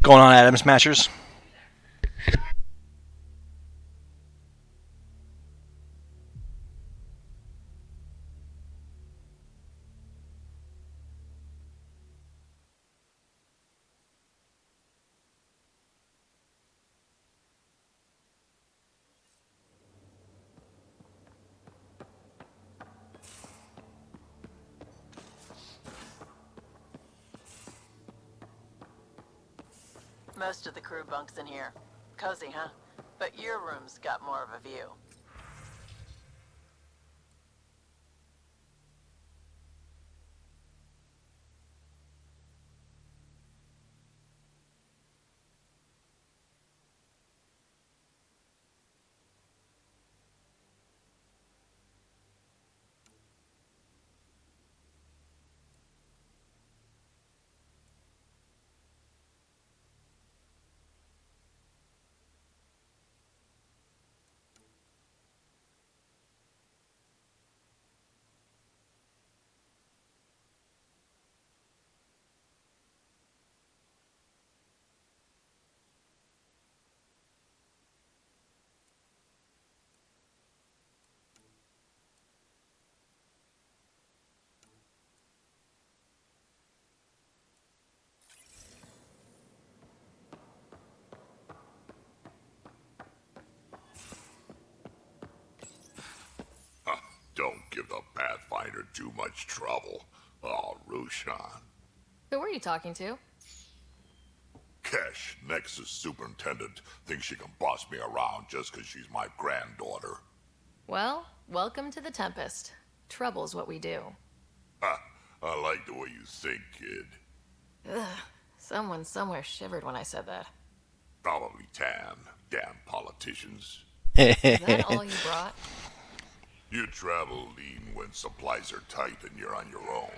Going on, Adam Smashers? Most of the crew bunks in here. Cozy, huh? But your room's got more of a view. Don't give the Pathfinder too much trouble. Oh, Rushan. Who were you talking to? Kesh, Nexus Superintendent, thinks she can boss me around just 'cause she's my granddaughter. Well, welcome to the Tempest. Trouble's what we do. Ha! I like the way you think, kid. Ugh. Someone somewhere shivered when I said that. Probably Tan. Damn politicians. Is that all you brought? You travel lean when supplies are tight and you're on your own.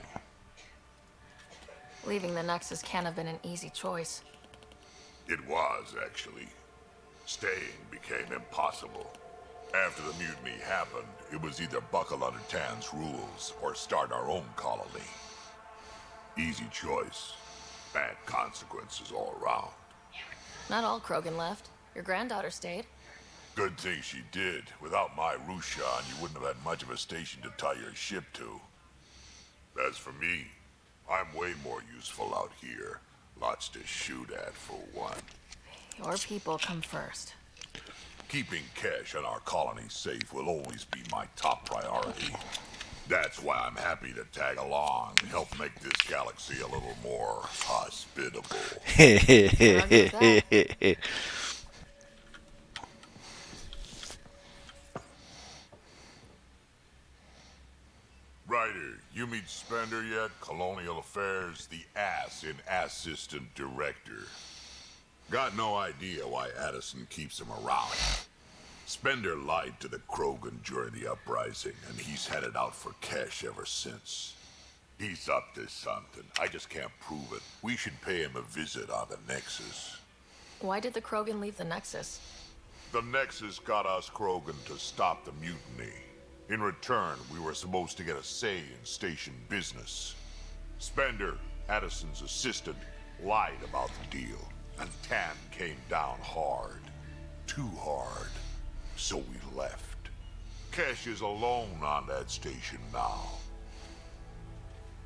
Leaving the Nexus can't have been an easy choice. It was, actually. Staying became impossible. After the mutiny happened, it was either buckle under Tan's rules or start our own colony. Easy choice. Bad consequences all around. Not all Krogan left. Your granddaughter stayed. Good thing she did. Without my Rushan, you wouldn't have had much of a station to tie your ship to. As for me, I'm way more useful out here. Lots to shoot at, for one. Your people come first. Keeping Kesh and our colony safe will always be my top priority. That's why I'm happy to tag along and help make this galaxy a little more hospitable. Ryder, you meet Spender yet? Colonial Affairs, the ass in Assistant Director. Got no idea why Addison keeps him around. Spender lied to the Krogan during the uprising, and he's headed out for Kesh ever since. He's up to something. I just can't prove it. We should pay him a visit on the Nexus. Why did the Krogan leave the Nexus? The Nexus got us Krogan to stop the mutiny. In return, we were supposed to get a say in station business. Spender, Addison's assistant, lied about the deal, and Tan came down hard. Too hard. So we left. Kesh is alone on that station now.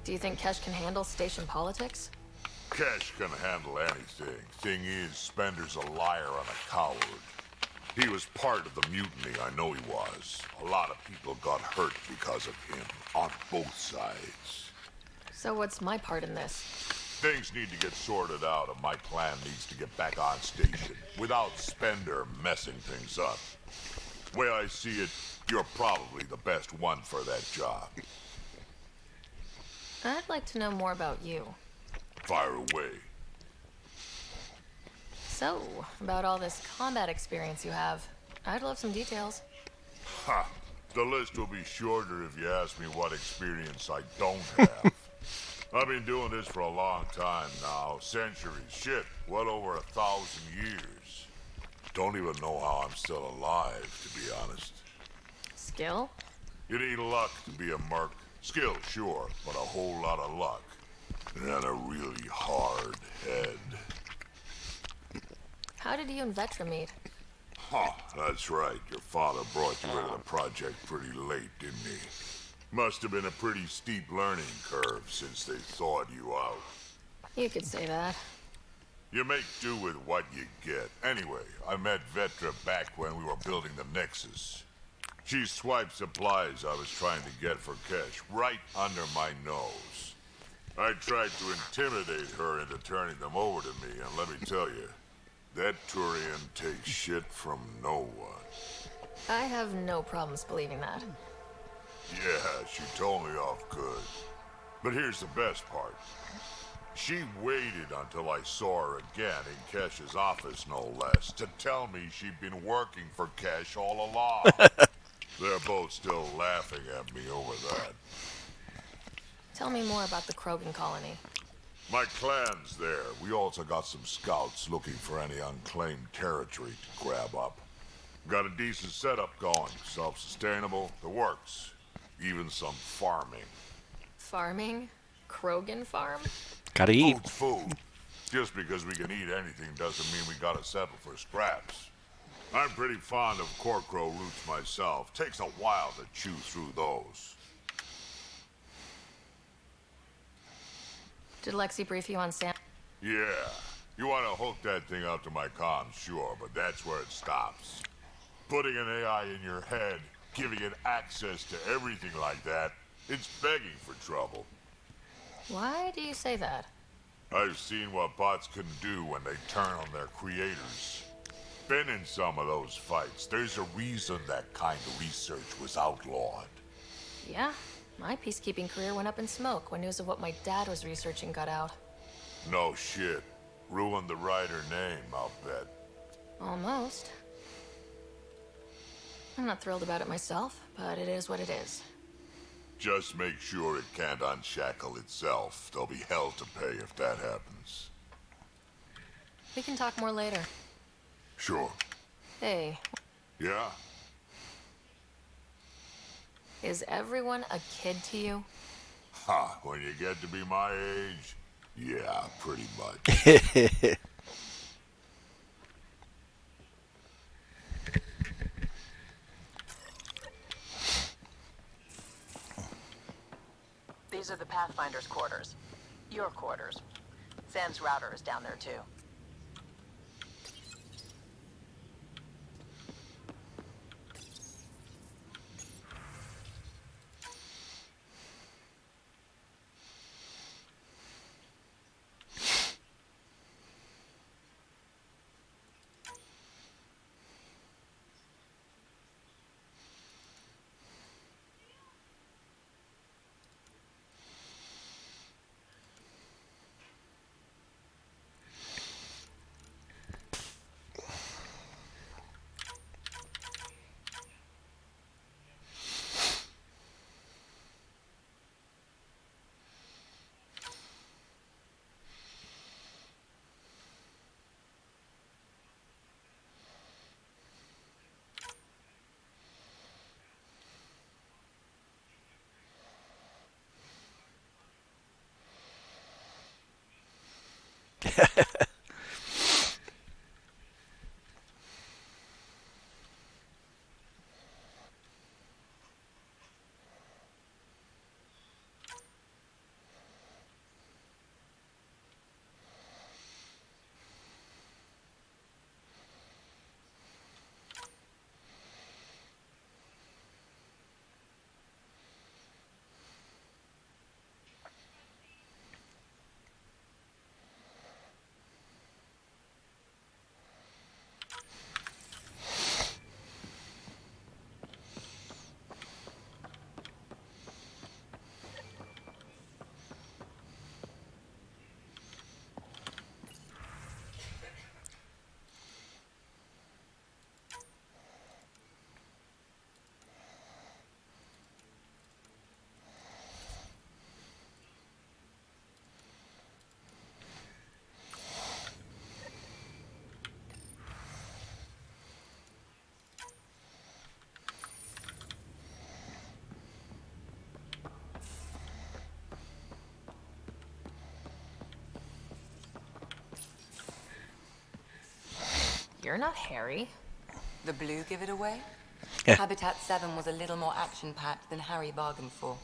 Do you think Kesh can handle station politics? Kesh can handle anything. Thing is, Spender's a liar and a coward. He was part of the mutiny, I know he was. A lot of people got hurt because of him, on both sides. So what's my part in this? Things need to get sorted out, and my clan needs to get back on station, without Spender messing things up. Way I see it, you're probably the best one for that job. I'd like to know more about you. Fire away. So, about all this combat experience you have, I'd love some details. Ha! The list will be shorter if you ask me what experience I don't have. I've been doing this for a long time now. Centuries. Shit, well over 1,000 years. Don't even know how I'm still alive, to be honest. Skill? You need luck to be a merc. Skill, sure, but a whole lot of luck. And a really hard head. How did you and Vetra meet? Huh, that's right. Your father brought you into the project pretty late, didn't he? Must have been a pretty steep learning curve since they thawed you out. You could say that. You make do with what you get. Anyway, I met Vetra back when we were building the Nexus. She swiped supplies I was trying to get for cash right under my nose. I tried to intimidate her into turning them over to me, and let me tell you, that Turian takes shit from no one. I have no problems believing that. Yeah, she told me off good. But here's the best part. She waited until I saw her again in Kesh's office, no less, to tell me she'd been working for Kesh all along. They're both still laughing at me over that. Tell me more about the Krogan colony. My clan's there. We also got some scouts looking for any unclaimed territory to grab up. Got a decent setup going. Self-sustainable, the works. Even some farming. Farming? Krogan farm? Gotta eat. Food's food. Just because we can eat anything doesn't mean we gotta settle for scraps. I'm pretty fond of Corcrow roots myself. Takes a while to chew through those. Did Lexi brief you on Sam? Yeah. You want to hook that thing up to my comms, sure, but that's where it stops. Putting an AI in your head, giving it access to everything like that, it's begging for trouble. Why do you say that? I've seen what bots can do when they turn on their creators. Been in some of those fights. There's a reason that kind of research was outlawed. Yeah, my peacekeeping career went up in smoke when news of what my dad was researching got out. No shit. Ruined the writer name, I'll bet. Almost. I'm not thrilled about it myself, but it is what it is. Just make sure it can't unshackle itself. There'll be hell to pay if that happens. We can talk more later. Sure. Hey, Yeah? is everyone a kid to you? Ha, when you get to be my age, yeah, pretty much. These are the Pathfinder's quarters. Your quarters. Sam's router is down there, too. you're not Harry. The blue give it away? Yeah. Habitat 7 was a little more action-packed than Harry bargained for.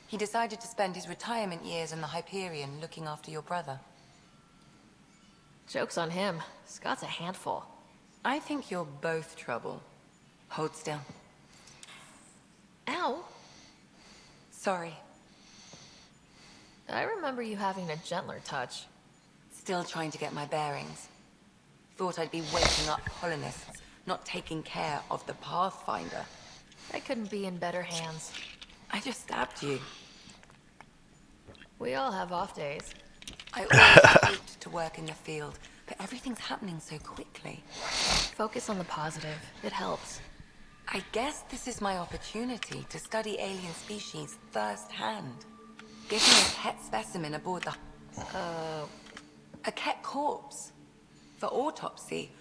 He decided to spend his retirement years in the Hyperion looking after your brother. Joke's on him. Scott's a handful. I think you're both trouble. Hold still. Ow. Sorry. I remember you having a gentler touch. Still trying to get my bearings. Thought I'd be waking up colonists, not taking care of the Pathfinder. I couldn't be in better hands. I just stabbed you. We all have off days. I always hoped to work in the field, but everything's happening so quickly. Focus on the positive. It helps. I guess this is my opportunity to study alien species firsthand. Give me a Ket specimen aboard the... A Ket corpse. For autopsy.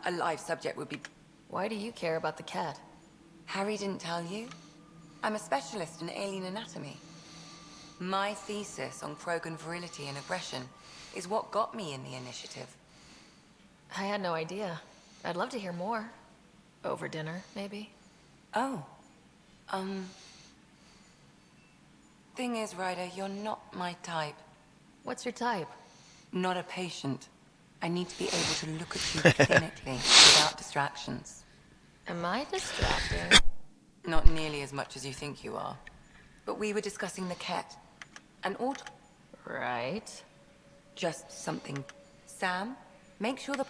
A live subject would be... Why do you care about the cat? Harry didn't tell you? I'm a specialist in alien anatomy. My thesis on Krogan virility and aggression is what got me in the initiative. I had no idea. I'd love to hear more. Over dinner, maybe? Oh. Thing is, Ryder, you're not my type. What's your type? Not a patient. I need to be able to look at you clinically without distractions. Am I distracting? Not nearly as much as you think you are. But we were discussing the Ket. And auto... Right. Just something. Sam, make sure the...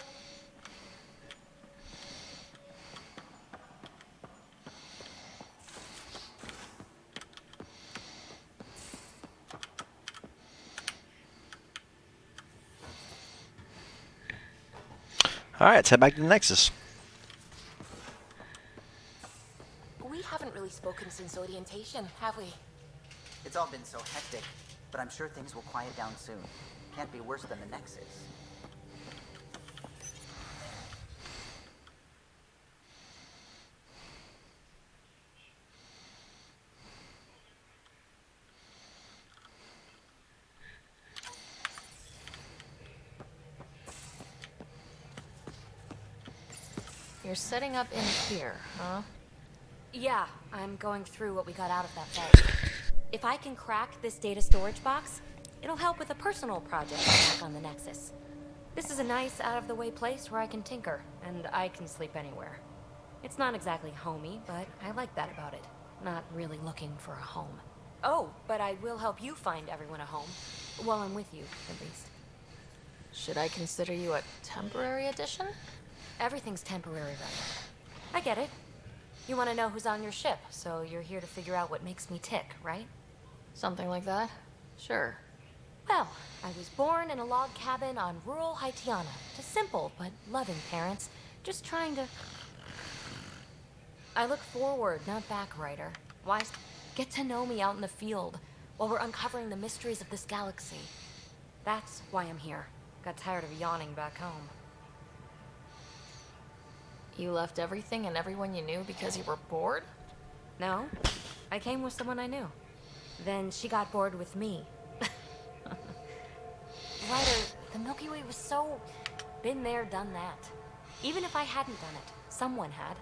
Alright, let's head back to the Nexus. We haven't really spoken since orientation, have we? It's all been so hectic, but I'm sure things will quiet down soon. Can't be worse than the Nexus. You're setting up in here, huh? Yeah, I'm going through what we got out of that vault. If I can crack this data storage box, it'll help with a personal project back on the Nexus. This is a nice, out-of-the-way place where I can tinker, and I can sleep anywhere. It's not exactly homey, but I like that about it. Not really looking for a home. Oh, but I will help you find everyone a home. While I'm with you, at least. Should I consider you a temporary addition? Everything's temporary, right? I get it. You want to know who's on your ship, so you're here to figure out what makes me tick, right? Something like that? Sure. Well, I was born in a log cabin on rural Haitiana to simple but loving parents, just trying to... I look forward, not back, Ryder. Why get to know me out in the field while we're uncovering the mysteries of this galaxy? That's why I'm here. Got tired of yawning back home. You left everything and everyone you knew because you were bored? No, I came with someone I knew. Then she got bored with me. Ryder, the Milky Way was so... been there, done that. Even if I hadn't done it, someone had.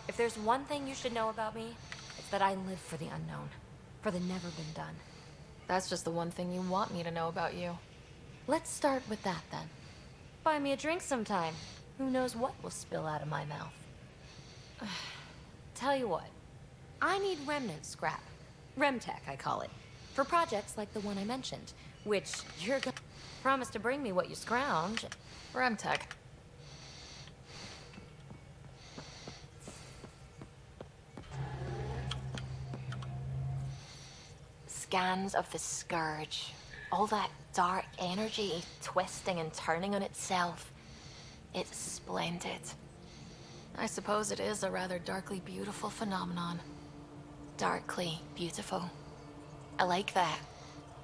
If there's one thing you should know about me, it's that I live for the unknown. For the never been done. That's just the one thing you want me to know about you. Let's start with that, then. Buy me a drink sometime. Who knows what will spill out of my mouth. Tell you what. I need remnant scrap. Remtech, I call it. For projects like the one I mentioned. Which you're gonna promise to bring me what you scrounge. Remtech. Scans of the Scourge. All that dark energy twisting and turning on itself. It's splendid. I suppose it is a rather darkly beautiful phenomenon. Darkly beautiful. I like that.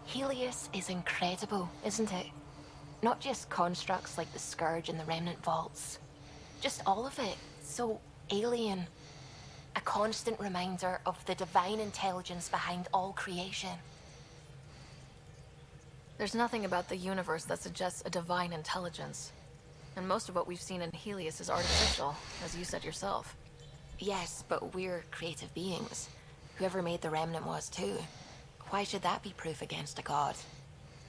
Helios is incredible, isn't it? Not just constructs like the Scourge and the Remnant Vaults. Just all of it. So alien. A constant reminder of the divine intelligence behind all creation. There's nothing about the universe that suggests a divine intelligence. And most of what we've seen in Helios is artificial, as you said yourself. Yes, but we're creative beings. Whoever made the remnant was too. Why should that be proof against a god?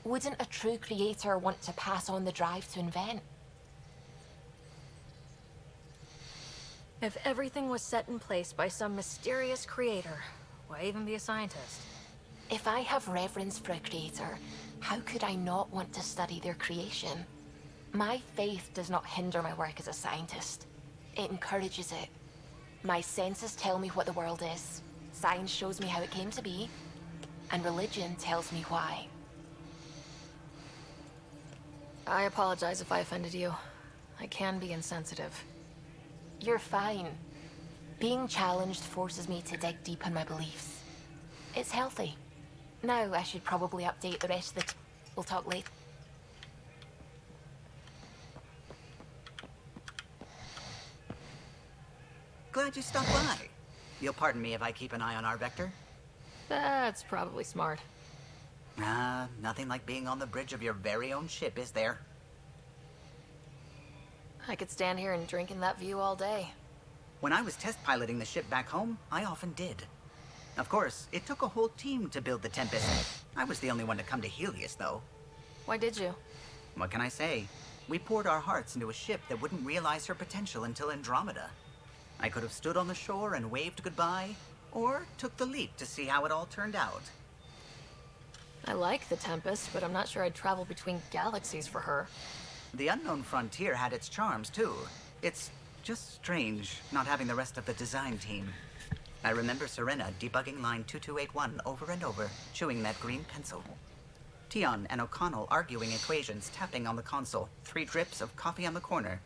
Wouldn't a true creator want to pass on the drive to invent? If everything was set in place by some mysterious creator, why even be a scientist? If I have reverence for a creator, how could I not want to study their creation? My faith does not hinder my work as a scientist. It encourages it. My senses tell me what the world is. Science shows me how it came to be. And religion tells me why. I apologize if I offended you. I can be insensitive. You're fine. Being challenged forces me to dig deep in my beliefs. It's healthy. Now I should probably update the rest of the we'll talk later. Glad you stopped by. You'll pardon me if I keep an eye on our vector? That's probably smart. Nothing like being on the bridge of your very own ship, is there? I could stand here and drink in that view all day. When I was test piloting the ship back home, I often did. Of course, it took a whole team to build the Tempest. I was the only one to come to Helios, though. Why did you? What can I say? We poured our hearts into a ship that wouldn't realize her potential until Andromeda. I could have stood on the shore and waved goodbye, or took the leap to see how it all turned out. I like the Tempest, but I'm not sure I'd travel between galaxies for her. The unknown frontier had its charms, too. It's just strange not having the rest of the design team. I remember Serena debugging line 2281 over and over, chewing that green pencil. Tion and O'Connell arguing equations, tapping on the console, 3 drips of coffee on the corner.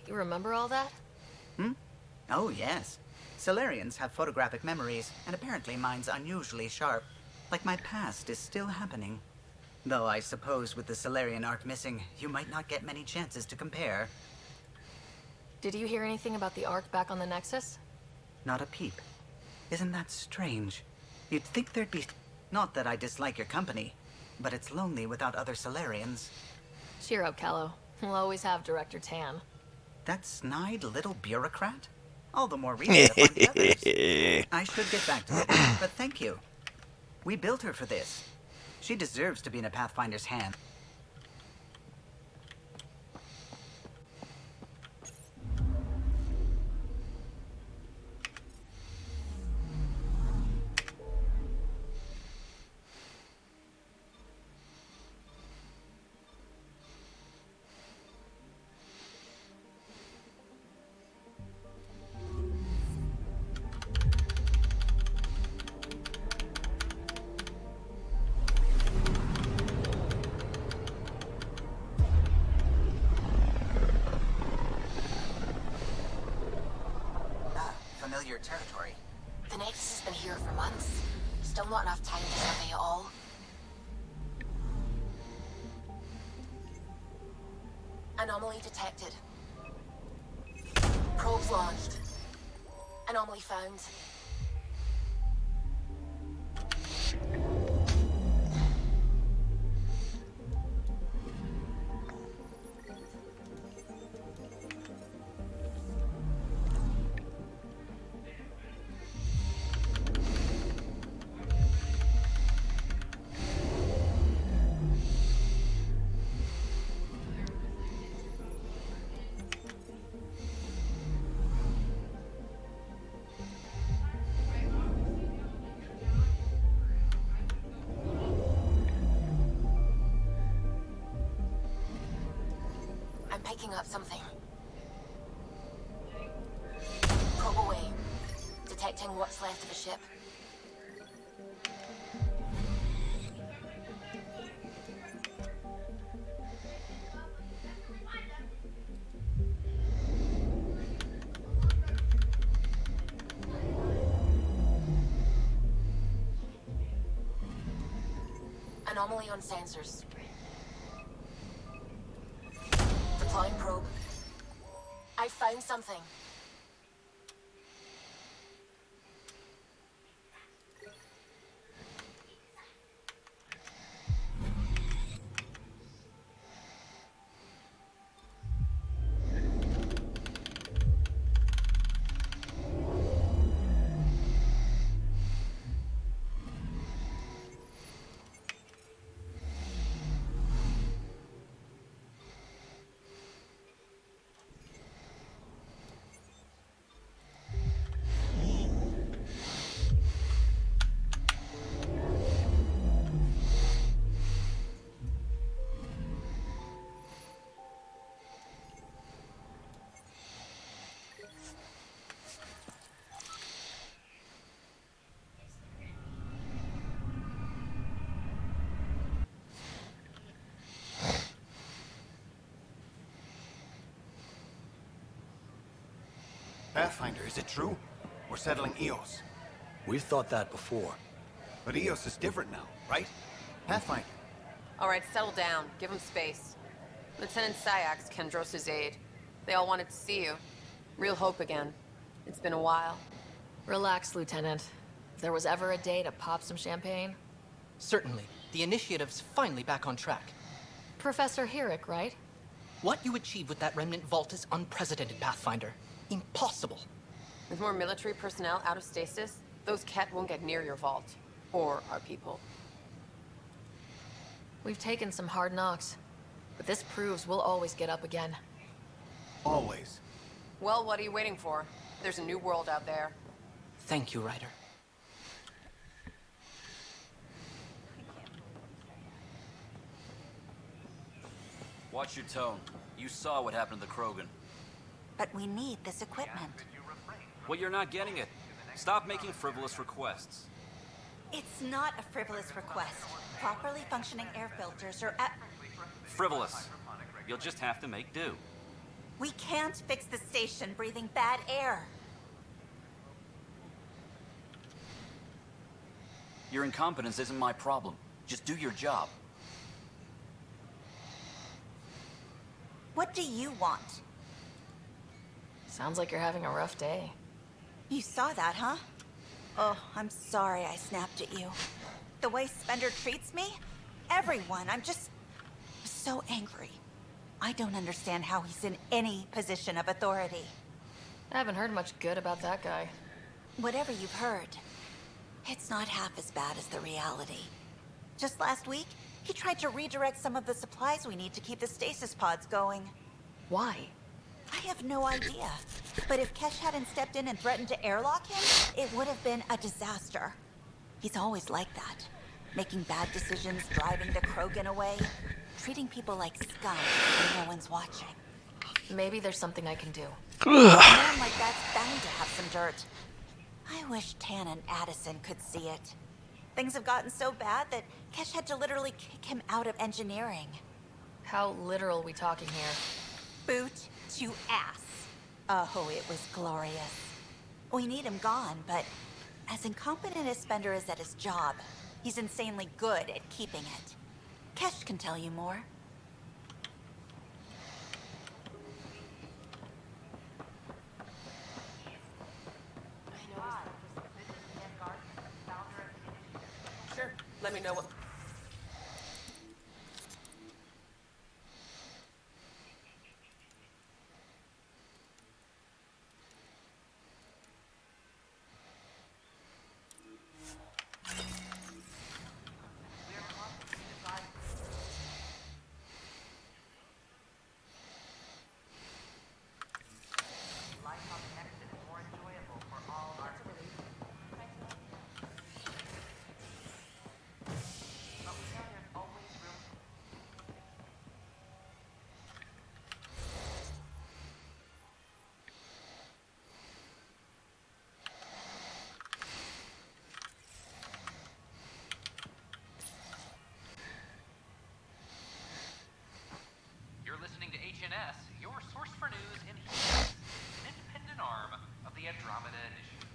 You remember all that? Oh, yes. Solarians have photographic memories, and apparently mine's unusually sharp. Like my past is still happening. Though I suppose with the Solarian arc missing, you might not get many chances to compare. Did you hear anything about the Ark back on the Nexus? Not a peep. Isn't that strange? You'd think there'd be... Not that I dislike your company, but it's lonely without other Solarians. Cheer up, Callow. We'll always have Director Tan. That snide little bureaucrat? All the more reason to find the others. I should get back to it, but thank you. We built her for this. She deserves to be in a Pathfinder's hand. Familiar territory. The Nexus has been here for months. Still not enough time to survey it all. Anomaly detected. Probes launched. Anomaly found. I'm picking up something. Probe away. Detecting what's left of the ship. Anomaly on sensors. Deploying probe. I found something. Pathfinder, is it true? We're settling Eos. We've thought that before. But Eos is different now, right? Pathfinder. All right, settle down. Give him space. Lieutenant Syak's Kendros' aide. They all wanted to see you. Real hope again. It's been a while. Relax, Lieutenant. If there was ever a day to pop some champagne. Certainly. The initiative's finally back on track. Professor Herrick, right? What you achieved with that remnant vault is unprecedented, Pathfinder. Impossible. With more military personnel out of stasis, those Ket won't get near your vault. Or our people. We've taken some hard knocks. But this proves we'll always get up again. Always. Well, what are you waiting for? There's a new world out there. Thank you, Ryder. Watch your tone. You saw what happened to the Krogan. But we need this equipment. Well, you're not getting it. Stop making frivolous requests. It's not a frivolous request. Properly functioning air filters are at... Frivolous. You'll just have to make do. We can't fix the station breathing bad air. Your incompetence isn't my problem. Just do your job. What do you want? Sounds like you're having a rough day. You saw that, huh? Oh, I'm sorry I snapped at you. The way Spender treats me? Everyone, I'm just so angry. I don't understand how he's in any position of authority. I haven't heard much good about that guy. Whatever you've heard, it's not half as bad as the reality. Just last week, he tried to redirect some of the supplies we need to keep the stasis pods going. Why? I have no idea. But if Kesh hadn't stepped in and threatened to airlock him, it would have been a disaster. He's always like that. Making bad decisions, driving the Krogan away, treating people like scum when no one's watching. Maybe there's something I can do. A man like that's bound to have some dirt. I wish Tan and Addison could see it. Things have gotten so bad that Kesh had to literally kick him out of engineering. How literal we talking here? Boot to ass. Oh, it was glorious. We need him gone, but as incompetent as Spender is at his job, he's insanely good at keeping it. Kesh can tell you more. Sure. Let me know what... Listening to HNS, your source for news in humans, an independent arm of the Andromeda Initiative.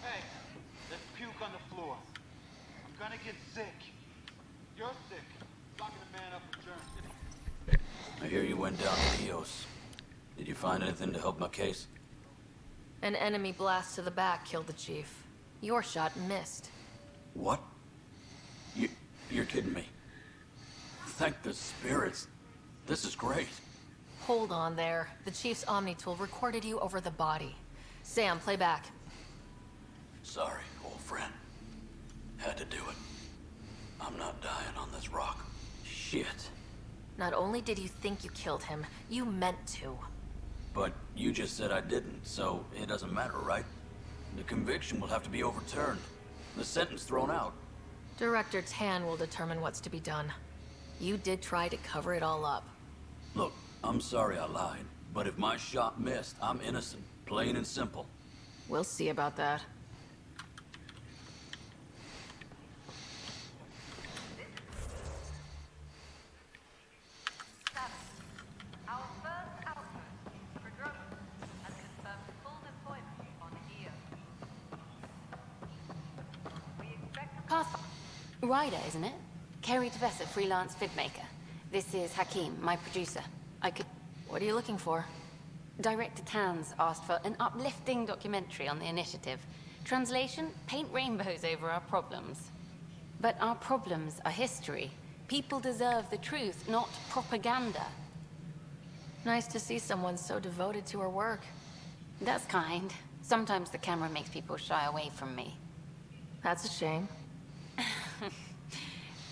Hey, let's puke on the floor. I'm gonna get sick. You're sick. Locking a man up for germs. I hear you went down to Eos. Did you find anything to help my case? An enemy blast to the back killed the chief. Your shot missed. What? You're kidding me. Thank the spirits. This is great. Hold on there. The chief's Omni tool recorded you over the body. Sam, play back. Sorry, old friend. Had to do it. I'm not dying on this rock. Shit. Not only did you think you killed him, you meant to. But you just said I didn't, so it doesn't matter, right? The conviction will have to be overturned. The sentence thrown out. Director Tan will determine what's to be done. You did try to cover it all up. Look, I'm sorry I lied, but if my shot missed, I'm innocent. Plain and simple. We'll see about that. Pathfinder. Ryder, isn't it? Kerry Tevessa, freelance vidmaker. This is Hakeem, my producer. What are you looking for? Director Tans asked for an uplifting documentary on the initiative. Translation, paint rainbows over our problems. But our problems are history. People deserve the truth, not propaganda. Nice to see someone so devoted to her work. That's kind. Sometimes the camera makes people shy away from me. That's a shame.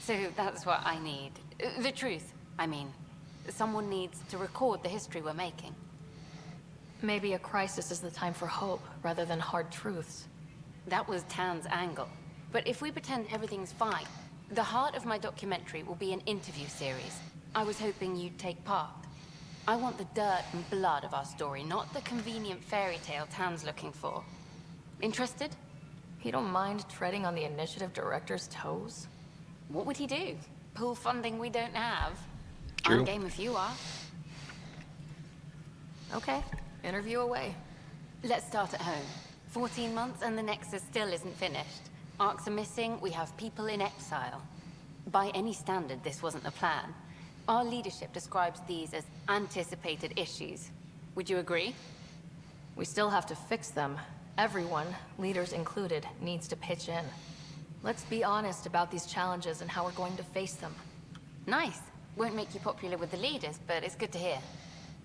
So that's what I need. The truth, I mean. Someone needs to record the history we're making. Maybe a crisis is the time for hope, rather than hard truths. That was Tan's angle. But if we pretend everything's fine, the heart of my documentary will be an interview series. I was hoping you'd take part. I want the dirt and blood of our story, not the convenient fairy tale Tan's looking for. Interested? You don't mind treading on the initiative director's toes? What would he do? Pull funding we don't have? True. I'm game if you are. Okay, interview away. Let's start at home. 14 months and the Nexus still isn't finished. Arcs are missing, we have people in exile. By any standard, this wasn't the plan. Our leadership describes these as anticipated issues. Would you agree? We still have to fix them. Everyone, leaders included, needs to pitch in. Let's be honest about these challenges and how we're going to face them. Nice. Won't make you popular with the leaders, but it's good to hear.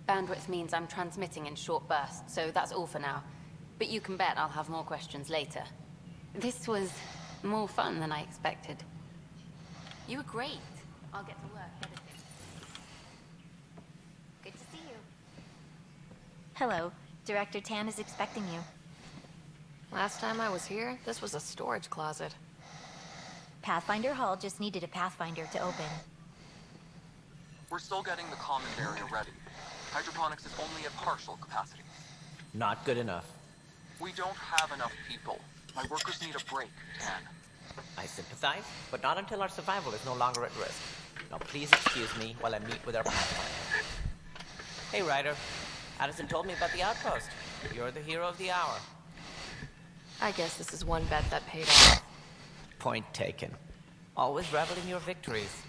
Bandwidth means I'm transmitting in short bursts, so that's all for now. But you can bet I'll have more questions later. This was more fun than I expected. You were great. I'll get to work editing. Good to see you. Hello. Director Tan is expecting you. Last time I was here, this was a storage closet. Pathfinder Hall just needed a Pathfinder to open. We're still getting the common area ready. Hydroponics is only at partial capacity. Not good enough. We don't have enough people. My workers need a break, Tan. I sympathize, but not until our survival is no longer at risk. Now please excuse me while I meet with our pathfinder. Hey, Ryder. Addison told me about the outpost. You're the hero of the hour. I guess this is one bet that paid off. Point taken. Always revel in your victories.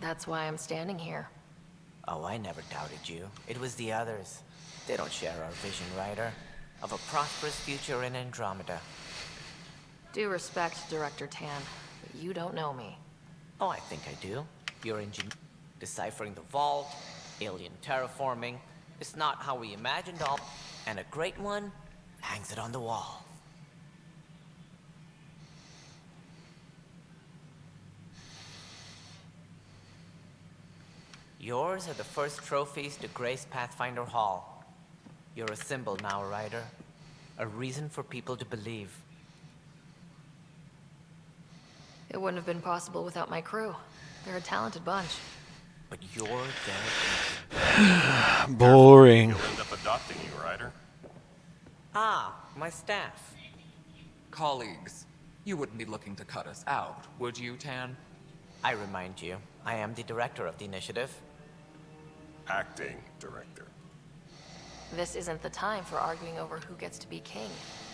That's why I'm standing here. Oh, I never doubted you. It was the others. They don't share our vision, Ryder, of a prosperous future in Andromeda. Due respect, Director Tan, but you don't know me. Oh, I think I do. Your deciphering the vault, alien terraforming. It's not how we imagined all, and a great one hangs it on the wall. Yours are the first trophies to grace Pathfinder Hall. You're a symbol now, Ryder. A reason for people to believe. It wouldn't have been possible without my crew. They're a talented bunch. But you're dead. Boring. You'll end up adopting you, Ryder. Ah, my staff. Colleagues, you wouldn't be looking to cut us out, would you, Tan? I remind you, I am the director of the initiative. Acting director. This isn't the time for arguing over who gets to be king.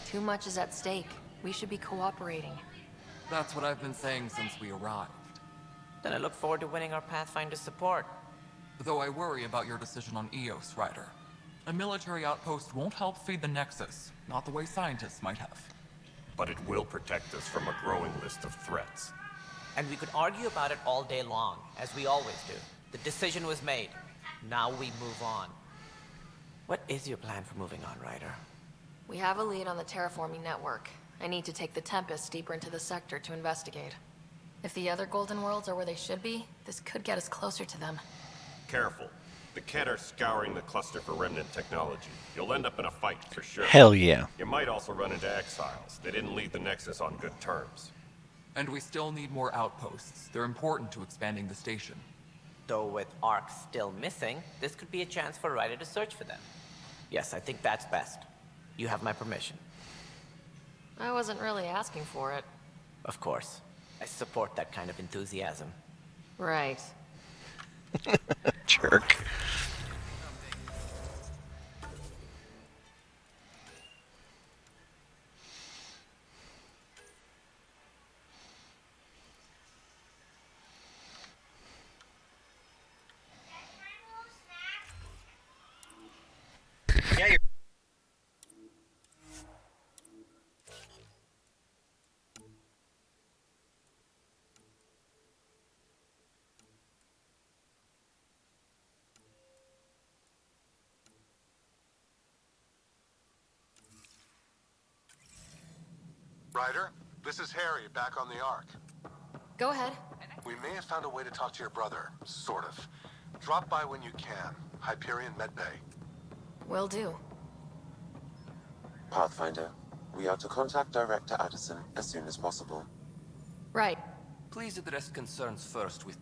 Too much is at stake. We should be cooperating. That's what I've been saying since we arrived. Then I look forward to winning our Pathfinder's support. Though I worry about your decision on Eos, Ryder. A military outpost won't help feed the Nexus, not the way scientists might have. But it will protect us from a growing list of threats. And we could argue about it all day long, as we always do. The decision was made. Now we move on. What is your plan for moving on, Ryder? We have a lead on the terraforming network. I need to take the Tempest deeper into the sector to investigate. If the other Golden Worlds are where they should be, this could get us closer to them. Careful. The Kett are scouring the cluster for remnant technology. You'll end up in a fight for sure. Hell yeah. You might also run into exiles. They didn't leave the Nexus on good terms. And we still need more outposts. They're important to expanding the station. Though with Arcs still missing, this could be a chance for Ryder to search for them. Yes, I think that's best. You have my permission. I wasn't really asking for it. Of course. I support that kind of enthusiasm. Right. Jerk. Ryder, this is Harry, back on the Ark. Go ahead. We may have found a way to talk to your brother, sort of. Drop by when you can. Hyperion Medbay. Will do. Pathfinder, we are to contact Director Addison as soon as possible. Right. Please address concerns first with...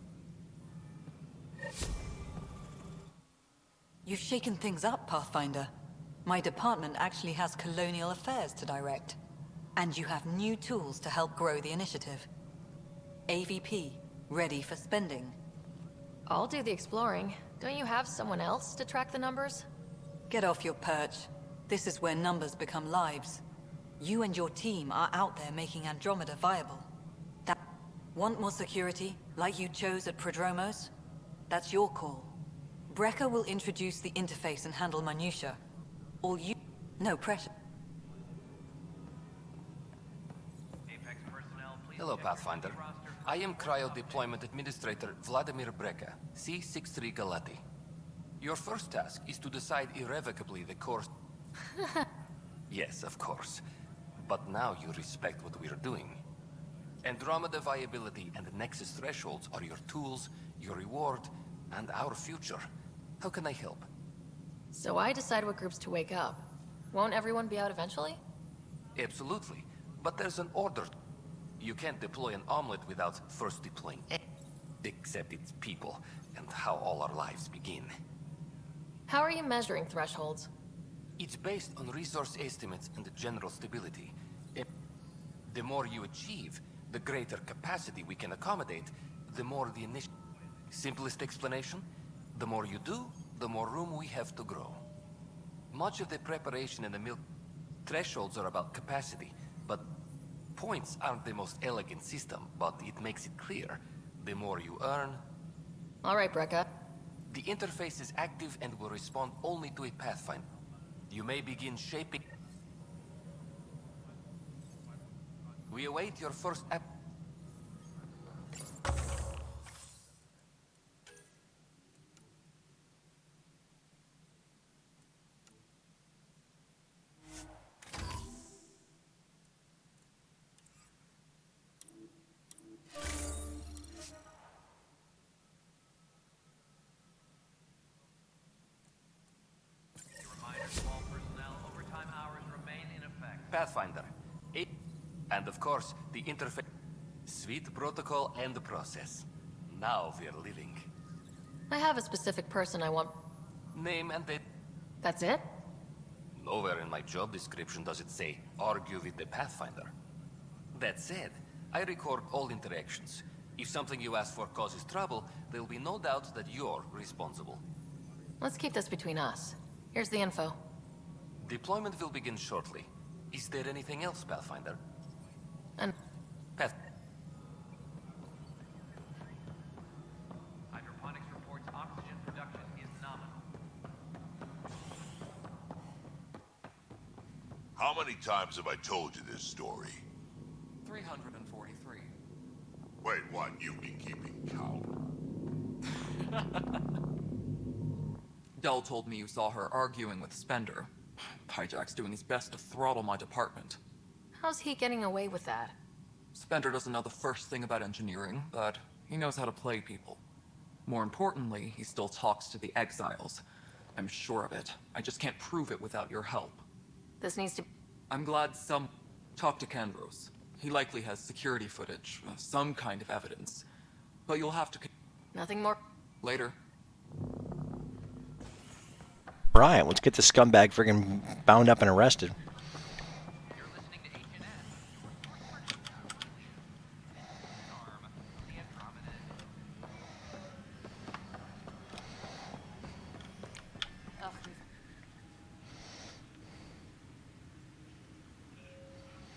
You've shaken things up, Pathfinder. My department actually has colonial affairs to direct. And you have new tools to help grow the initiative. AVP, ready for spending. I'll do the exploring. Don't you have someone else to track the numbers? Get off your perch. This is where numbers become lives. You and your team are out there making Andromeda viable. Want more security, like you chose at Prodromos? That's your call. Brecker will introduce the interface and handle minutia. All you... No pressure. Hello, Pathfinder. I am Cryo Deployment Administrator Vladimir Brecker, C-63 Galati. Your first task is to decide irrevocably the course... Yes, of course. But now you respect what we're doing. Andromeda viability and Nexus thresholds are your tools, your reward, and our future. How can I help? So I decide what groups to wake up. Won't everyone be out eventually? Absolutely. But there's an order. You can't deploy an omelet without first deploying except its people, and how all our lives begin. How are you measuring thresholds? It's based on resource estimates and general stability. The more you achieve, the greater capacity we can accommodate, the more the initial... Simplest explanation? The more you do, the more room we have to grow. Much of the preparation in the milk thresholds are about capacity, but points aren't the most elegant system, but it makes it clear. The more you earn... All right, Brecca. The interface is active and will respond only to a pathfinder. You may begin shaping... We await your first app... Pathfinder. And of course, the interface... Sweet protocol and the process. Now we're living. I have a specific person I want... Name and date. That's it? Nowhere in my job description does it say, argue with the Pathfinder. That said, I record all interactions. If something you ask for causes trouble, there'll be no doubt that you're responsible. Let's keep this between us. Here's the info. Deployment will begin shortly. Is there anything else, Pathfinder? And... Hydroponics reports oxygen production is nominal. How many times have I told you this story? 343. Wait, what? You've been keeping count? Dell told me you saw her arguing with Spender. Hijack's doing his best to throttle my department. How's he getting away with that? Spender doesn't know the first thing about engineering, but he knows how to play people. More importantly, he still talks to the exiles. I'm sure of it. I just can't prove it without your help. This needs to... I'm glad some... Talk to Kandros. He likely has security footage, some kind of evidence. But you'll have to... Nothing more... Later. Brian, let's get this scumbag friggin' bound up and arrested.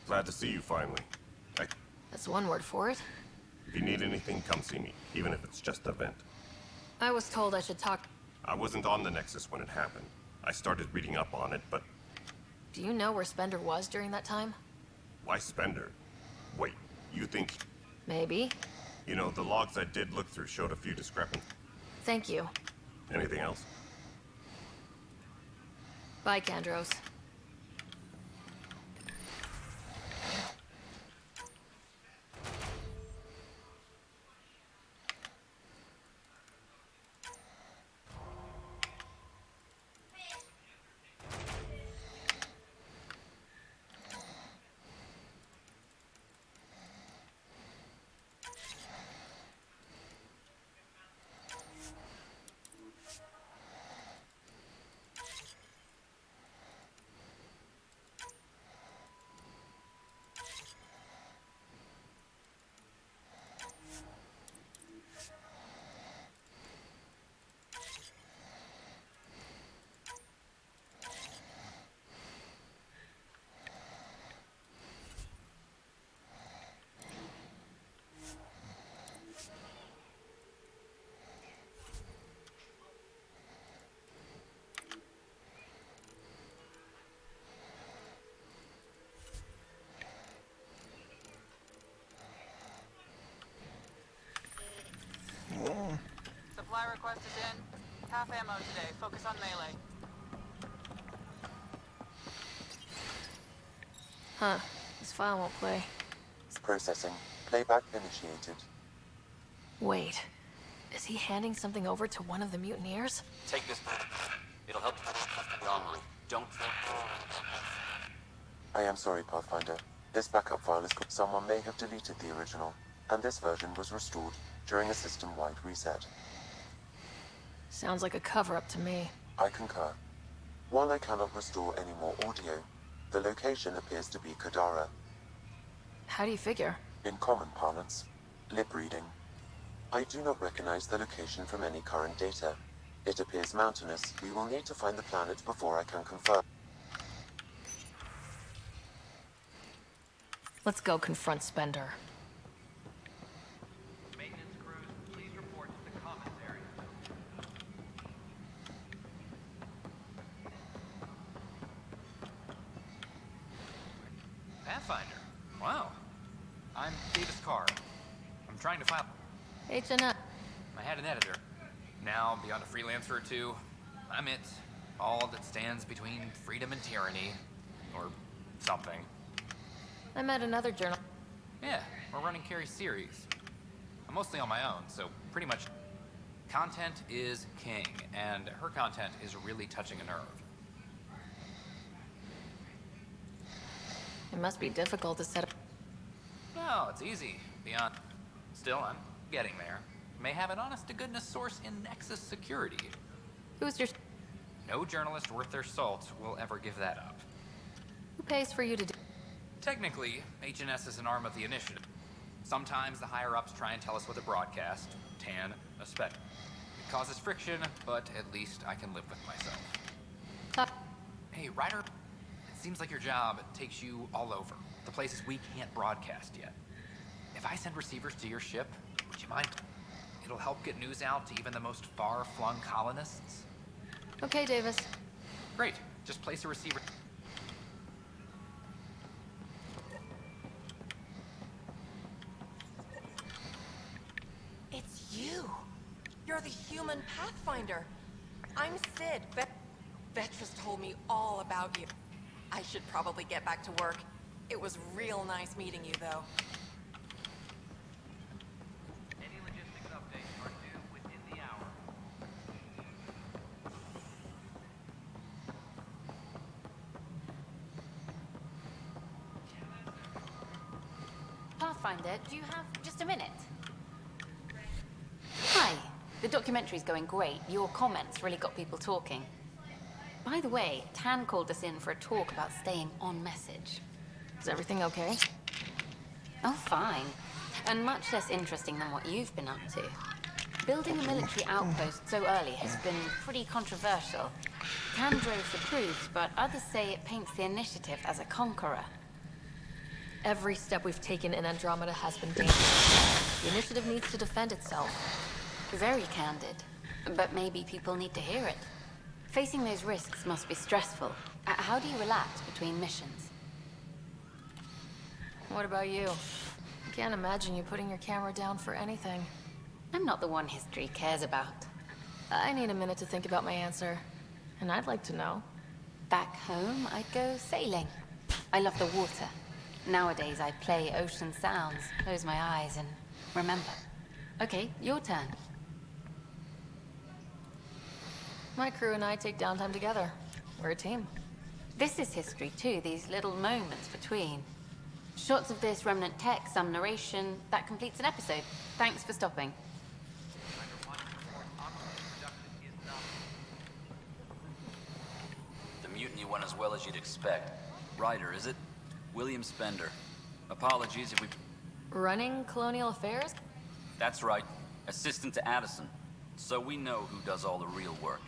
Glad to see you finally. That's one word for it. If you need anything, come see me, even if it's just a vent. I was told I should talk... I wasn't on the Nexus when it happened. I started reading up on it, but... Do you know where Spender was during that time? Why Spender? Wait, you think... Maybe. You know, the logs I did look through showed a few discrepancies. Thank you. Anything else? Bye, Kandros. Supply request is in. Half ammo today. Focus on melee. Huh. This file won't play. Processing. Playback initiated. Wait. Is he handing something over to one of the mutineers? Take this. It'll help you armory. Don't. I am sorry, Pathfinder. This backup file is... Someone may have deleted the original, and this version was restored during a system-wide reset. Sounds like a cover-up to me. I concur. While I cannot restore any more audio, the location appears to be Kadara. How do you figure? In common parlance, lip reading. I do not recognize the location from any current data. It appears mountainous. We will need to find the planet before I can confirm. Let's go confront Spender. Maintenance crews, please report to the commissary. Pathfinder. Wow. I'm Davis Carr. I'm trying to file... H&S. I had an editor. Now, beyond a freelancer or two, I'm it. All that stands between freedom and tyranny. Or something. I met another journal. Yeah, we're running Carrie's series. I'm mostly on my own, so pretty much content is king, and her content is really touching a nerve. It must be difficult to set up... No, it's easy. Beyond... Still, I'm getting there. May have an honest-to-goodness source in Nexus security. Who's your... No journalist worth their salt will ever give that up. Who pays for you to do... Technically, H&S is an arm of the initiative. Sometimes the higher-ups try and tell us what to broadcast. Tan, a spec. It causes friction, but at least I can live with myself. Hey, Ryder, it seems like your job takes you all over. The places we can't broadcast yet. If I send receivers to your ship, would you mind? It'll help get news out to even the most far-flung colonists. Okay, Davis. Great. Just place a receiver... It's you. You're the human Pathfinder. I'm Sid. Vetrus told me all about you. I should probably get back to work. It was real nice meeting you, though. Any logistics updates are due within the hour. Pathfinder, do you have just a minute? Hi. The documentary's going great. Your comments really got people talking. By the way, Tan called us in for a talk about staying on message. Is everything okay? Oh, fine. And much less interesting than what you've been up to. Building a military outpost so early has been pretty controversial. Tandros approves, but others say it paints the initiative as a conqueror. Every step we've taken in Andromeda has been dangerous. The initiative needs to defend itself. Very candid. But maybe people need to hear it. Facing those risks must be stressful. How do you relax between missions? What about you? Can't imagine you putting your camera down for anything. I'm not the one history cares about. I need a minute to think about my answer. And I'd like to know. Back home, I'd go sailing. I love the water. Nowadays, I play ocean sounds, close my eyes, and remember. Okay, your turn. My crew and I take downtime together. We're a team. This is history too, these little moments between. Shots of this remnant tech, some narration, that completes an episode. Thanks for stopping. The mutiny went as well as you'd expect. Ryder, is it? William Spender. Apologies if we... Running colonial affairs? That's right. Assistant to Addison. So we know who does all the real work.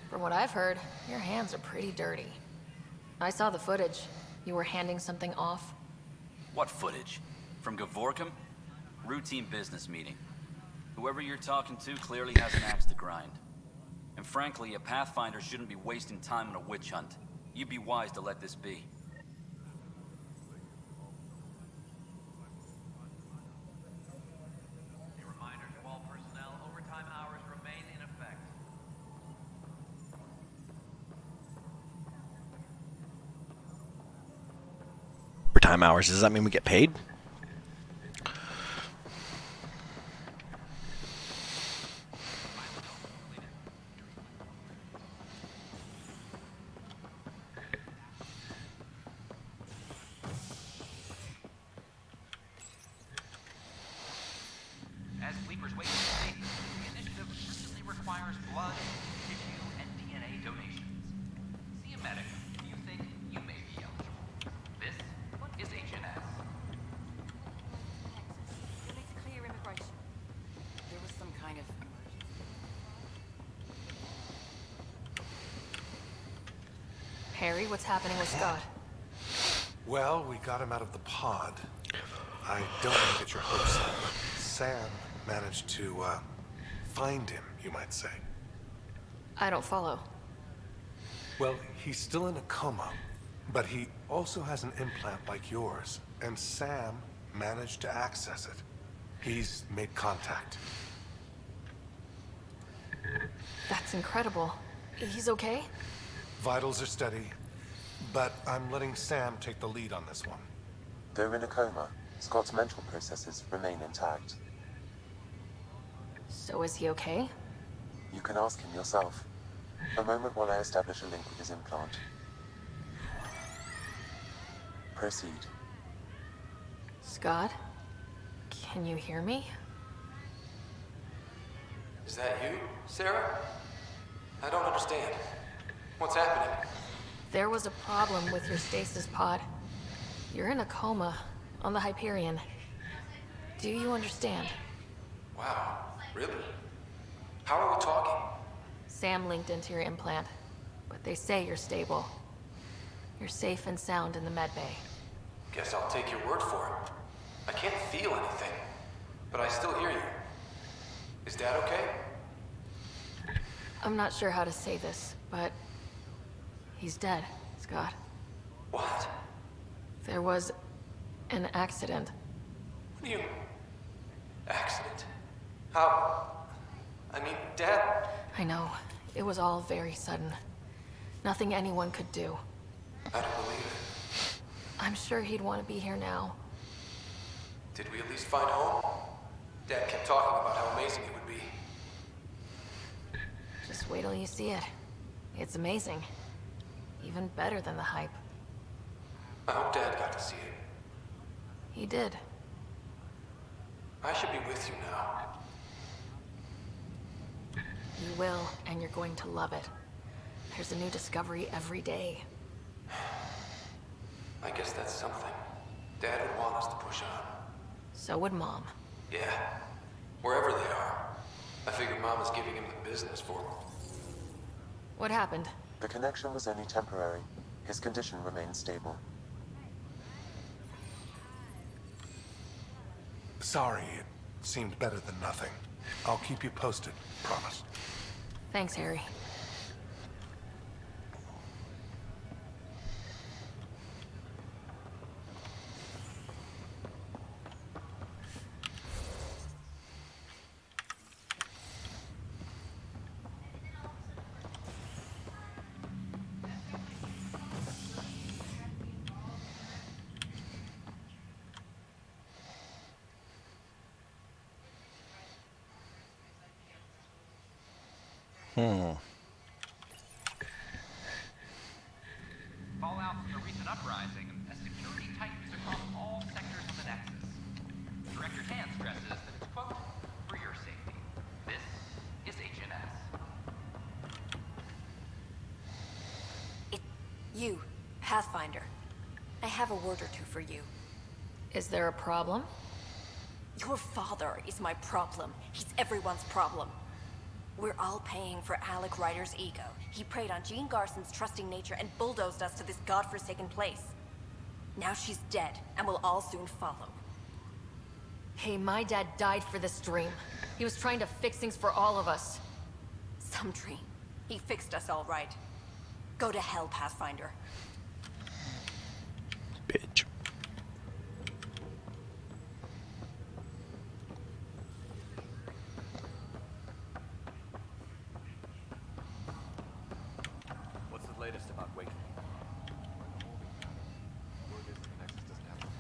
From what I've heard, your hands are pretty dirty. I saw the footage. You were handing something off. What footage? From Gavorkum? Routine business meeting. Whoever you're talking to clearly has an axe to grind. And frankly, a Pathfinder shouldn't be wasting time on a witch hunt. You'd be wise to let this be. A reminder to all personnel overtime hours. Does that mean we get paid? As Sleeper's wait to see, the initiative urgently requires blood, tissue, and DNA donations. See a medic if you think you may be eligible. This is HNS. You'll need to clear immigration. There was some kind of emergency. Harry, what's happening with Scott? Well, we got him out of the pod. I don't want to get your hopes up, but Sam managed to, find him, you might say. I don't follow. Well, he's still in a coma, but he also has an implant like yours, and Sam managed to access it. He's made contact. That's incredible. He's okay? Vitals are steady, but I'm letting Sam take the lead on this one. Though in a coma, Scott's mental processes remain intact. So is he okay? You can ask him yourself. A moment while I establish a link with his implant. Proceed. Scott? Can you hear me? Is that you, Sarah? I don't understand. What's happening? There was a problem with your stasis pod. You're in a coma on the Hyperion. Do you understand? Wow, really? How are we talking? Sam linked into your implant, but they say you're stable. You're safe and sound in the medbay. Guess I'll take your word for it. I can't feel anything, but I still hear you. Is Dad okay? I'm not sure how to say this, but he's dead, Scott. What? There was an accident. What do you... Accident? How? I mean, Dad... I know. It was all very sudden. Nothing anyone could do. I don't believe it. I'm sure he'd want to be here now. Did we at least find home? Dad kept talking about how amazing it would be. Just wait till you see it. It's amazing. Even better than the hype. I hope Dad got to see it. He did. I should be with you now. You will, and you're going to love it. There's a new discovery every day. I guess that's something. Dad would want us to push on. So would Mom. Yeah. Wherever they are. I figured Mom is giving him the business for him. What happened? The connection was only temporary. His condition remains stable. Sorry, it seemed better than nothing. I'll keep you posted, promise. Thanks, Harry. Fallout from the recent uprising as security tightens across all sectors of the Nexus. Director Tan stresses that it's, quote, for your safety. This is HNS. You, Pathfinder. I have a word or two for you. Is there a problem? Your father is my problem. He's everyone's problem. We're all paying for Alec Ryder's ego. He preyed on Jean Garson's trusting nature and bulldozed us to this godforsaken place. Now she's dead, and we'll all soon follow. Hey, my dad died for this dream. He was trying to fix things for all of us. Some dream. He fixed us all right. Go to hell, Pathfinder. Bitch. What's the latest about Wakening? Word is the Nexus doesn't have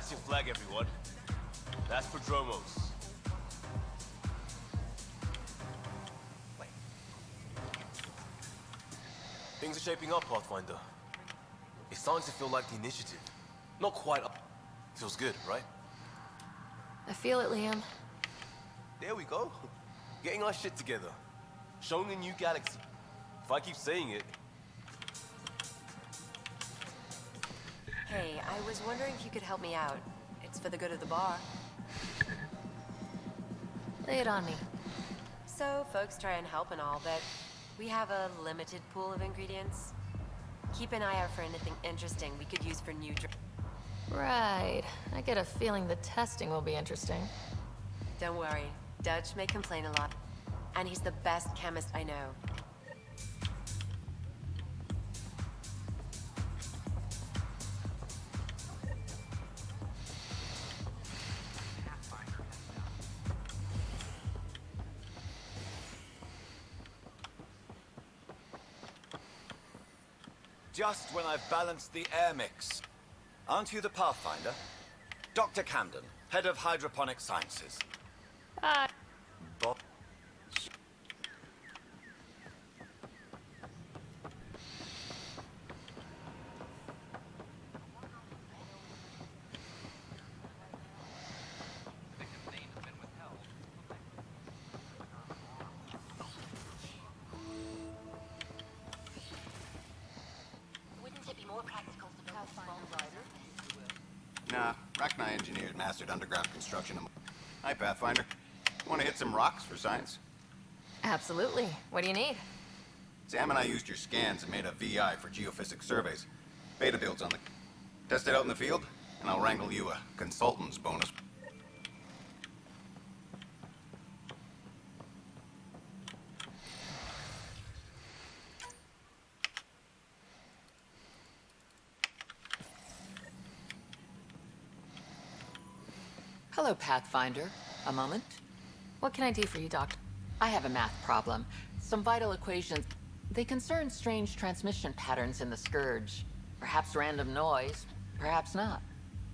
That's your flag, everyone. That's Prodromos. Things are shaping up, Pathfinder. It's starting to feel like the initiative. Not quite up. Feels good, right? I feel it, Liam. There we go. Getting our shit together. Showing a new galaxy. If I keep saying it. Hey, I was wondering if you could help me out. It's for the good of the bar. Lay it on me. So, folks try and help and all, but we have a limited pool of ingredients. Keep an eye out for anything interesting we could use for new Right. I get a feeling the testing will be interesting. Don't worry. Dutch may complain a lot. And he's the best chemist I know. Just when I've balanced the air mix. Aren't you the Pathfinder? Dr. Camden, head of hydroponic sciences. Bob. Wouldn't it be more practical to build a small rider? Nah, Rachni engineers mastered underground construction. Hi, Pathfinder. Want to hit some rocks for science? Absolutely. What do you need? Sam and I used your scans and made a VI for geophysics surveys. Beta builds on the... Test it out in the field, and I'll wrangle you a consultant's bonus. Hello, Pathfinder. A moment? What can I do for you, Doctor? I have a math problem. Some vital equations. They concern strange transmission patterns in the Scourge. Perhaps random noise, perhaps not.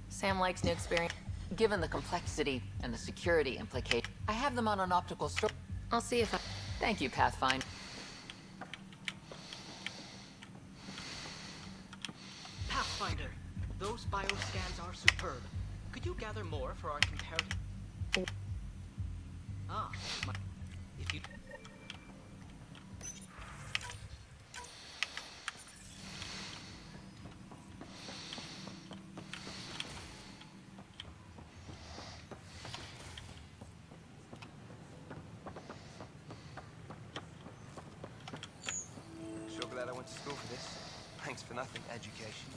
Sam likes new experience. Given the complexity and the security implications, I have them on an optical store. I'll see if I... Thank you, Pathfinder. Pathfinder, those bioscans are superb. Could you gather more for our comparative? If you... Sure glad I went to school for this. Thanks for nothing, education.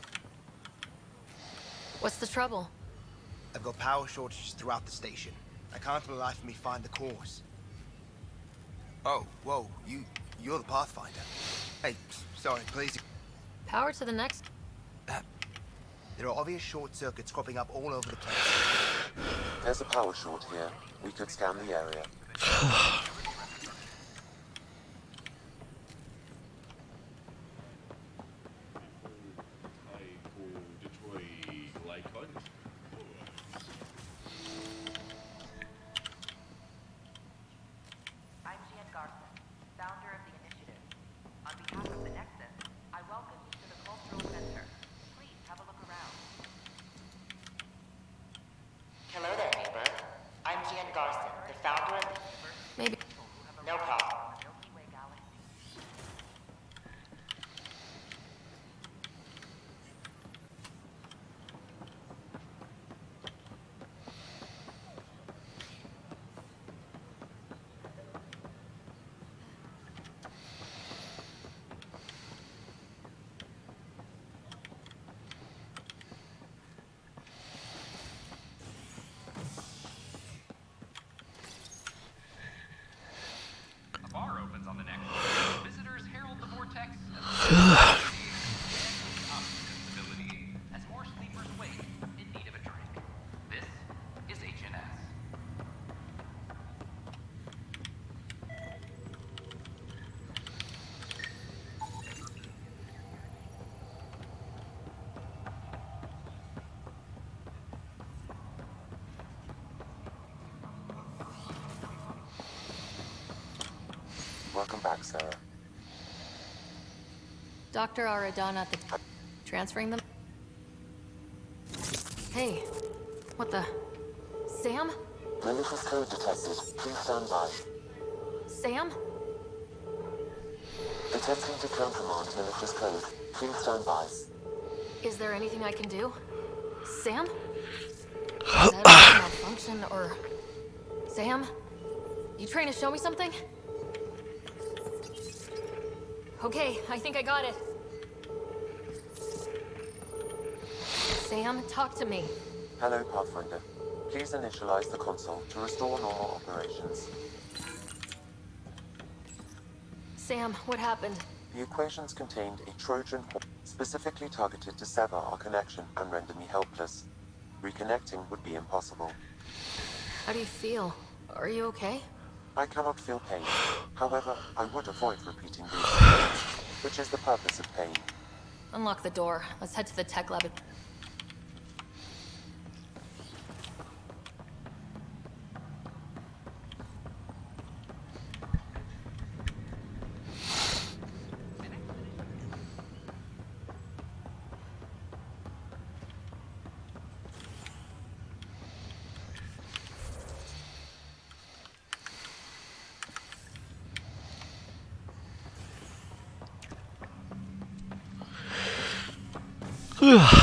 What's the trouble? I've got power shortages throughout the station. I can't for the life of me find the cause. Oh, whoa, you're the Pathfinder. Hey, sorry, please. Power to the next... There are obvious short circuits cropping up all over the place. There's a power short here. We could scan the area. Hello there, neighbor. I'm Gian Garson, the founder of... Maybe... No problem. A bar opens on the next. Visitors herald the vortex. As more sleepers wake in need of a drink. This is HNS. Welcome back, Sarah. Dr. Aradon at the... Transferring them? Hey, what the... Sam? Malicious code detected. Please stand by. Sam? Attempting to countermand malicious code. Please stand by. Is there anything I can do? Sam? Is that a malfunction, or... Sam? You trying to show me something? Okay, I think I got it. Sam, talk to me. Hello, Pathfinder. Please initialize the console to restore normal operations. Sam, what happened? The equations contained a Trojan horse specifically targeted to sever our connection and render me helpless. Reconnecting would be impossible. How do you feel? Are you okay? I cannot feel pain. However, I would avoid repeating these, which is the purpose of pain. Unlock the door. Let's head to the tech lab.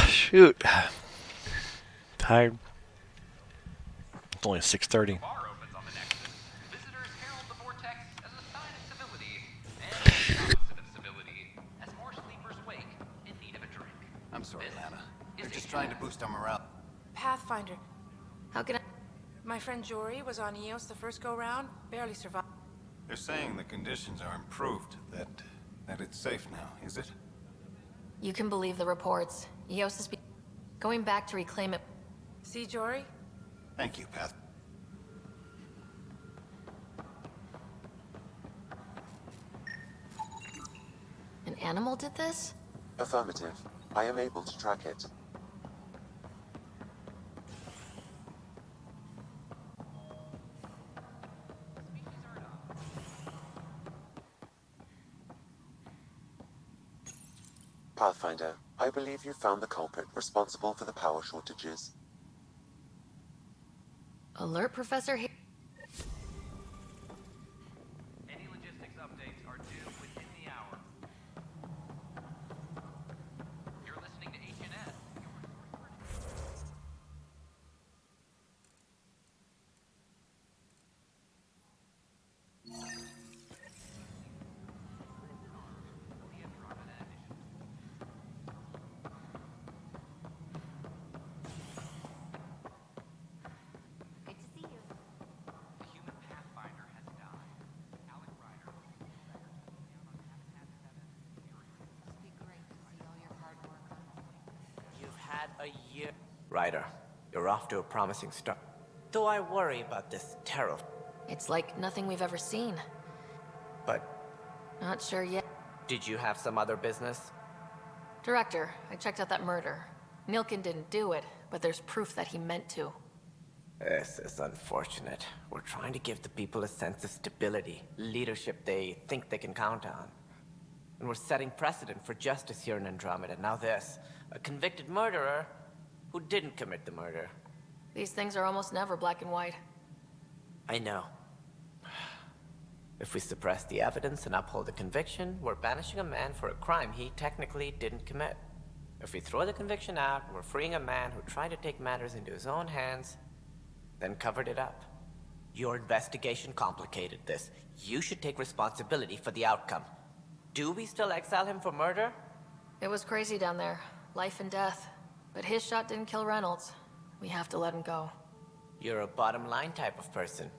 Shoot. Tired. It's only 6:30. Bar opens on the Nexus. Visitors herald the vortex as a sign of civility, and the opposite of civility, as more sleepers wake in need of a drink. I'm sorry, Lana. We're just trying to boost our morale. Pathfinder. How can I... My friend Jory was on Eos the first go-round, barely survived. They're saying the conditions are improved, that it's safe now, is it? You can believe the reports. Eos is going back to reclaim it. See, Jory? Thank you, Path. An animal did this? Affirmative. I am able to track it. Pathfinder, I believe you found the culprit responsible for the power shortages. Alert, Professor Hay... Any logistics updates are due within the hour. You're listening to HNS. Good to see you. The human Pathfinder has died. Alec Ryder. Must be great to see all your hard work on display. You've had a year. Ryder, you're off to a promising start. Though I worry about this terror. It's like nothing we've ever seen. But Not sure yet. did you have some other business? Director, I checked out that murder. Nilkin didn't do it, but there's proof that he meant to. This is unfortunate. We're trying to give the people a sense of stability, leadership they think they can count on. And we're setting precedent for justice here in Andromeda. Now this, a convicted murderer who didn't commit the murder. These things are almost never black and white. I know. If we suppress the evidence and uphold the conviction, we're banishing a man for a crime he technically didn't commit. If we throw the conviction out, we're freeing a man who tried to take matters into his own hands, then covered it up. Your investigation complicated this. You should take responsibility for the outcome. Do we still exile him for murder? It was crazy down there. Life and death. But his shot didn't kill Reynolds. We have to let him go. You're a bottom line type of person.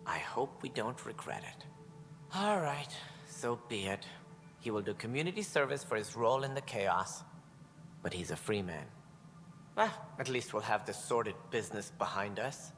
I hope we don't regret it. All right, so be it. He will do community service for his role in the chaos. But he's a free man. Well, at least we'll have the sordid business behind us.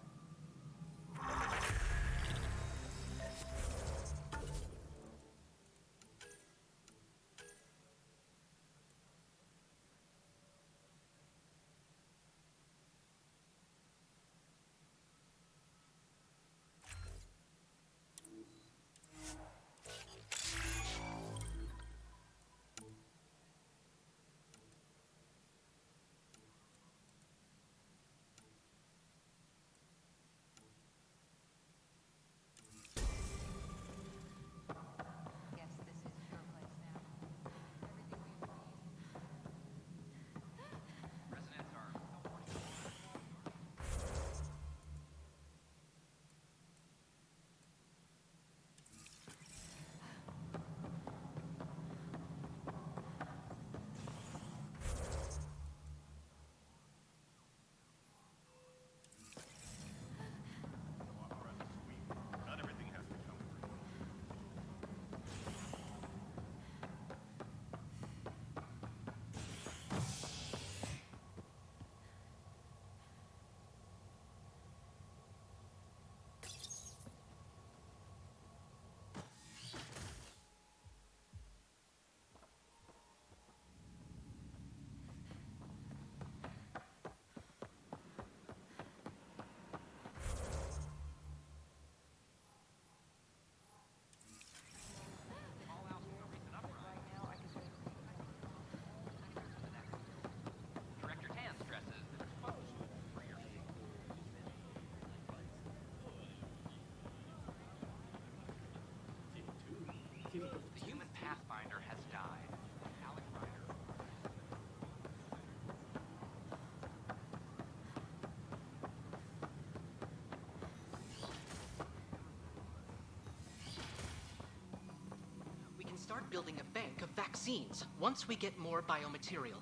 start building a bank of vaccines once we get more biomaterial.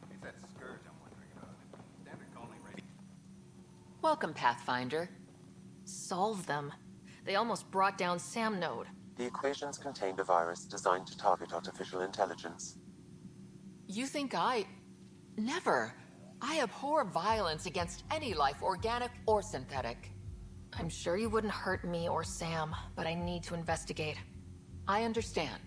It's that scourge I'm wondering about. Standard calling rate. Welcome, Pathfinder. Solve them. They almost brought down Sam Node. The equations contained a virus designed to target artificial intelligence. You think Never. I abhor violence against any life, organic or synthetic. I'm sure you wouldn't hurt me or Sam, but I need to investigate. I understand.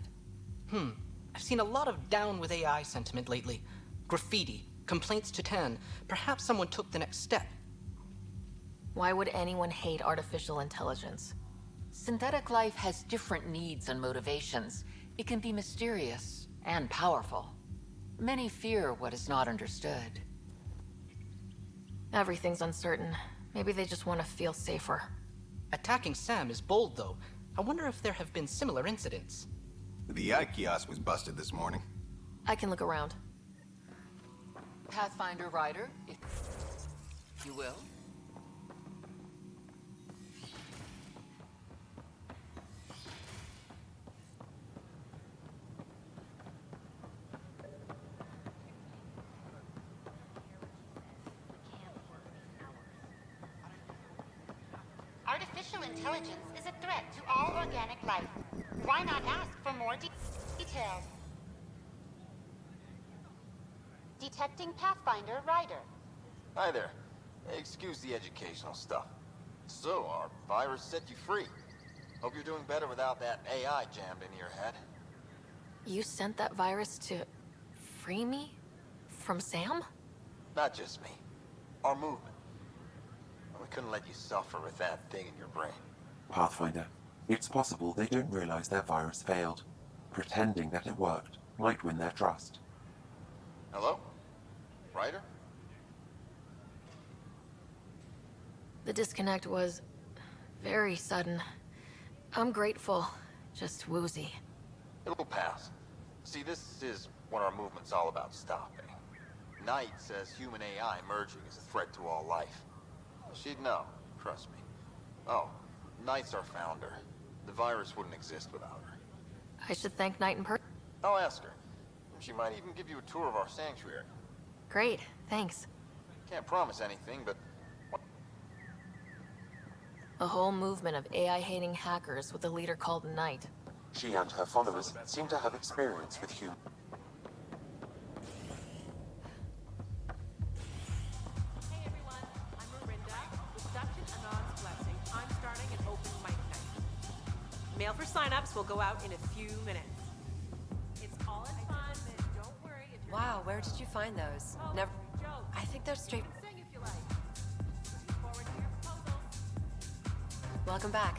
I've seen a lot of down with AI sentiment lately. Graffiti, complaints to 10. Perhaps someone took the next step. Why would anyone hate artificial intelligence? Synthetic life has different needs and motivations. It can be mysterious and powerful. Many fear what is not understood. Everything's uncertain. Maybe they just want to feel safer. Attacking Sam is bold, though. I wonder if there have been similar incidents. The VI kiosk was busted this morning. I can look around. Pathfinder Rider, if you will. Artificial intelligence is a threat to all organic life. Why not ask for more details? Detecting Pathfinder Rider. Hi there. Excuse the educational stuff. So, our virus set you free. Hope you're doing better without that AI jammed into your head. You sent that virus to free me? From Sam? Not just me. Our movement. We couldn't let you suffer with that thing in your brain. Pathfinder, it's possible they don't realize their virus failed. Pretending that it worked might win their trust. Hello? Ryder? The disconnect was very sudden. I'm grateful, just woozy. It'll pass. See, this is what our movement's all about stopping. Knight says human AI merging is a threat to all life. She'd know, trust me. Oh, Knight's our founder. The virus wouldn't exist without her. I should thank Knight in person. I'll ask her. She might even give you a tour of our sanctuary. Great, thanks. Can't promise anything, but... A whole movement of AI-hating hackers with a leader called Knight. She and her followers seem to have experience with humans. Hey everyone, I'm Marinda with Dutch and Anon's Blessing. I'm starting an open mic night. Mail for signups will go out in a few minutes. It's all in fun, don't worry if you're... Wow, where did you find those? Never... I think they're straight... Sing if you like. Looking forward to your proposals. Welcome back.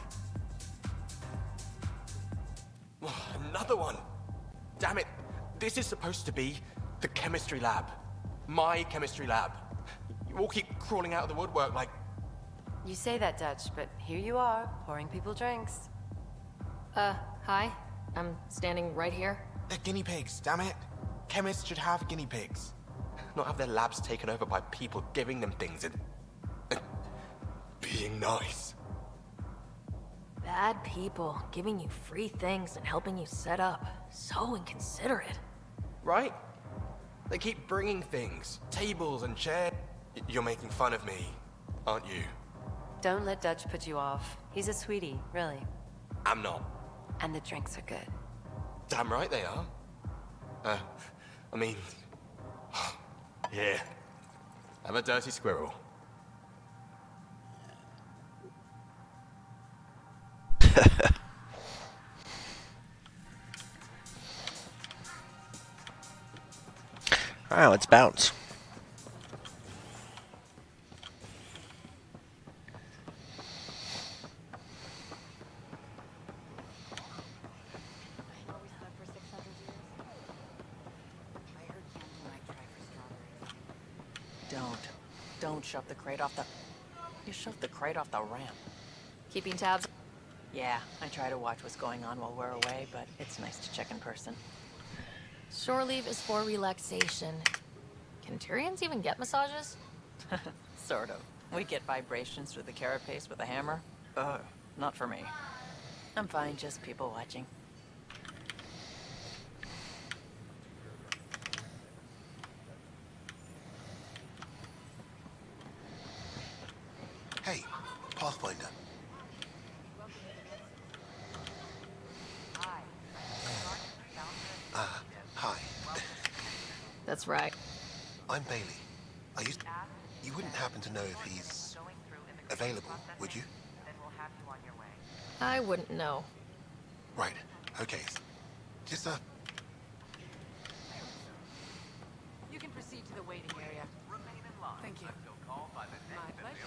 Another one! Damn it! This is supposed to be the chemistry lab. My chemistry lab. You all keep crawling out of the woodwork like... You say that, Dutch, but here you are, pouring people drinks. Hi. I'm standing right here. They're guinea pigs, damn it! Chemists should have guinea pigs. Not have their labs taken over by people giving them things and being nice. Bad people giving you free things and helping you set up. So inconsiderate. Right? They keep bringing things. Tables and chairs. You're making fun of me, aren't you? Don't let Dutch put you off. He's a sweetie, really. I'm not. And the drinks are good. Damn right they are. I mean... Here. Have a dirty squirrel. Alright, let's bounce. Don't shove the crate off the... You shoved the crate off the ramp. Keeping tabs? Yeah, I try to watch what's going on while we're away, but it's nice to check in person. Shore leave is for relaxation. Can Tyrians even get massages? Sort of. We get vibrations through the carapace with a hammer. Not for me. I'm fine, just people watching. Pathfinder. Hi. That's right. I'm Bailey. You wouldn't happen to know if he's available, would you? I wouldn't know. Right. Okay. Just, You can proceed to the waiting area. Thank you. My pleasure.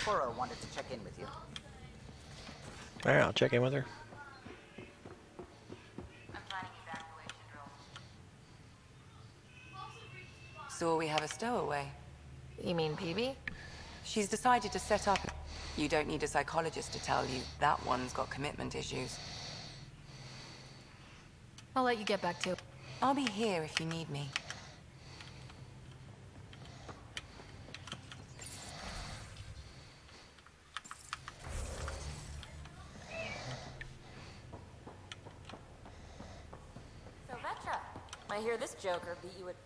Cora wanted to check in with you. Alright, I'll check in with her. So we have a stowaway. You mean PB? She's decided to set up. You don't need a psychologist to tell you that one's got commitment issues. I'll let you get back to it. I'll be here if you need me. So, Vetra, I hear this joker beat you at...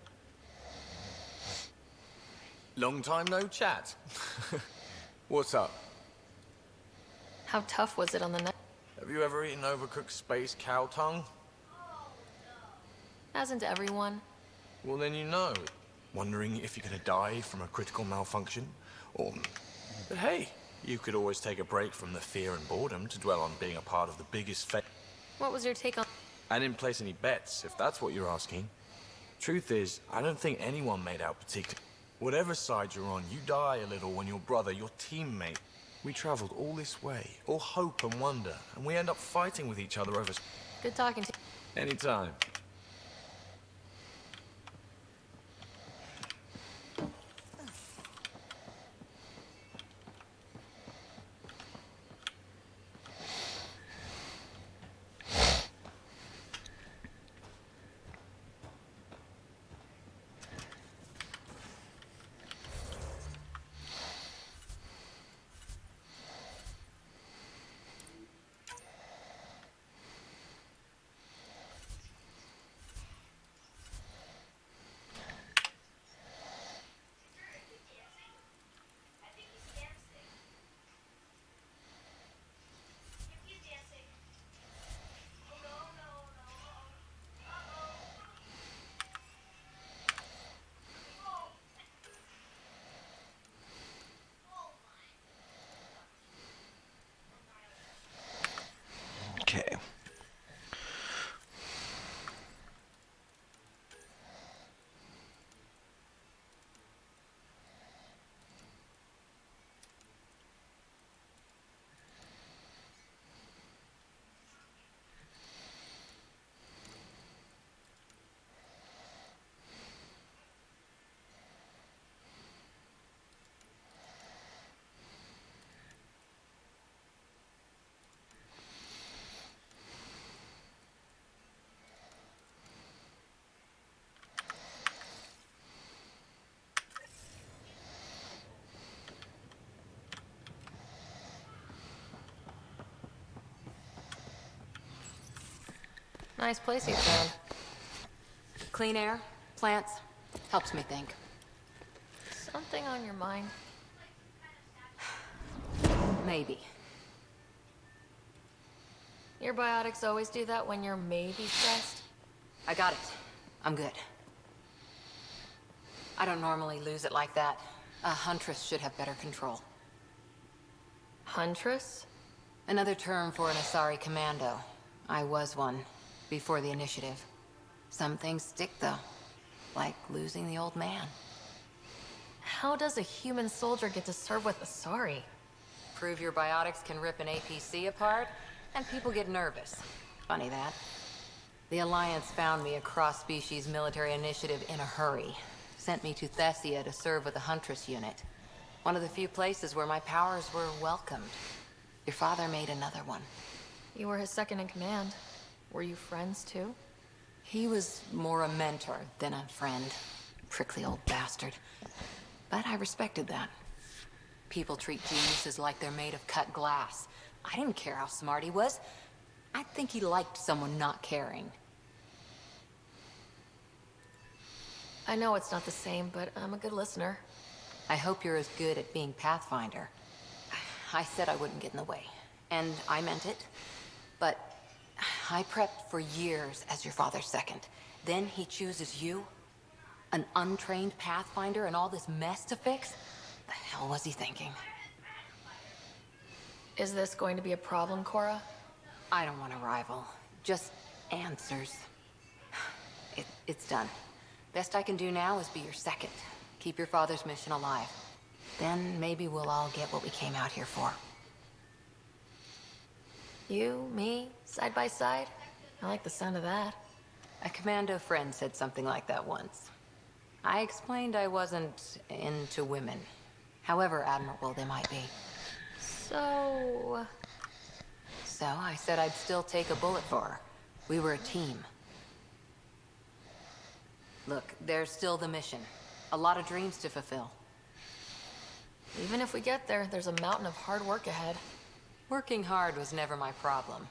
Long time no chat. What's up? How tough was it on the net? Have you ever eaten overcooked space cow tongue? Hasn't everyone? Well, then you know. Wondering if you're gonna die from a critical malfunction? Or... But hey, you could always take a break from the fear and boredom to dwell on being a part of the biggest What was your take on... I didn't place any bets, if that's what you're asking. Truth is, I don't think anyone made out particularly. Whatever side you're on, you die a little when your brother, your teammate... We traveled all this way, all hope and wonder, and we end up fighting with each other over... Good talking to you. Anytime. Okay. Nice place you found. Clean air, plants, helps me think. Something on your mind? Maybe. Your biotics always do that when you're maybe stressed? I got it. I'm good. I don't normally lose it like that. A huntress should have better control. Huntress? Another term for an Asari commando. I was one, before the initiative. Some things stick, though. Like losing the old man. How does a human soldier get to serve with Asari? Prove your biotics can rip an APC apart, and people get nervous. Funny that. The Alliance found me a cross-species military initiative in a hurry. Sent me to Thessia to serve with the Huntress unit. One of the few places where my powers were welcomed. Your father made another one. You were his second in command. Were you friends too? He was more a mentor than a friend. Prickly old bastard. But I respected that. People treat geniuses like they're made of cut glass. I didn't care how smart he was. I think he liked someone not caring. I know it's not the same, but I'm a good listener. I hope you're as good at being Pathfinder. I said I wouldn't get in the way, and I meant it. But I prepped for years as your father's second. Then he chooses you? An untrained Pathfinder and all this mess to fix? The hell was he thinking? Is this going to be a problem, Cora? I don't want a rival. Just answers. It's done. Best I can do now is be your second. Keep your father's mission alive. Then maybe we'll all get what we came out here for. You, me, side by side? I like the sound of that. A commando friend said something like that once. I explained I wasn't into women. However admirable they might be. So I said I'd still take a bullet for her. We were a team. Look, there's still the mission. A lot of dreams to fulfill. Even if we get there, there's a mountain of hard work ahead. Working hard was never my problem.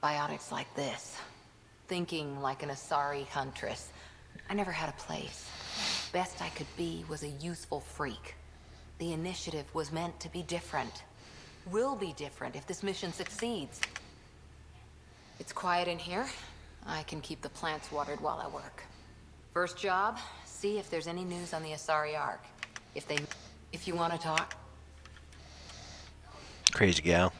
Biotics like this. Thinking like an Asari huntress. I never had a place. Best I could be was a useful freak. The initiative was meant to be different. Will be different if this mission succeeds. It's quiet in here. I can keep the plants watered while I work. First job, see if there's any news on the Asari Ark. If you want to talk. Crazy gal.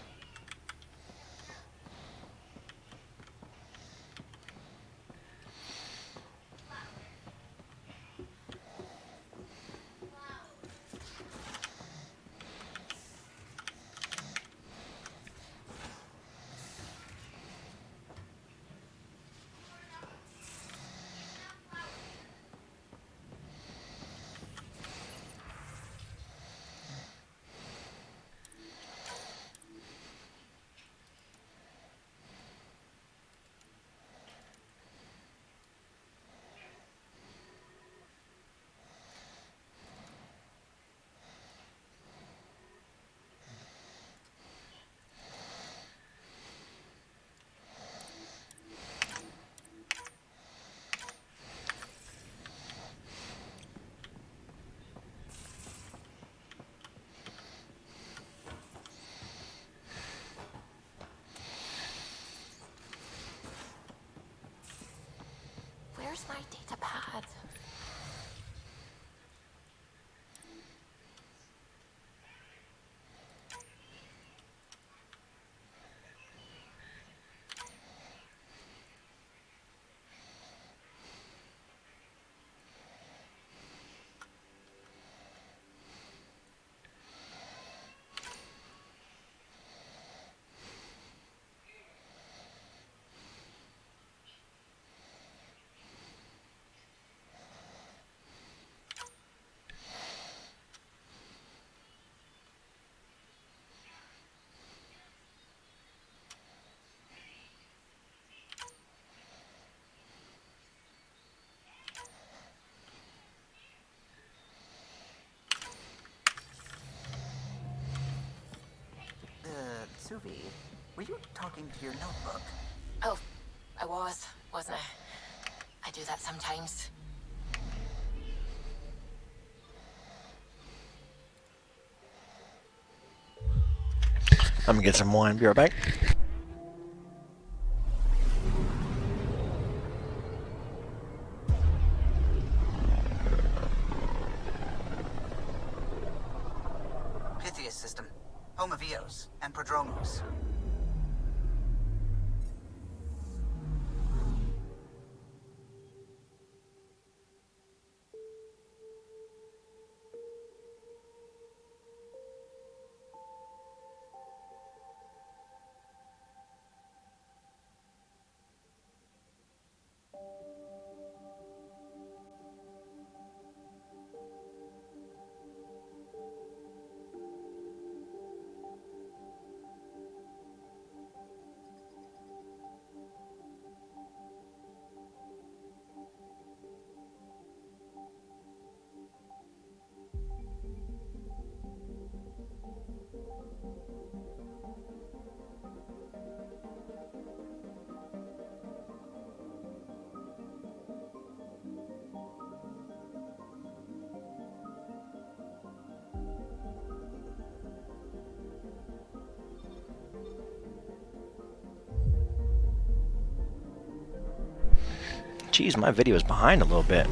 Where's my data pad? Suvi, were you talking to your notebook? Oh, I wasn't I? I do that sometimes. I'm gonna get some wine. Be right back. Pythias system, home of Eos and Prodromos. Geez, my video is behind a little bit.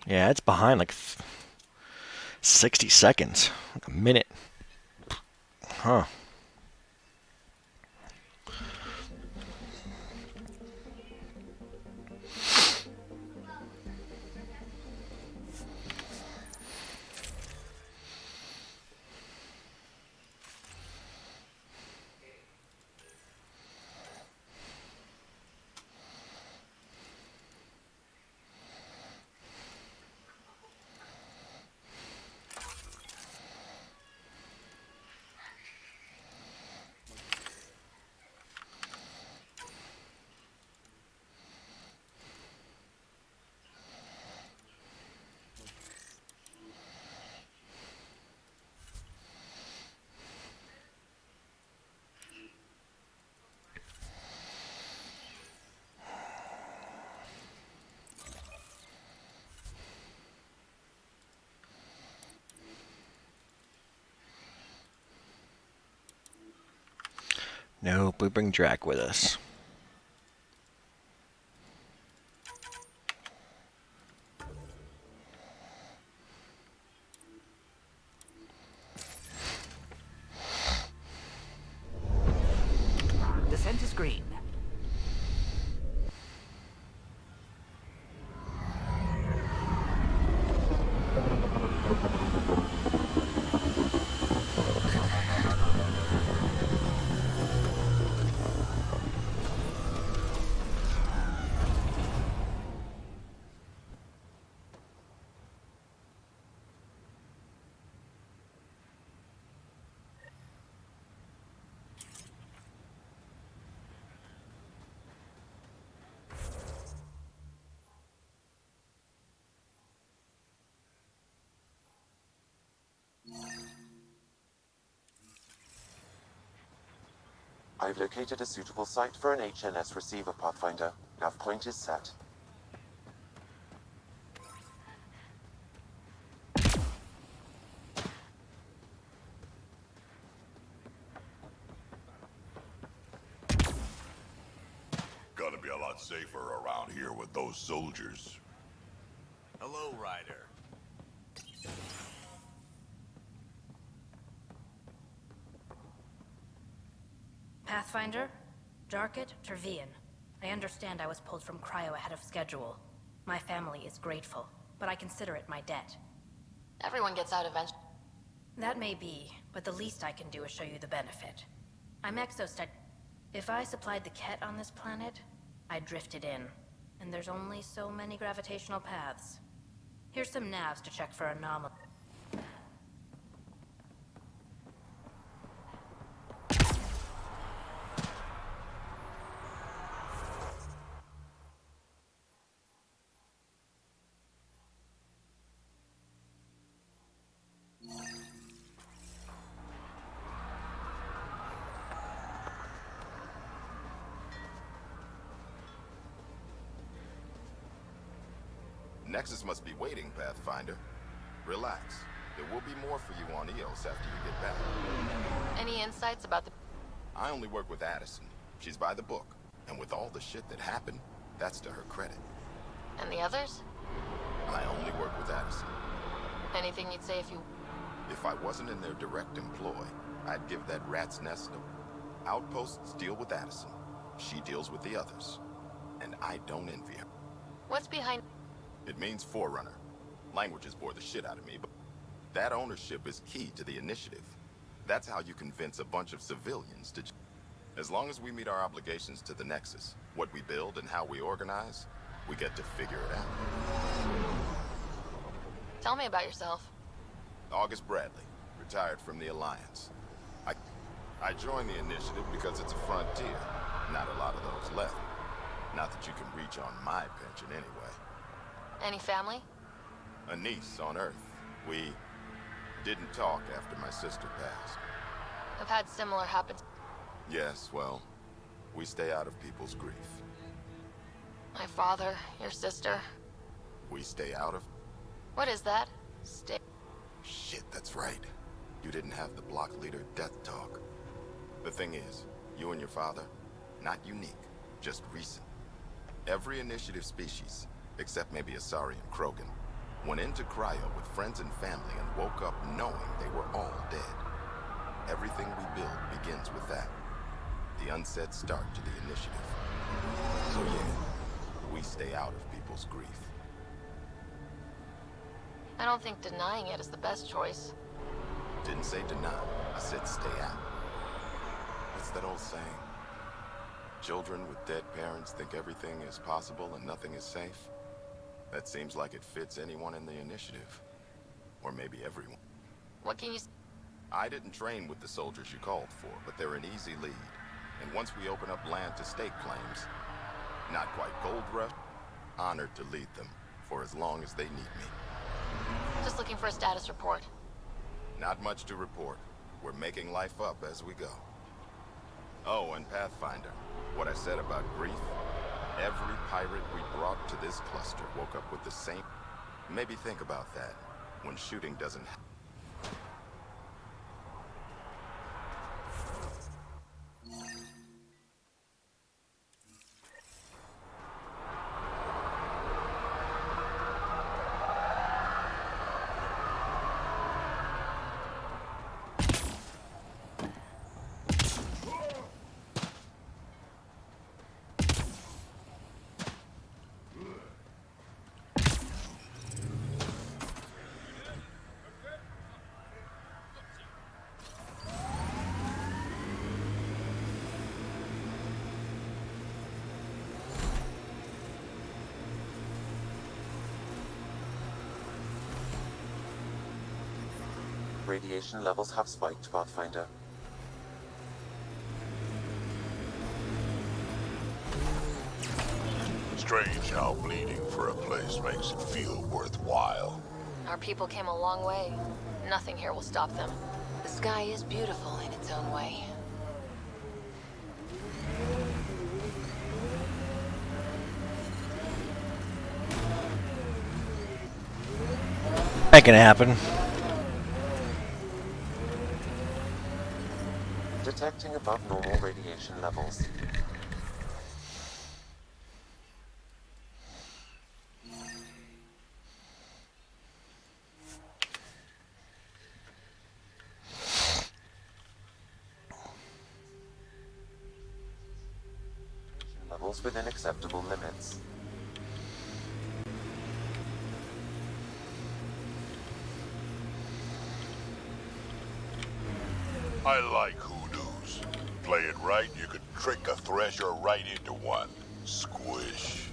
Yeah, it's behind like 60 seconds, like a minute. Huh. Nope, we bring Drac with us. Descent is green. I've located a suitable site for an HNS receiver, Pathfinder. Nav point is set. Gotta be a lot safer around here with those soldiers. Hello, Ryder. Pathfinder? Jarkett, Tervian. I understand I was pulled from Cryo ahead of schedule. My family is grateful, but I consider it my debt. Everyone gets out eventually. That may be, but the least I can do is show you the benefit. I'm exostat. If I supplied the Ket on this planet, I'd drifted in. And there's only so many gravitational paths. Here's some navs to check for anomalies. Nexus must be waiting, Pathfinder. Relax. There will be more for you on Eos after you get back. Any insights about the... I only work with Addison. She's by the book. And with all the shit that happened, that's to her credit. And the others? I only work with Addison. Anything you'd say if you... If I wasn't in their direct employ, I'd give that rat's nest a... Outposts deal with Addison. She deals with the others. And I don't envy her. What's behind... It means Forerunner. Languages bore the shit out of me, but that ownership is key to the initiative. That's how you convince a bunch of civilians to... As long as we meet our obligations to the Nexus, what we build and how we organize, we get to figure it out. Tell me about yourself. August Bradley, retired from the Alliance. I joined the initiative because it's a frontier. Not a lot of those left. Not that you can reach on my pension anyway. Any family? A niece on Earth. We didn't talk after my sister passed. I've had similar happen. Yes, well, we stay out of people's grief. My father, your sister. We stay out of... What is that? Stay. Shit, that's right. You didn't have the block leader death talk. The thing is, you and your father, not unique, just recent. Every initiative species, except maybe Asari and Krogan, went into cryo with friends and family and woke up knowing they were all dead. Everything we build begins with that. The unsaid start to the initiative. So yeah, we stay out of people's grief. I don't think denying it is the best choice. Didn't say deny, I said stay out. What's that old saying? Children with dead parents think everything is possible and nothing is safe? That seems like it fits anyone in the initiative. Or maybe everyone. What can you... I didn't train with the soldiers you called for, but they're an easy lead. And once we open up land to state claims, not quite gold rush, honored to lead them for as long as they need me. Just looking for a status report. Not much to report. We're making life up as we go. Oh, and Pathfinder, what I said about grief, every pirate we brought to this cluster woke up with the same... Maybe think about that when shooting doesn't happen. Radiation levels have spiked, Pathfinder. Strange how bleeding for a place makes it feel worthwhile. Our people came a long way. Nothing here will stop them. The sky is beautiful in its own way. Ain't gonna happen. Detecting above normal radiation levels. Levels within acceptable limits. I like hoodoos. Play it right, you could trick a thresher right into one. Squish.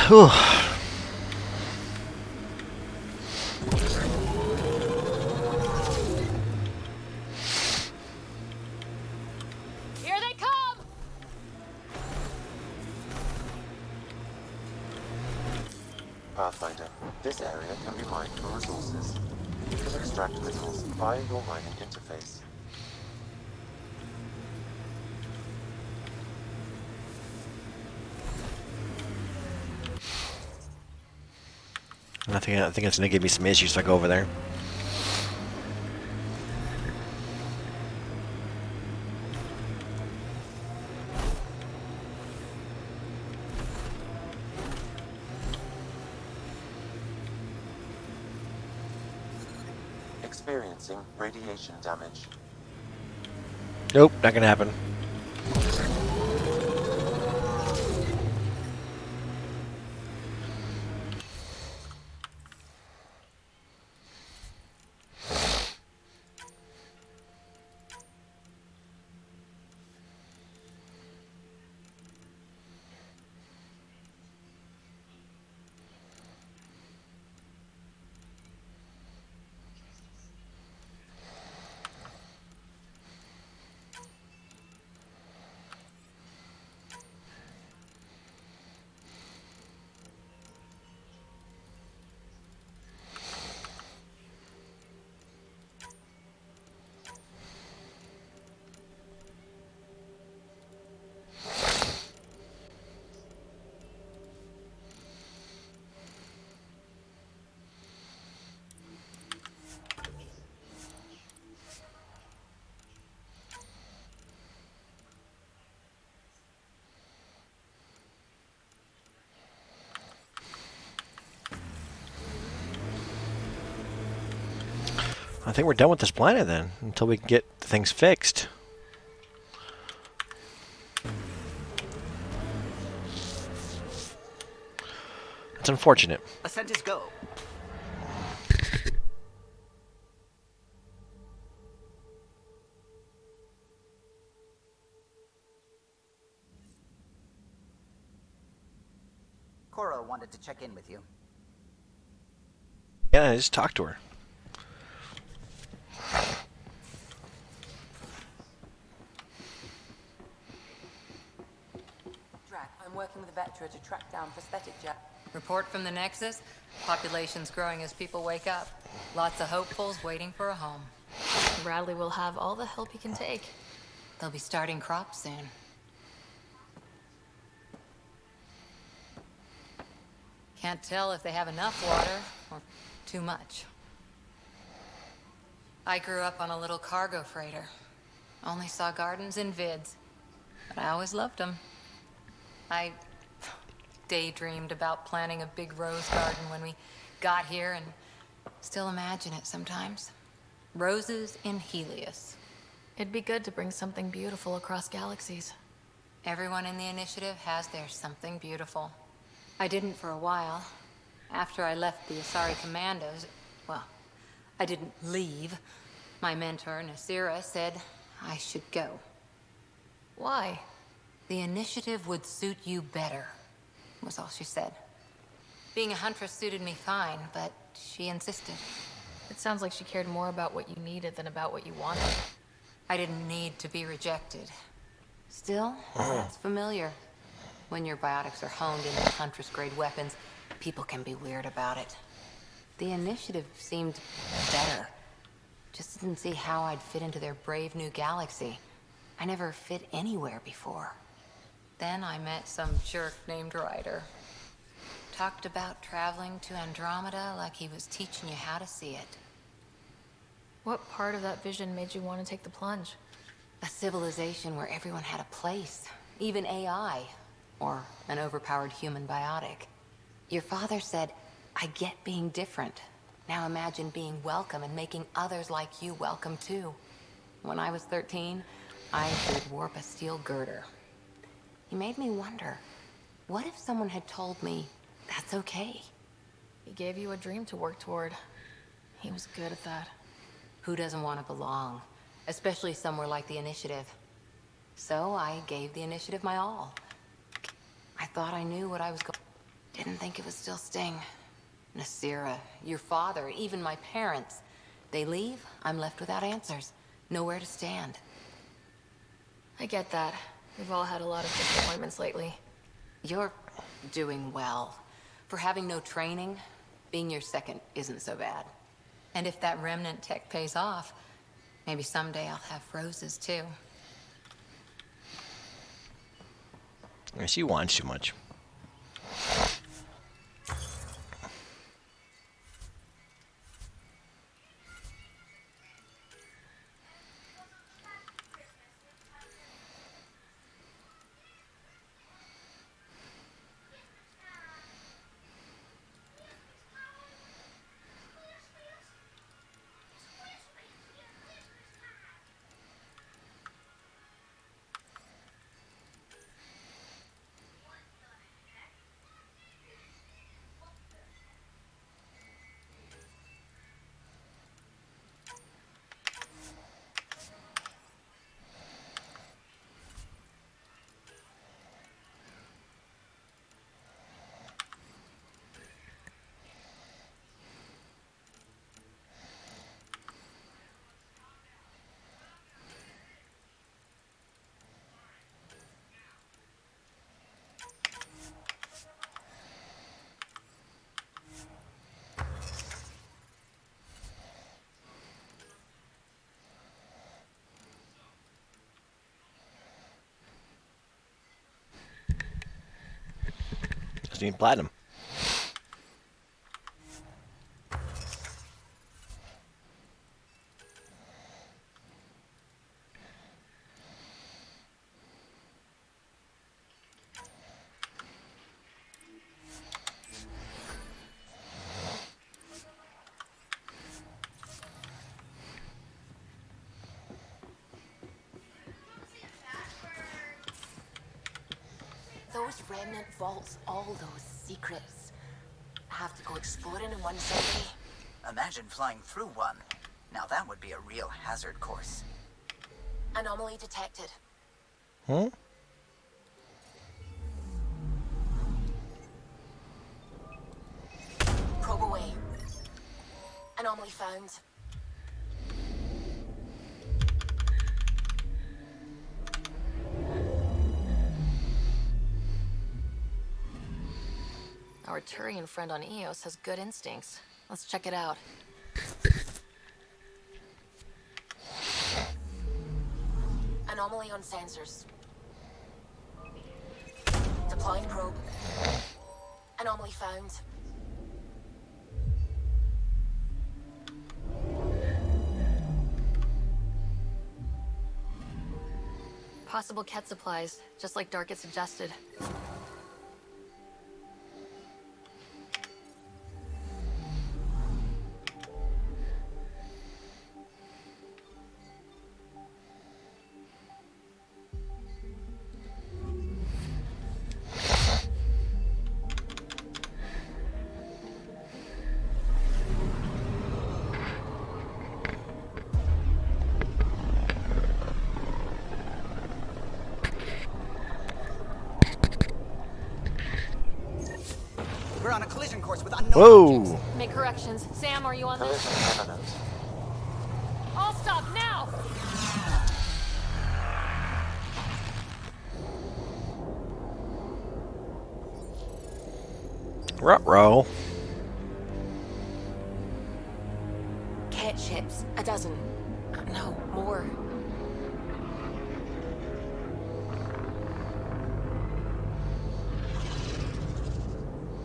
Whew. Here they come! Pathfinder, this area can be mined for resources. You can extract minerals via your mining interface. I think it's gonna give me some issues if I go over there. Experiencing radiation damage. Nope, not gonna happen. I think we're done with this planet then, until we can get things fixed. It's unfortunate. Ascent is go. Cora wanted to check in with you. Yeah, just talk to her. Drac, I'm working with a Vectra to track down prosthetic jet. Report from the Nexus. Population's growing as people wake up. Lots of hopefuls waiting for a home. Bradley will have all the help he can take. They'll be starting crops soon. Can't tell if they have enough water or too much. I grew up on a little cargo freighter. Only saw gardens in vids, but I always loved them. I daydreamed about planting a big rose garden when we got here and still imagine it sometimes. Roses in Helios. It'd be good to bring something beautiful across galaxies. Everyone in the initiative has their something beautiful. I didn't for a while. After I left the Asari Commandos, well, I didn't leave. My mentor, Nasira, said I should go. Why? The initiative would suit you better, was all she said. Being a huntress suited me fine, but she insisted. It sounds like she cared more about what you needed than about what you wanted. I didn't need to be rejected. Still, that's familiar. When your biotics are honed into huntress-grade weapons, people can be weird about it. The initiative seemed better. Just didn't see how I'd fit into their brave new galaxy. I never fit anywhere before. Then I met some jerk named Ryder. Talked about traveling to Andromeda like he was teaching you how to see it. What part of that vision made you want to take the plunge? A civilization where everyone had a place, even AI, or an overpowered human biotic. Your father said, I get being different. Now imagine being welcome and making others like you welcome too. When I was 13, I could warp a steel girder. He made me wonder, what if someone had told me that's okay? He gave you a dream to work toward. He was good at that. Who doesn't want to belong? Especially somewhere like the Initiative. So I gave the Initiative my all. I thought I knew what I was going. Didn't think it would still sting. Nasira, your father, even my parents. They leave, I'm left without answers. Nowhere to stand. I get that. We've all had a lot of disappointments lately. You're doing well. For having no training, being your second isn't so bad. And if that remnant tech pays off, maybe someday I'll have roses too. She wants too much. Doesn't need platinum. Those remnant vaults, all those secrets. Have to go exploring in one someday. Imagine flying through one. Now that would be a real hazard course. Anomaly detected. Hmm? Probe away. Anomaly found. Our Turian friend on Eos has good instincts. Let's check it out. Anomaly on sensors. Deploying probe. Anomaly found. Possible Ket supplies, just like Dark had suggested. We're on a collision course with unknown Whoa! objects. Make corrections. Sam, are you on this? Collision imminent. I'll stop now! Ruh-roh. Ket ships. A dozen. No, more.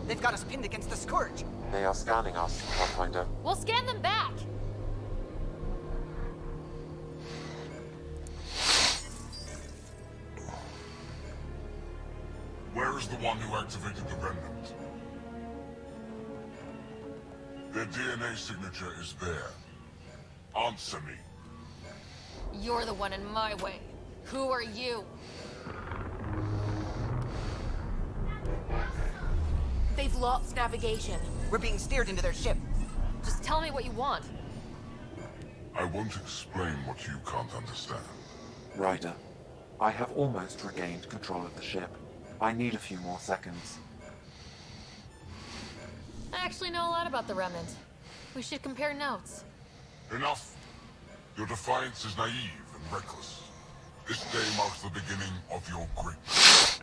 They've got us pinned against the Scourge. They are scanning us, Pathfinder. We'll scan them back! Where is the one who activated the remnant? Their DNA signature is there. Answer me. You're the one in my way. Who are you? They've lost navigation. We're being steered into their ship. Just tell me what you want. I won't explain what you can't understand. Ryder, I have almost regained control of the ship. I need a few more seconds. I actually know a lot about the Remnant. We should compare notes. Enough! Your defiance is naive and reckless. This day marks the beginning of your greatness.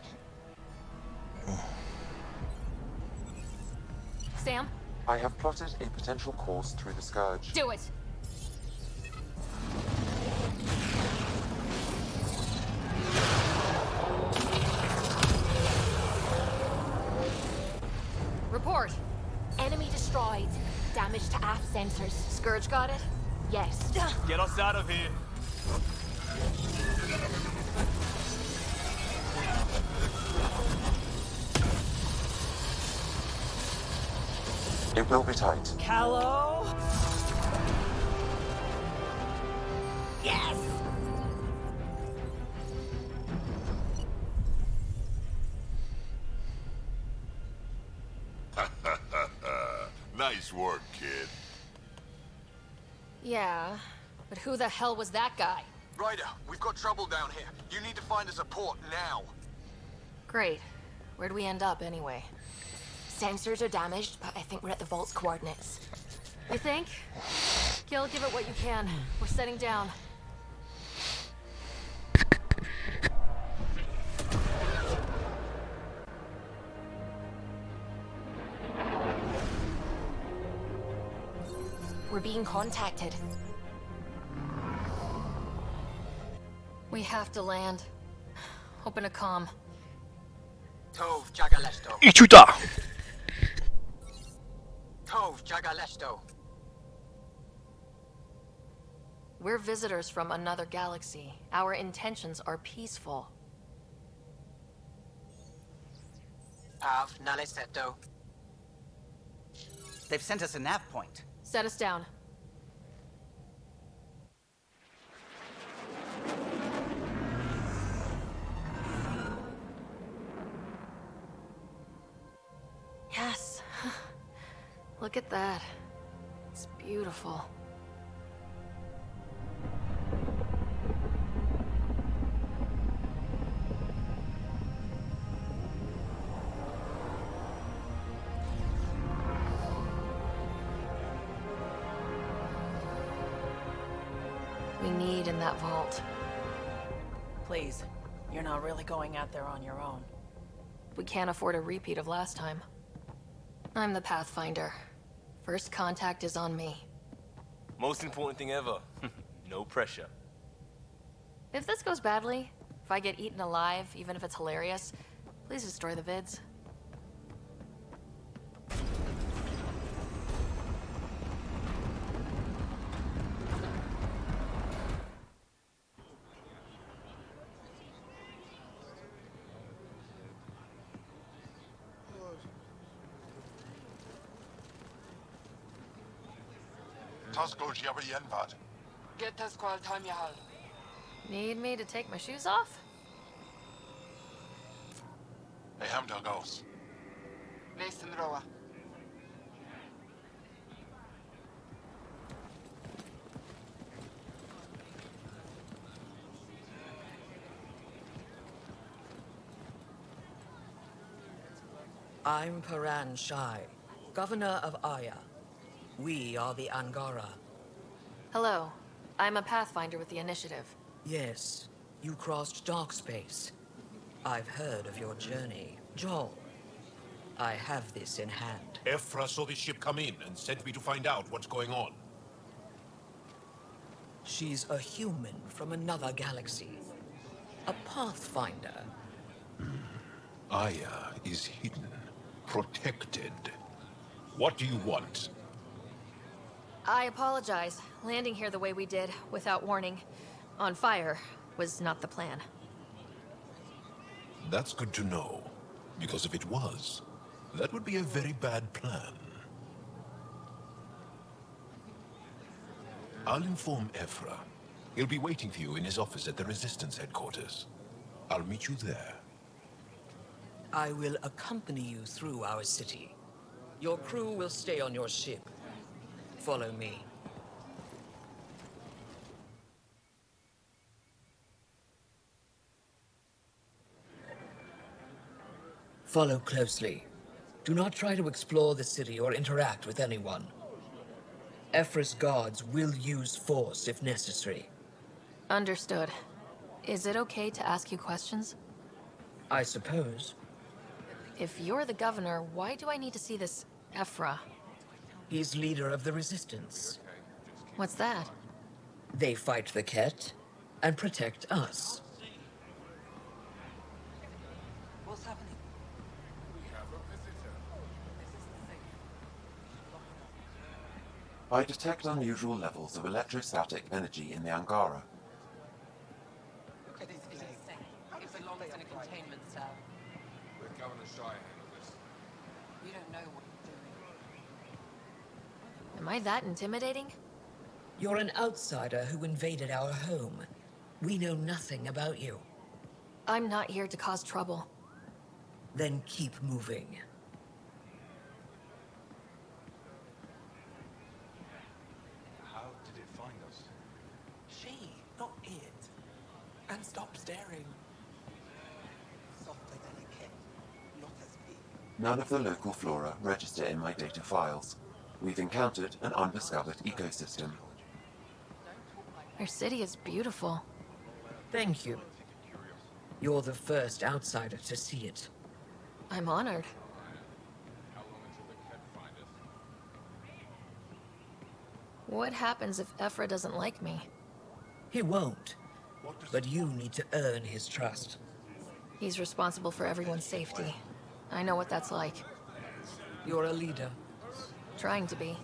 Sam? I have plotted a potential course through the Scourge. Do it! Report. Enemy destroyed. Damage to aft sensors. Scourge got it? Yes. Get us out of here. It will be tight. Hello? Yes! Nice work, kid. Yeah, but who the hell was that guy? Ryder, we've got trouble down here. You need to find us a port now. Great. Where'd we end up anyway? Sensors are damaged, but I think we're at the vault's coordinates. You think? Gil, give it what you can. We're setting down. We're being contacted. We have to land. Open a comm. Tov Jagalesto. Ichuta! Tov Jagalesto. We're visitors from another galaxy. Our intentions are peaceful. Av Naleseto. They've sent us a nav point. Set us down. Yes. Look at that. It's beautiful. We need in that vault. Please, you're not really going out there on your own. We can't afford a repeat of last time. I'm the Pathfinder. First contact is on me. Most important thing ever. No pressure. If this goes badly, if I get eaten alive, even if it's hilarious, please destroy the vids. Get us call time Yahal. Need me to take my shoes off? Listen, Roa. I'm Paran Shai, Governor of Aya. We are the Angara. Hello. I'm a Pathfinder with the Initiative. Yes, you crossed dark space. I've heard of your journey, Joel. I have this in hand. Ephra saw the ship come in and sent me to find out what's going on. She's a human from another galaxy. A Pathfinder. Aya is hidden, protected. What do you want? I apologize. Landing here the way we did, without warning, on fire, was not the plan. That's good to know, because if it was, that would be a very bad plan. I'll inform Ephra. He'll be waiting for you in his office at the Resistance headquarters. I'll meet you there. I will accompany you through our city. Your crew will stay on your ship. Follow me. Follow closely. Do not try to explore the city or interact with anyone. Ephra's guards will use force if necessary. Understood. Is it okay to ask you questions? I suppose. If you're the governor, why do I need to see this Ephra? He's leader of the Resistance. What's that? They fight the Ket and protect us. What's happening? I detect unusual levels of electrostatic energy in the Angara. Look at his face. It belongs in a containment cell. Let Governor Shai handle this. We don't know what he's doing. Am I that intimidating? You're an outsider who invaded our home. We know nothing about you. I'm not here to cause trouble. Then keep moving. How did it find us? She, not it. And stop staring. Softer than a cat, not as big. None of the local flora register in my data files. We've encountered an undiscovered ecosystem. Our city is beautiful. Thank you. You're the first outsider to see it. I'm honored. What happens if Ephra doesn't like me? He won't. But you need to earn his trust. He's responsible for everyone's safety. I know what that's like. You're a leader. Trying to be.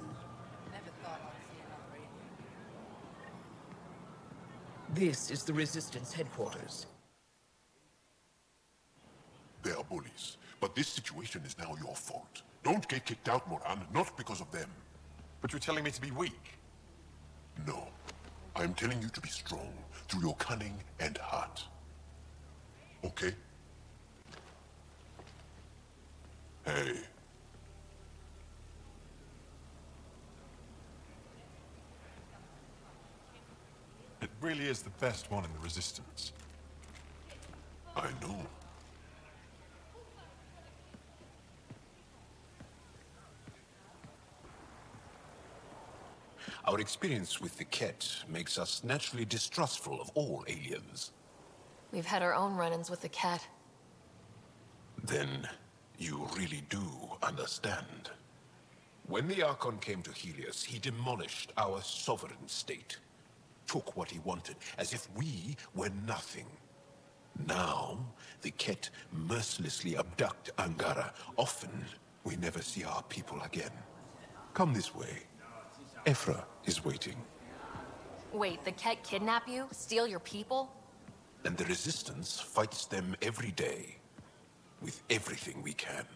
This is the Resistance headquarters. They are bullies, but this situation is now your fault. Don't get kicked out, Moran, not because of them. But you're telling me to be weak? No. I am telling you to be strong, through your cunning and heart. Okay? Hey, really is the best one in the Resistance. I know. Our experience with the Ket makes us naturally distrustful of all aliens. We've had our own run-ins with the cat. Then you really do understand. When the Archon came to Helios, he demolished our sovereign state. Took what he wanted, as if we were nothing. Now, the Ket mercilessly abduct Angara. Often, we never see our people again. Come this way. Ephra is waiting. Wait, the cat kidnap you? Steal your people? And the Resistance fights them every day. With everything we can.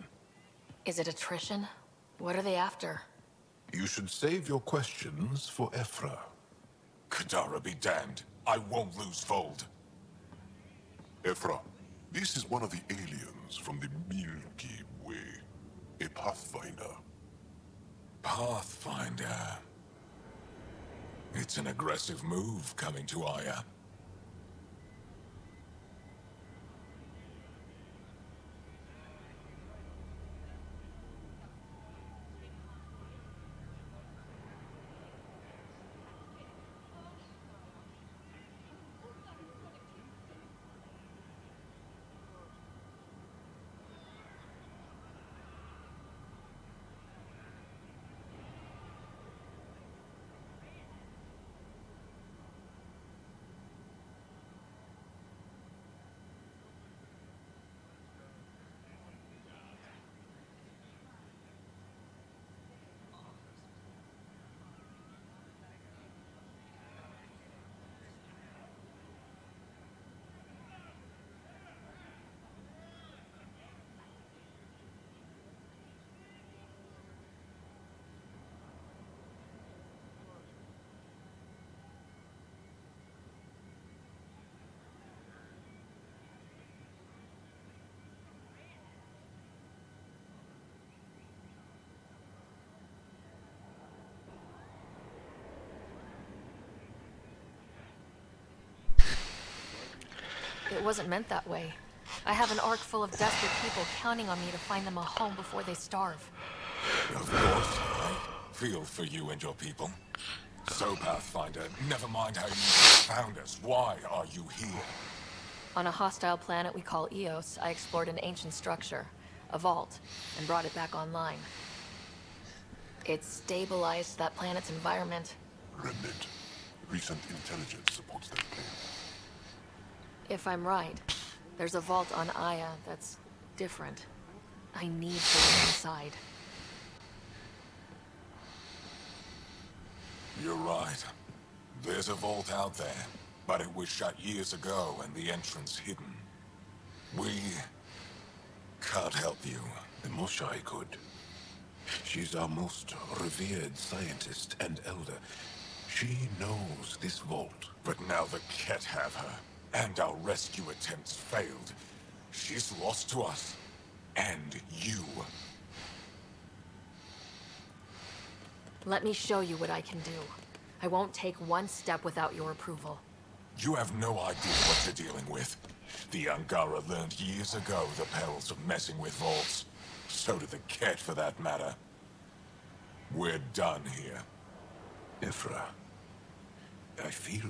Is it attrition? What are they after? You should save your questions for Ephra. Kadara be damned. I won't lose Vold. Ephra, this is one of the aliens from the Milky Way. A Pathfinder. Pathfinder. It's an aggressive move coming to Aya. It wasn't meant that way. I have an ark full of desperate people counting on me to find them a home before they starve. Of course, I feel for you and your people. So, Pathfinder, never mind how you found us. Why are you here? On a hostile planet we call Eos, I explored an ancient structure, a vault, and brought it back online. It stabilized that planet's environment. Remnant. Recent intelligence supports that claim. If I'm right, there's a vault on Aya that's different. I need to look inside. You're right. There's a vault out there, but it was shut years ago and the entrance hidden. We can't help you. The Moshai could. She's our most revered scientist and elder. She knows this vault. But now the Ket have her, and our rescue attempts failed. She's lost to us, and you. Let me show you what I can do. I won't take one step without your approval. You have no idea what you're dealing with. The Angara learned years ago the perils of messing with vaults. So did the Ket, for that matter. We're done here. Ephra, I feel...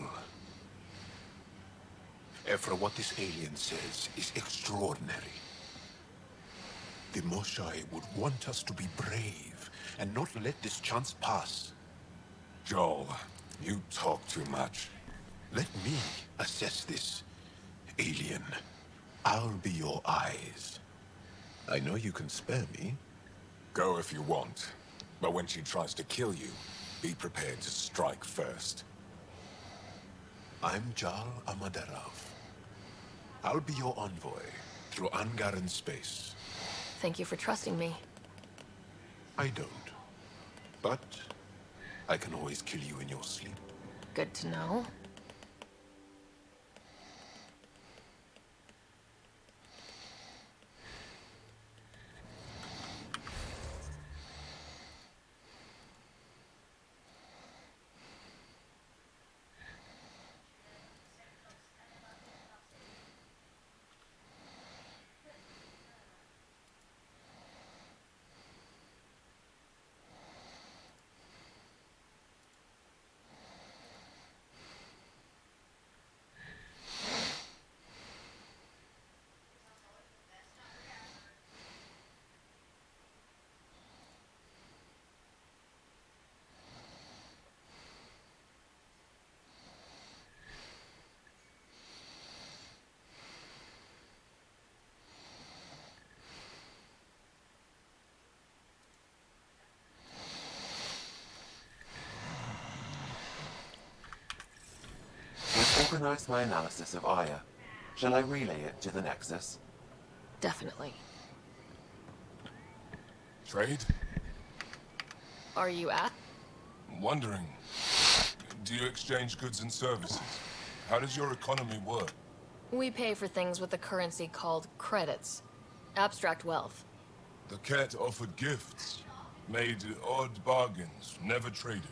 Ephra, what this alien says is extraordinary. The Moshai would want us to be brave and not let this chance pass. Joel, you talk too much. Let me assess this, alien. I'll be your eyes. I know you can spare me. Go if you want. But when she tries to kill you, be prepared to strike first. I'm Jal Amaderov. I'll be your envoy through Angaran space. Thank you for trusting me. I don't. But I can always kill you in your sleep. Good to know. synchronized my analysis of Aya. Shall I relay it to the Nexus? Definitely. Trade? Are you at? Wondering, do you exchange goods and services? How does your economy work? We pay for things with a currency called credits. Abstract wealth. The cat offered gifts, made odd bargains, never traded.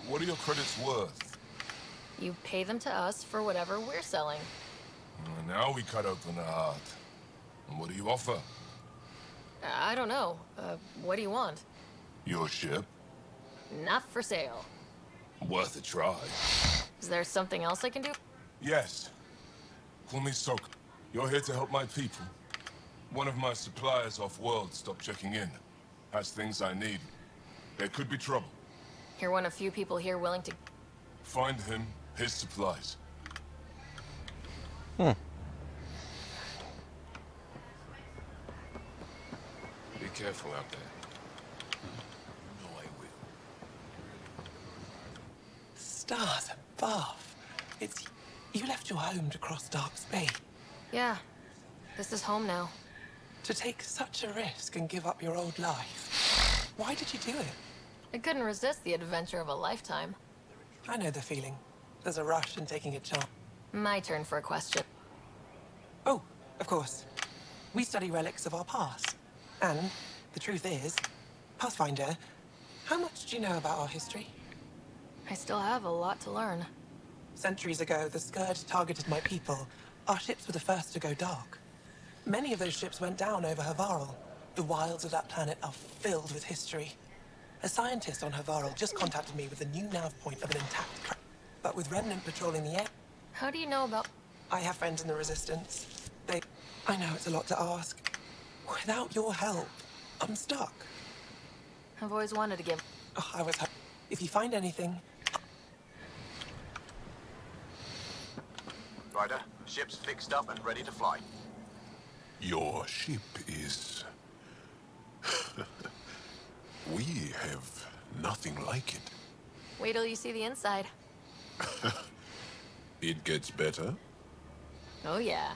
What are your credits worth? You pay them to us for whatever we're selling. Now we cut open the heart. And what do you offer? I don't know. What do you want? Your ship? Not for sale. Worth a try. Is there something else I can do? Yes. Call me Sok. You're here to help my people. One of my suppliers off-world stopped checking in. Has things I need. There could be trouble. You're one of few people here willing to... Find him, his supplies. Be careful out there. No, I will. Stars above. It's... You left your home to cross dark space. Yeah. This is home now. To take such a risk and give up your old life. Why did you do it? I couldn't resist the adventure of a lifetime. I know the feeling. There's a rush in taking a chance. My turn for a question. Oh, of course. We study relics of our past. And the truth is, Pathfinder, how much do you know about our history? I still have a lot to learn. Centuries ago, the Scourge targeted my people. Our ships were the first to go dark. Many of those ships went down over Havarl. The wilds of that planet are filled with history. A scientist on Havarl just contacted me with a new nav point of an intact but with Remnant patrolling the air. How do you know about... I have friends in the Resistance. I know it's a lot to ask. Without your help, I'm stuck. I've always wanted to give... Oh, I was... If you find anything... Ryder, ship's fixed up and ready to fly. Your ship is... We have nothing like it. Wait till you see the inside. It gets better. Oh, yeah.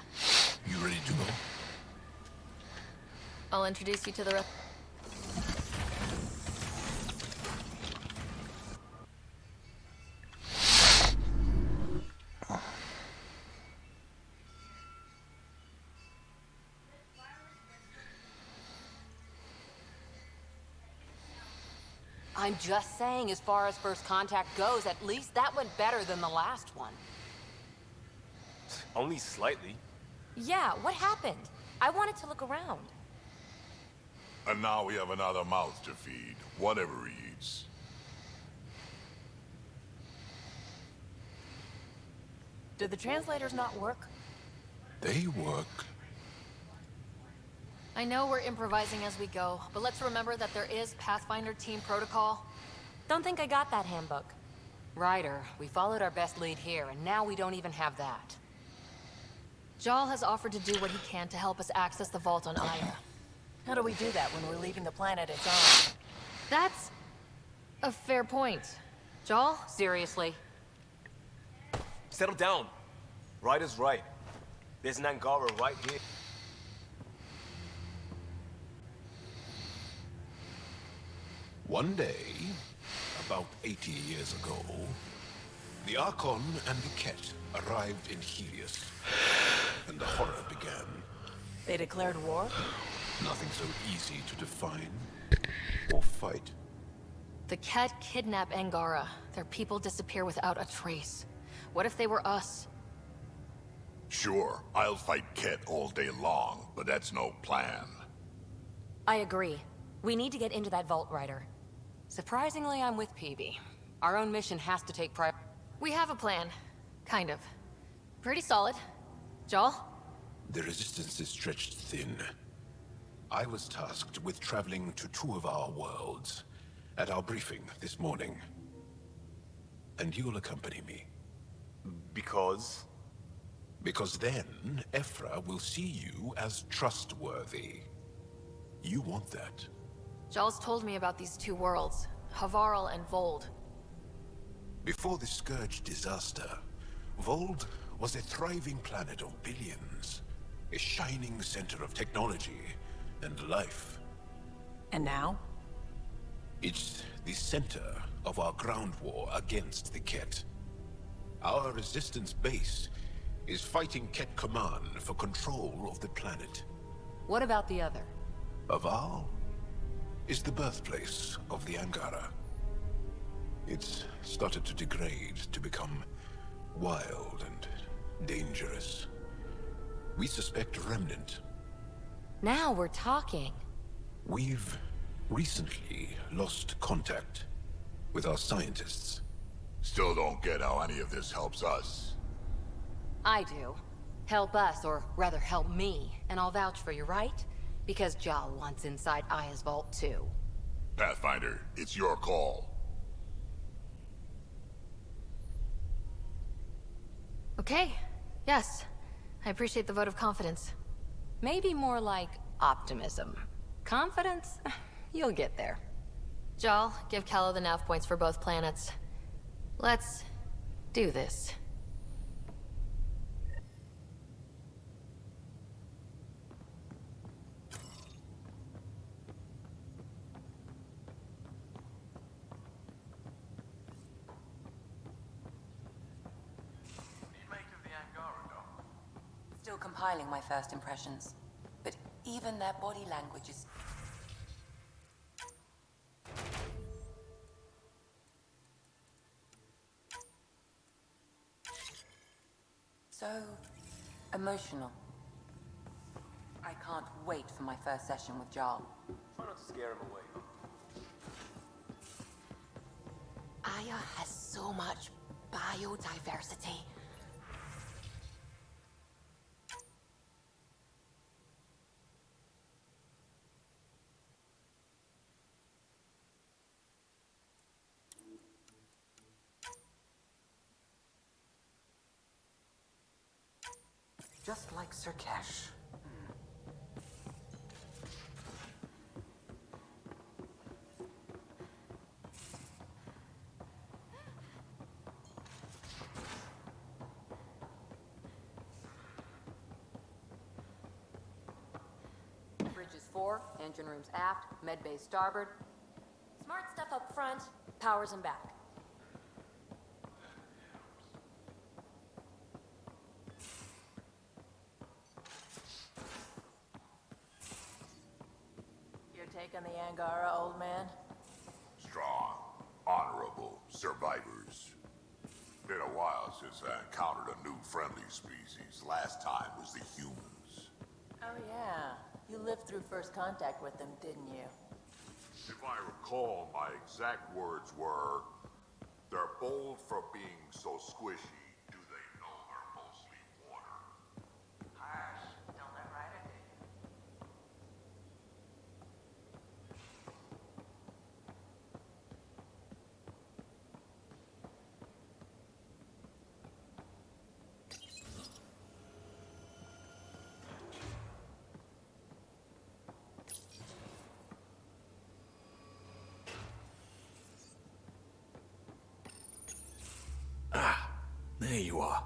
You ready to go? I'll introduce you to the rest. I'm just saying, as far as first contact goes, at least that went better than the last one. Only slightly. Yeah, what happened? I wanted to look around. And now we have another mouth to feed, whatever he eats. Did the translators not work? They work. I know we're improvising as we go, but let's remember that there is Pathfinder team protocol. Don't think I got that handbook. Ryder, we followed our best lead here, and now we don't even have that. Jal has offered to do what he can to help us access the vault on Aya. How do we do that when we're leaving the planet it's on? That's a fair point. Jal? Seriously? Settle down. Ryder's right. There's an Angara right here. One day, about 80 years ago, the Archon and the Ket arrived in Helios, and the horror began. They declared war? Nothing so easy to define or fight. The Ket kidnap Angara. Their people disappear without a trace. What if they were us? Sure, I'll fight Ket all day long, but that's no plan. I agree. We need to get into that vault, Ryder. Surprisingly, I'm with Peavy. Our own mission has to take priority. We have a plan. Kind of. Pretty solid. Jal? The resistance is stretched thin. I was tasked with traveling to two of our worlds at our briefing this morning. And you'll accompany me. Because? Because then, Ephra will see you as trustworthy. You want that. Jal's told me about these two worlds, Havarl and Vold. Before the Scourge disaster, Vold was a thriving planet of billions. A shining center of technology and life. And now? It's the center of our ground war against the Ket. Our resistance base is fighting Ket Command for control of the planet. What about the other? Aval is the birthplace of the Angara. It's started to degrade, to become wild and dangerous. We suspect a remnant. Now we're talking. We've recently lost contact with our scientists. Still don't get how any of this helps us. I do. Help us, or rather help me, and I'll vouch for you, right? Because Jal wants inside Aya's vault too. Pathfinder, it's your call. Okay, yes. I appreciate the vote of confidence. Maybe more like optimism. Confidence? You'll get there. Jal, give Kello the nav points for both planets. Let's do this. Still compiling my first impressions. But even their body language is... so... emotional. I can't wait for my first session with Jarl. Try not to scare him away. Aya has so much biodiversity. Just like Sirkesh. Bridges 4, engine rooms aft, med bay starboard. Smart stuff up front, powers in back. Your take on the Angara, old man? Strong, honorable survivors. Been a while since I encountered a new friendly species. Last time was the humans. Oh yeah, you lived through first contact with them, didn't you? If I recall, my exact words were, "They're bold for being so squishy. Do they know they're mostly water?" Harsh. Don't let Ryder do you. There you are.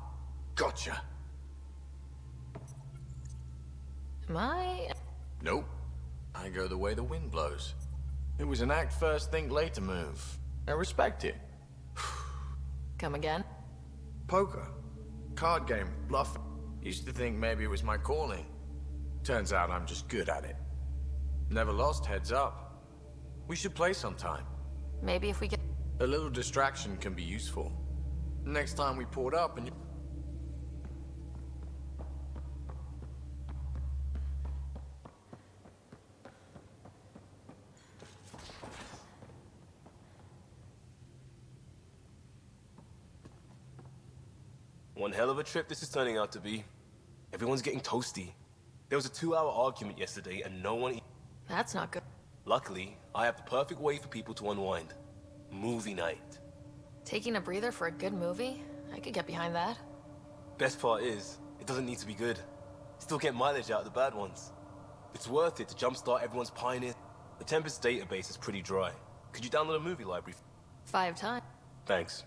Gotcha. Am I? Nope. I go the way the wind blows. It was an act first, think later move. I respect it. Come again? Poker. Card game. Bluff. Used to think maybe it was my calling. Turns out I'm just good at it. Never lost heads up. We should play sometime. Maybe if we get... A little distraction can be useful. Next time we port up and you... One hell of a trip this is turning out to be. Everyone's getting toasty. There was a 2-hour argument yesterday and no one... That's not good. Luckily, I have the perfect way for people to unwind. Movie night. Taking a breather for a good movie? I could get behind that. Best part is, it doesn't need to be good. Still get mileage out of the bad ones. It's worth it to jumpstart everyone's pioneer. The Tempest database is pretty dry. Could you download a movie library? 5 times. Thanks.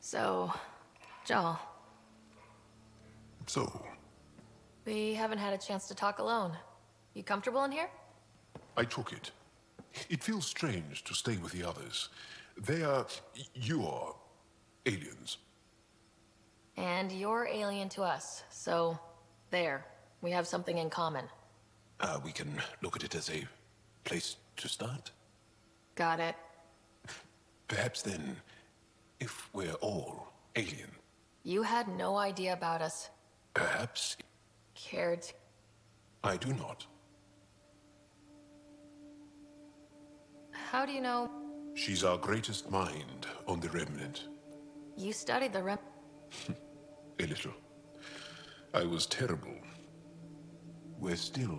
So, Joel, So, we haven't had a chance to talk alone. You comfortable in here? I took it. It feels strange to stay with the others. They are... you are... aliens. And you're alien to us, so there. We have something in common. We can look at it as a place to start. Got it. Perhaps then, if we're all alien, You had no idea about us. perhaps Cared. I do not. How do you know? She's our greatest mind on the Remnant. You studied the A little. I was terrible. We're still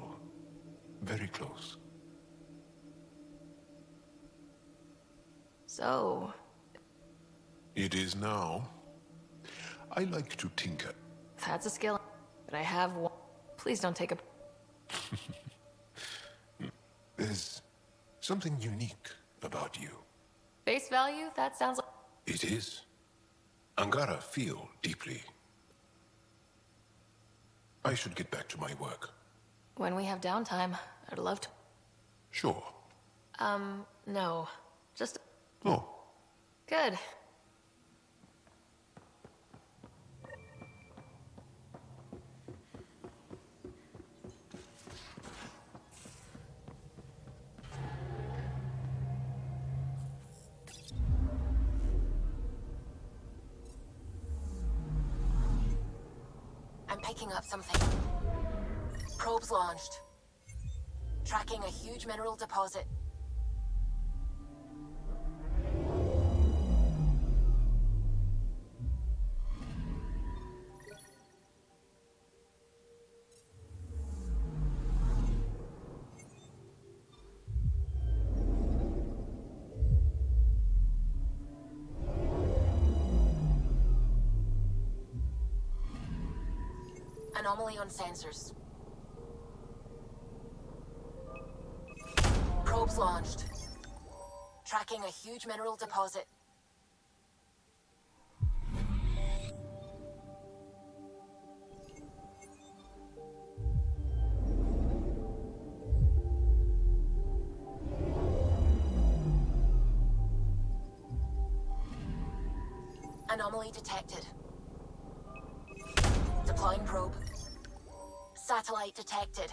very close. So, It is now. I like to tinker. that's a skill. But I have one. Please don't take a... There's something unique about you. Face value? That sounds like... It is. Angara feel deeply. I should get back to my work. When we have downtime, I'd love to... Sure. No. Just... Oh. Good. I'm picking up something. Probes launched. Tracking a huge mineral deposit. Anomaly on sensors. Probes launched. Tracking a huge mineral deposit. Anomaly detected. Deploying probe. Satellite detected.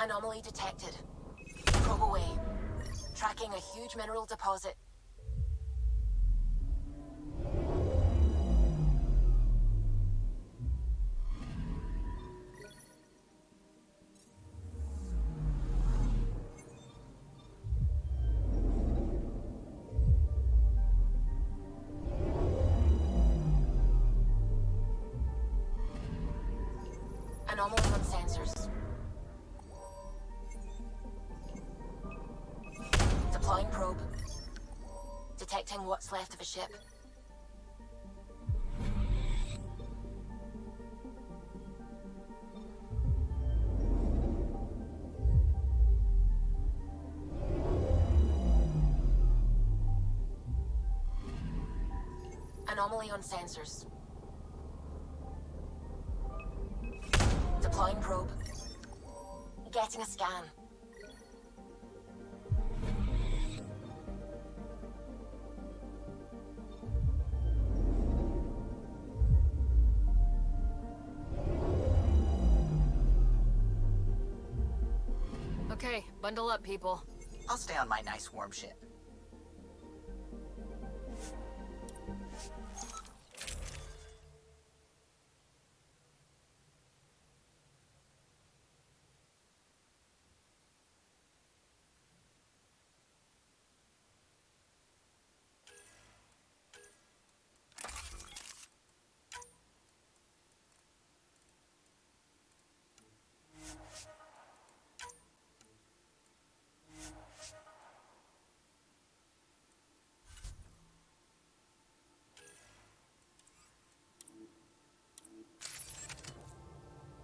Anomaly detected. Probe away. Tracking a huge mineral deposit. Anomaly on sensors. Deploying probe. Detecting what's left of a ship. Anomaly on sensors. Deploying probe. Getting a scan. Okay, bundle up, people. I'll stay on my nice warm ship.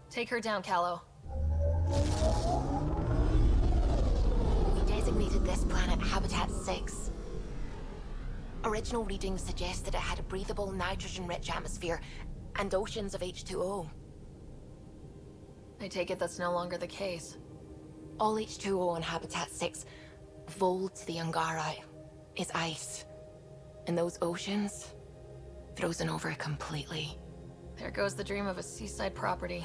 Take her down, Callow. We designated this planet Habitat 6. Original readings suggest that it had a breathable, nitrogen-rich atmosphere and oceans of H2O. I take it that's no longer the case. All H2O on Habitat 6, vold to the Angara, is ice. And those oceans, frozen over completely. There goes the dream of a seaside property.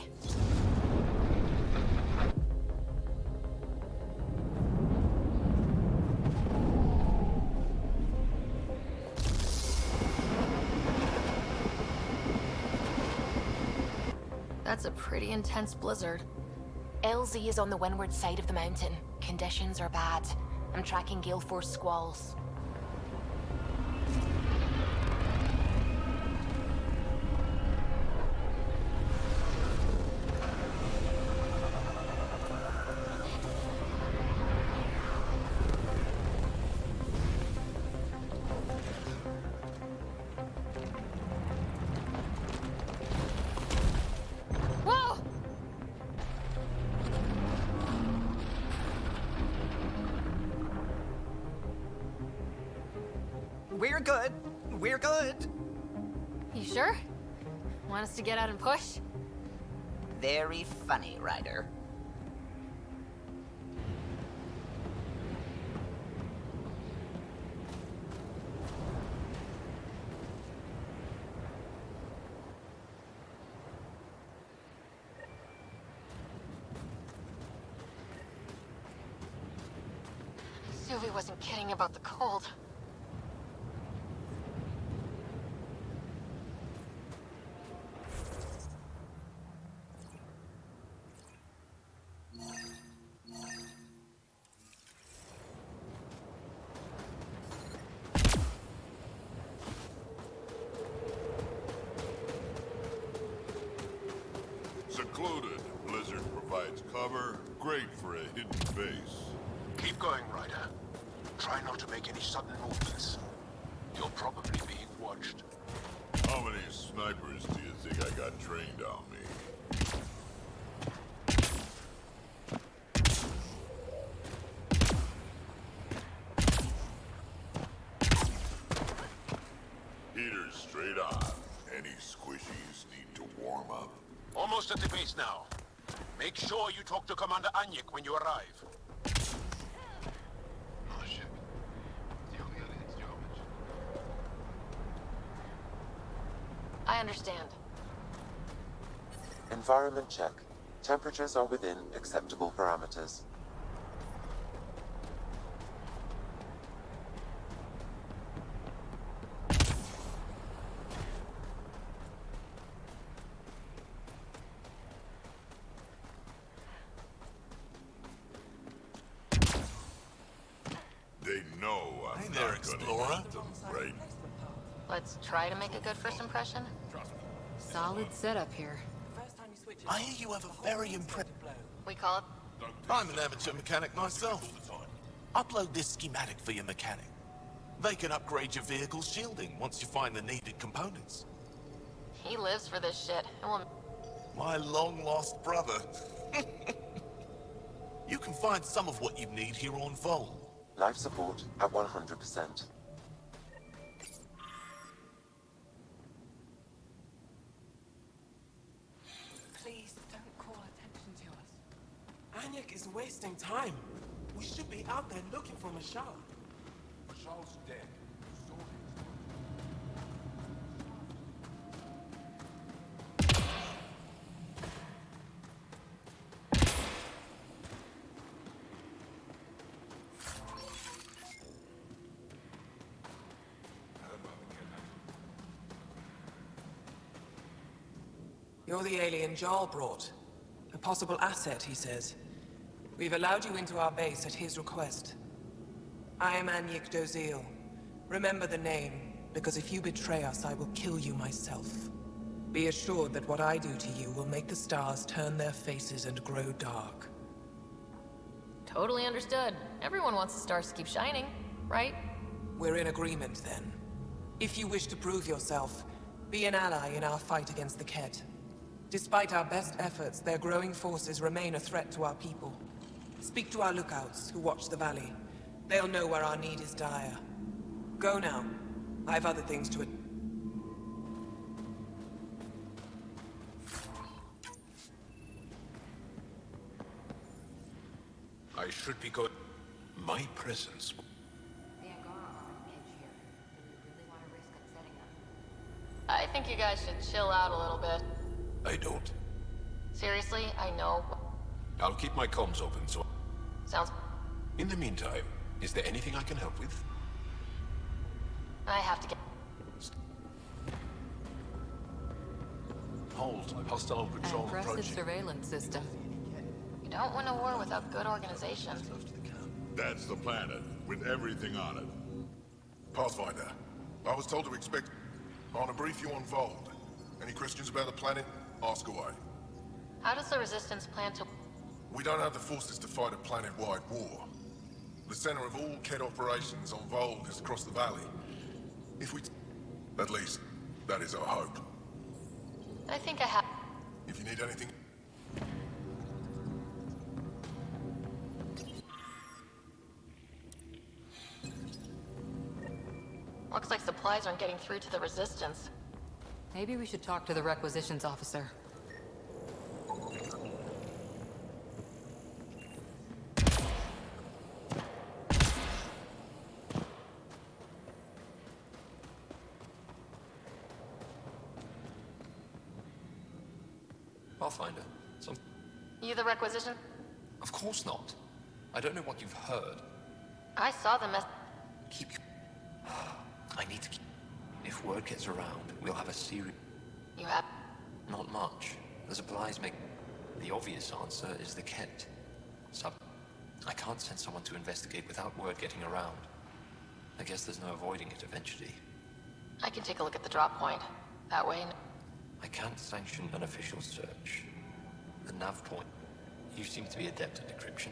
That's a pretty intense blizzard. LZ is on the windward side of the mountain. Conditions are bad. I'm tracking gale force squalls. Whoa! We're good. We're good. You sure? Want us to get out and push? Very funny, Ryder. Suvi wasn't kidding about the cold. Secluded. Blizzard provides cover. Great for a hidden base. Keep going, Ryder. Try not to make any sudden movements. You're probably being watched. How many snipers do you think I got trained on me? Heaters straight on. Any squishies need to warm up? Almost at the base now. Make sure you talk to Commander Anyek when you arrive. I understand. Environment check. Temperatures are within acceptable parameters. They know I'm Hey there, not Explorer. gonna eat them, right? Let's try to make a good first impression. Solid setup here. I hear you have a very impressive... We call it... I'm an amateur mechanic myself. Upload this schematic for your mechanic. They can upgrade your vehicle's shielding once you find the needed components. He lives for this shit. And we'll... My long-lost brother. You can find some of what you need here on Vol. Life support at 100%. Please don't call attention to us. Anyek is wasting time. We should be out there looking for Mashal. Mashal's dead. You're the alien Jarl brought. A possible asset, he says. We've allowed you into our base at his request. I am Anyek Dozil. Remember the name, because if you betray us, I will kill you myself. Be assured that what I do to you will make the stars turn their faces and grow dark. Totally understood. Everyone wants the stars to keep shining, right? We're in agreement, then. If you wish to prove yourself, be an ally in our fight against the Ket. Despite our best efforts, their growing forces remain a threat to our people. Speak to our lookouts, who watch the valley. They'll know where our need is dire. Go now. I've other things to... I should be good. My presence. I think you guys should chill out a little bit. I don't. Seriously, I know. I'll keep my comms open, so... Sounds... In the meantime, is there anything I can help with? I have to get... Hold. Hostile patrol Impressive approaching. surveillance system. You don't win a war without good organization. That's the planet, with everything on it. Pathfinder, I was told to expect... I want to brief you on Vold. Any questions about the planet? Ask away. How does the Resistance plan to... We don't have the forces to fight a planet-wide war. The center of all Ket operations on Vold is across the valley. If we... At least, that is our hope. I think I have... If you need anything... Looks like supplies aren't getting through to the Resistance. Maybe we should talk to the requisitions officer. Pathfinder, some... You the requisition? Of course not. I don't know what you've heard. I saw the mess... Keep... I need to keep... If word gets around, we'll have a series... You have... Not much. The supplies make... The obvious answer is the Ket. I can't send someone to investigate without word getting around. I guess there's no avoiding it eventually. I can take a look at the drop point. That way... I can't sanction an official search. The nav point. You seem to be adept at decryption.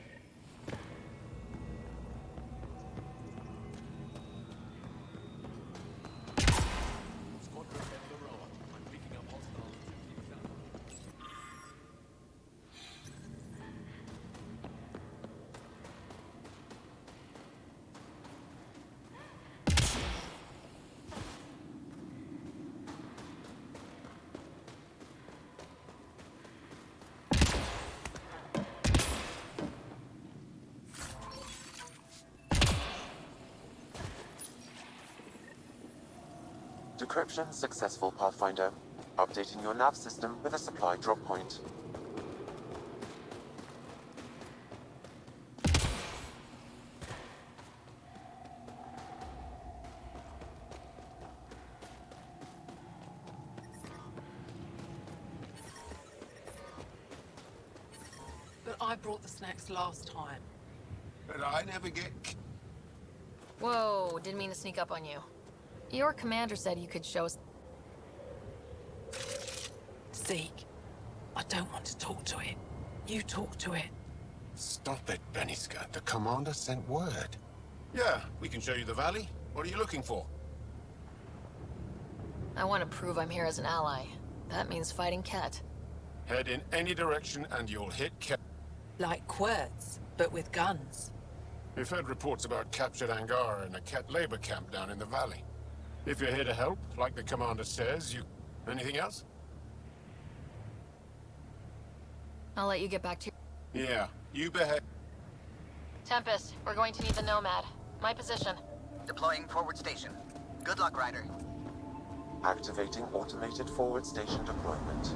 Decryption successful, Pathfinder. Updating your nav system with a supply drop point. I brought the snacks last time. But I never get... Whoa, didn't mean to sneak up on you. Your commander said you could show us... Zeke, I don't want to talk to it. You talk to it. Stop it, Beniska. The commander sent word. Yeah, we can show you the valley. What are you looking for? I want to prove I'm here as an ally. That means fighting Ket. Head in any direction and you'll hit Like Quirts, but with guns. We've heard reports about captured Angara in a Ket labor camp down in the valley. If you're here to help, like the commander says, you... Anything else? I'll let you get back to... Yeah, you behave. Tempest, we're going to need the Nomad. My position. Deploying forward station. Good luck, Ryder. Activating automated forward station deployment.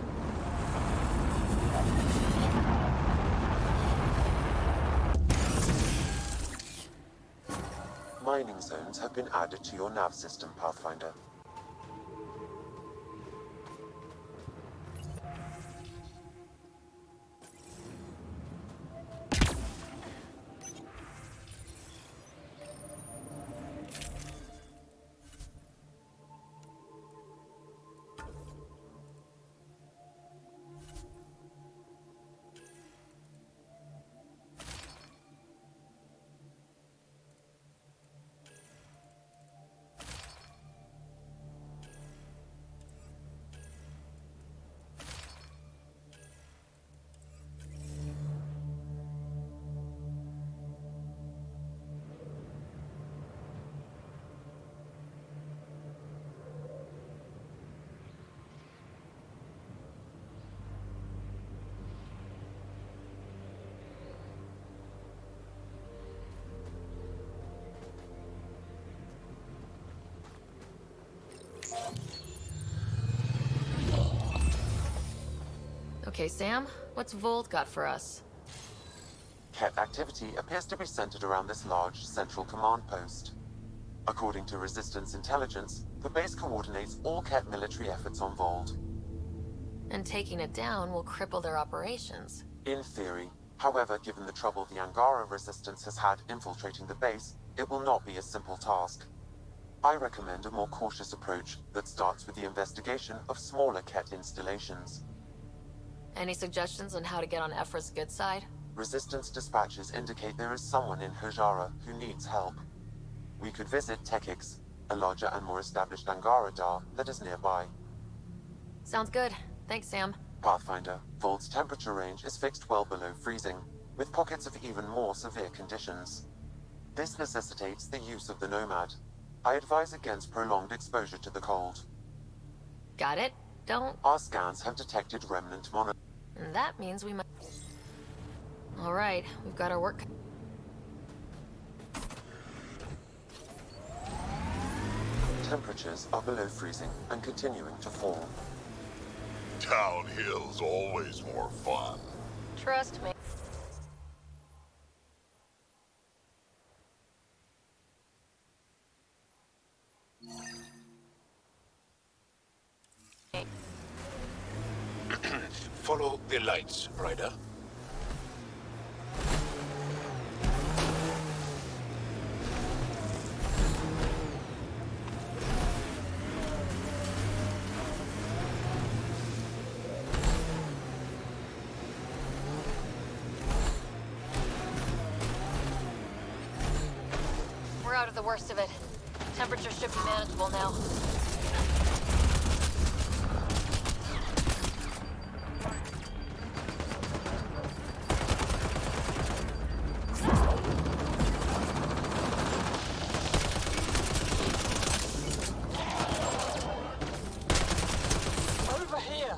Mining zones have been added to your nav system, Pathfinder. Okay, Sam, what's Volt got for us? Ket activity appears to be centered around this large central command post. According to Resistance intelligence, the base coordinates all Ket military efforts on Vold. And taking it down will cripple their operations. In theory. However, given the trouble the Angara Resistance has had infiltrating the base, it will not be a simple task. I recommend a more cautious approach that starts with the investigation of smaller Ket installations. Any suggestions on how to get on Ephra's good side? Resistance dispatches indicate there is someone in Hajara who needs help. We could visit Tekix, a larger and more established Angara Dar that is nearby. Sounds good. Thanks, Sam. Pathfinder, Vold's temperature range is fixed well below freezing, with pockets of even more severe conditions. This necessitates the use of the Nomad. I advise against prolonged exposure to the cold. Got it. Don't... Our scans have detected remnant Monn. And that means we might... Alright, we've got our work... Temperatures are below freezing and continuing to fall. Downhill's always more fun. Trust me. Follow the lights, Ryder. We're out of the worst of it. Temperature should be manageable now. Over here!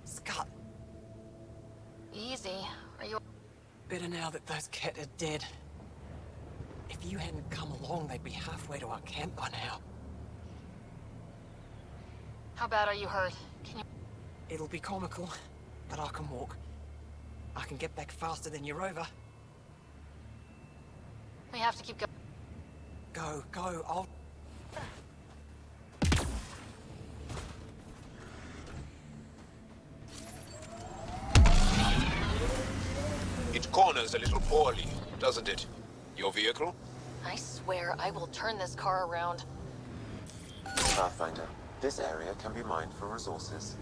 Scott. Easy. Are you... Better now that those Ket are dead. If If you hadn't come along, they'd be halfway to our camp by now. How bad are you hurt? Can you... It'll be comical, but I can walk. I can get back faster than your rover. We have to keep going. Go, I'll... It corners a little poorly, doesn't it? Your vehicle? I swear I will turn this car around. Pathfinder, this area can be mined for resources.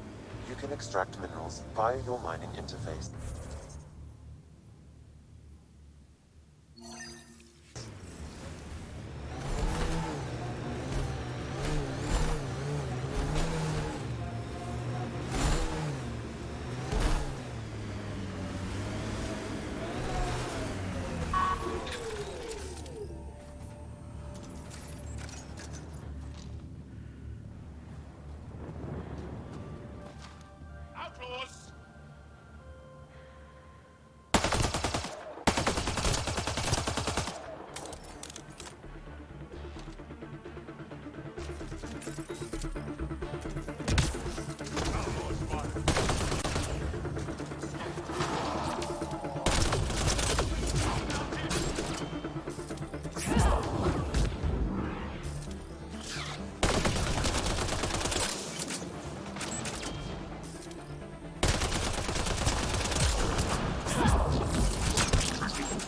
You can extract minerals via your mining interface. Outlaws!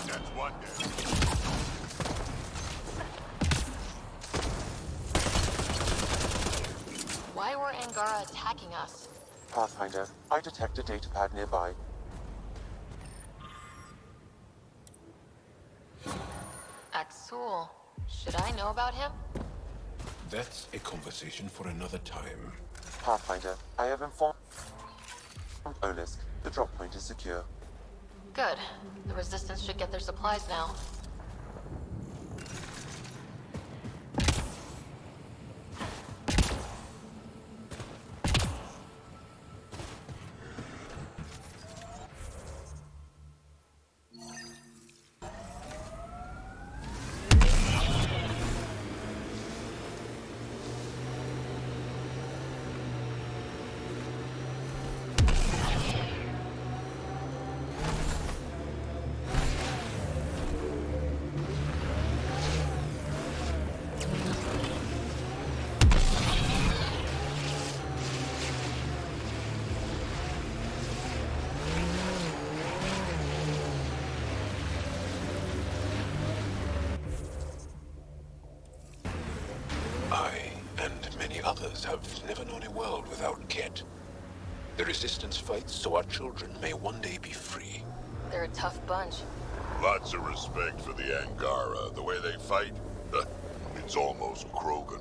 That's one down. Why were Angara attacking us? Pathfinder, I detect a datapad nearby. Axul. Should I know about him? That's a conversation for another time. Pathfinder, I have informed Olisk. The drop point is secure. Good. The Resistance should get their supplies now. I and many others have never known a world without Ket. The Resistance fights so our children may one day be free. They're a tough bunch. Lots of respect for the Angara. The way they fight, it's almost Krogan.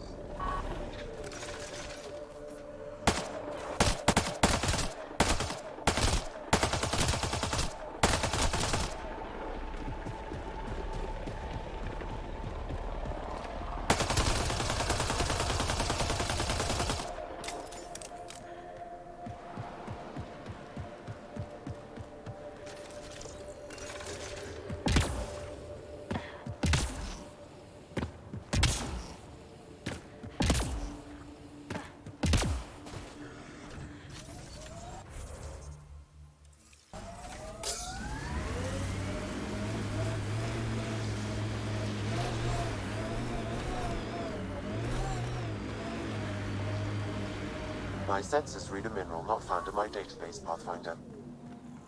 My sensors read a mineral not found in my database, Pathfinder.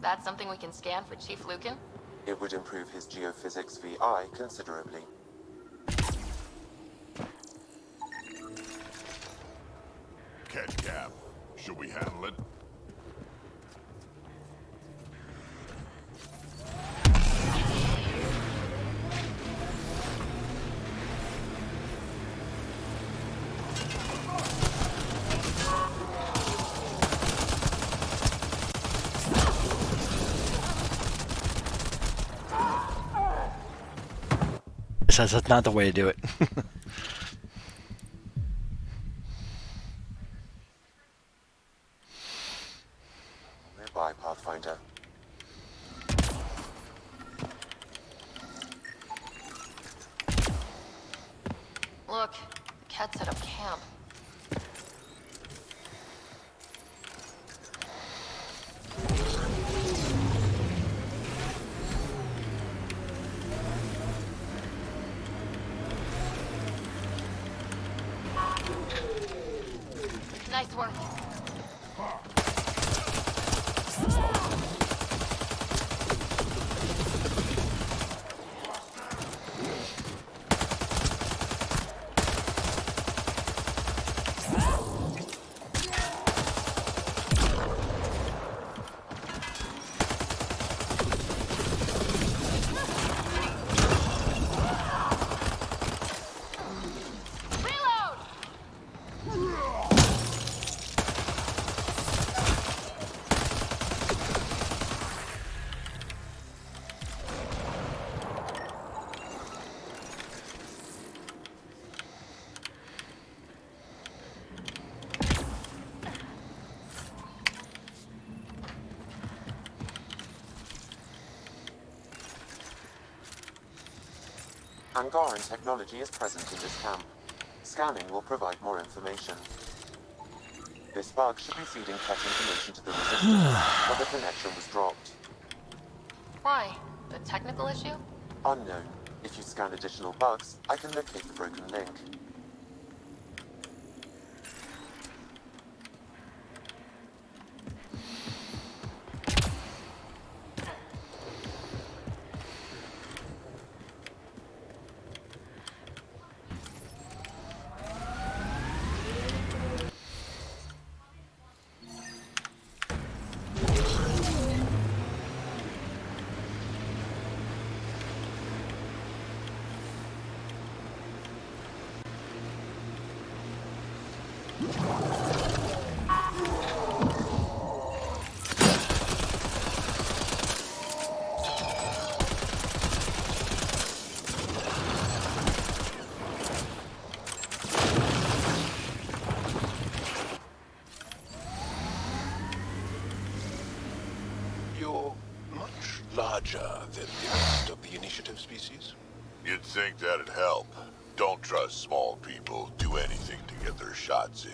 That's something we can scan for Chief Lucan? It would improve his geophysics VI considerably. Ket Cap, should we handle it? Says that's not the way to do it. Nearby, Pathfinder. Nice work. Angaran technology is present in this camp. Scanning will provide more information. This bug should be feeding Ket information to the Resistance, but the connection was dropped. Why? A technical issue? Unknown. If you scan additional bugs, I can locate the broken link. You're much larger than the rest of the initiative species. You'd think that'd help. Don't trust small people. Do anything to get their shots in.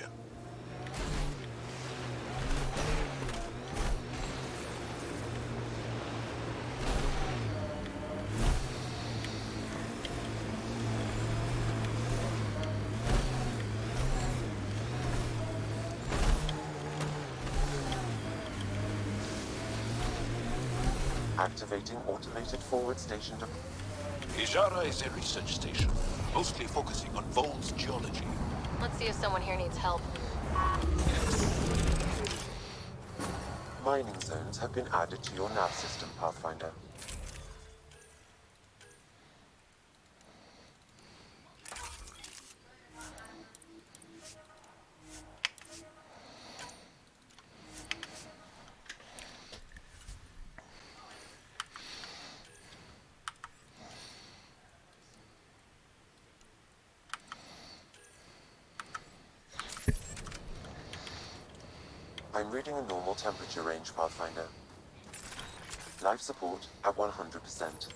Activating automated forward station. Ijara is a research station, mostly focusing on Vol's geology. Let's see if someone here needs help. Mining zones have been added to your nav system, Pathfinder. I'm reading a normal temperature range, Pathfinder. Life support at 100%.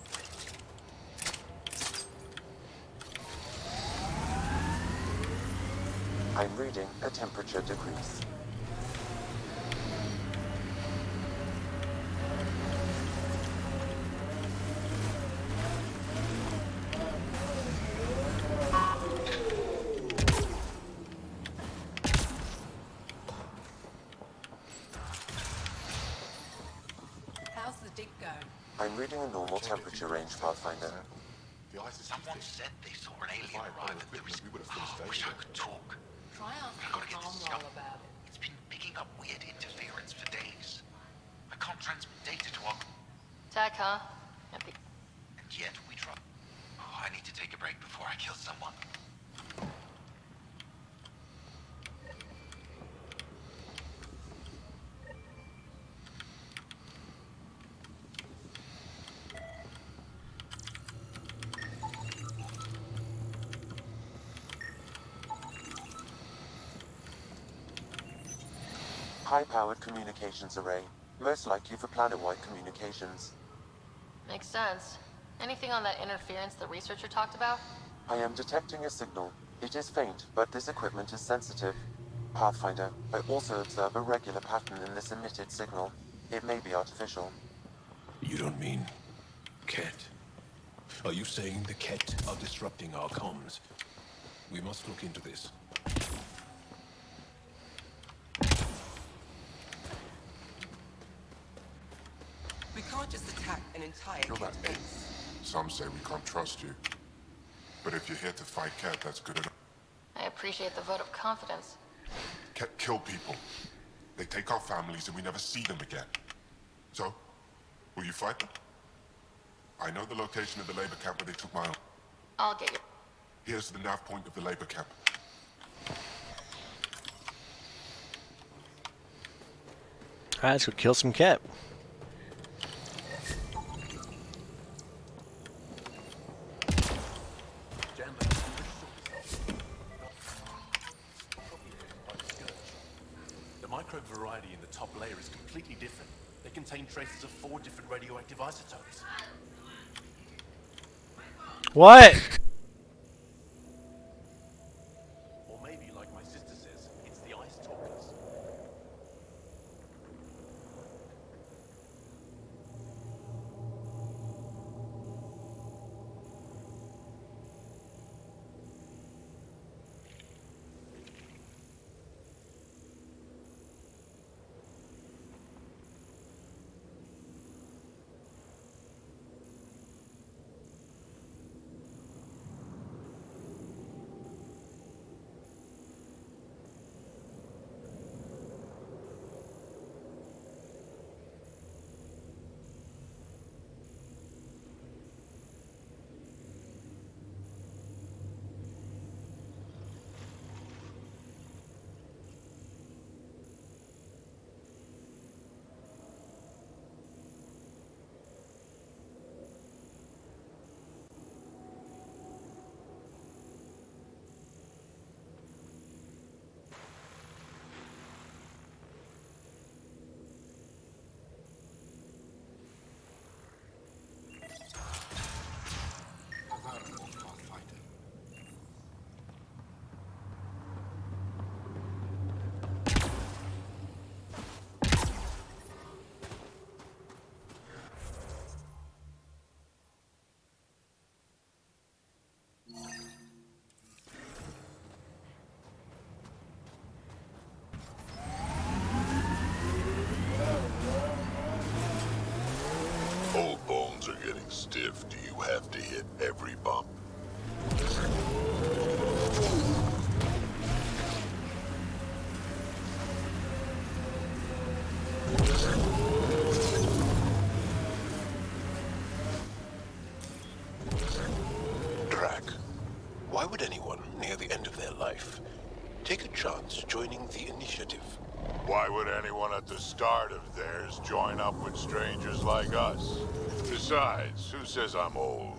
I'm reading a temperature decrease. How's the dig going? I'm reading a normal temperature range, Pathfinder. Someone said they saw an alien arrive at the I wish I could talk. Try I've got to get asking this Tom scum. about it. It's been picking up weird interference for days. I can't transmit data to our... Tech, huh? And yet we try. Oh, I need to take a break before I kill someone. High-powered communications array, most likely for planet-wide communications. Makes sense. Anything on that interference the researcher talked about? I am detecting a signal. It is faint, but this equipment is sensitive. Pathfinder, I also observe a regular pattern in this emitted signal. It may be artificial. You don't mean Ket? Are you saying the Ket are disrupting our comms? We must look into this. can't just attack an entire You're that kit. ace. Some say we can't trust you. But if you're here to fight Ket, that's good enough. I appreciate the vote of confidence. Ket kill people. They take our families and we never see them again. So, will you fight them? I know the location of the labor camp where they took my own. I'll get you. Here's the nav point of the labor camp. Alright, let's go kill some cat. The microbe variety in the top layer is completely different. They contain traces of 4 different radioactive isotopes. What? Or maybe, like my sister says, it's the ice talkers. Old bones are getting stiff. Do you have to hit every bump? Drac, why would anyone near the end of their life take a chance joining the initiative? Why would anyone at the start of theirs join up with strangers like us? Besides, who says I'm old?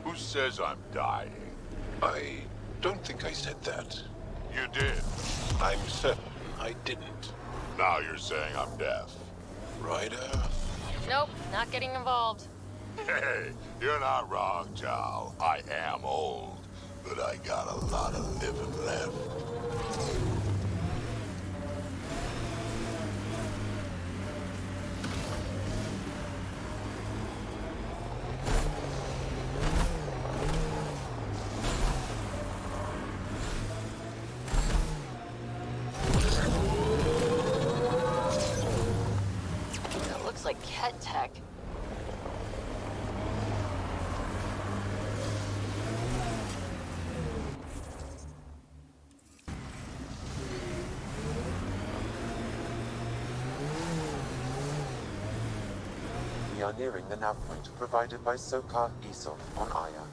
Who says I'm dying? I don't think I said that. You did. I'm certain I didn't. Now you're saying I'm deaf. Ryder? Nope, not getting involved. Hey, you're not wrong, Chow. I am old, but I got a lot of living left. That looks like Ket tech. We are nearing the nav point provided by Sokar Esov on Aya.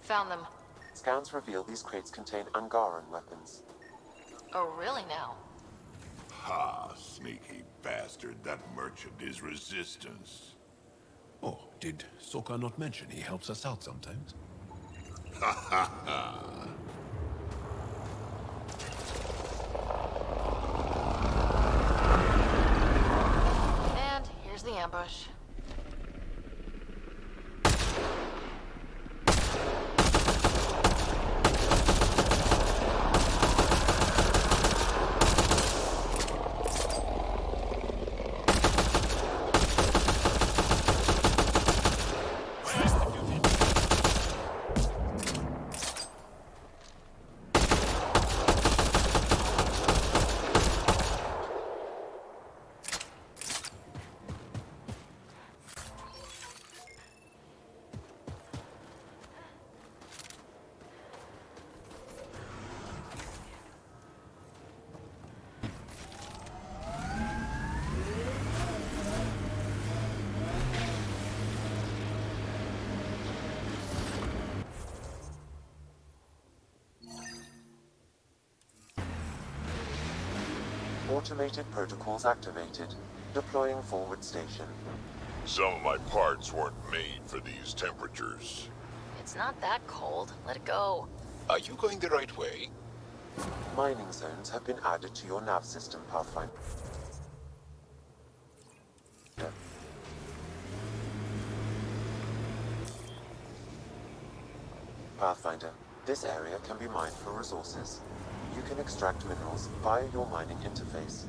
Found them. Scans reveal these crates contain Angaran weapons. Oh, really now? Ha, sneaky bastard. That merchant is resistance. Oh, did Sokar not mention he helps us out sometimes? Ha ha ha. And here's the ambush. Automated protocols activated. Deploying forward station. Some of my parts weren't made for these temperatures. It's not that cold. Let it go. Are you going the right way? Mining zones have been added to your nav system, Pathfinder. Pathfinder, this area can be mined for resources. You can extract minerals via your mining interface.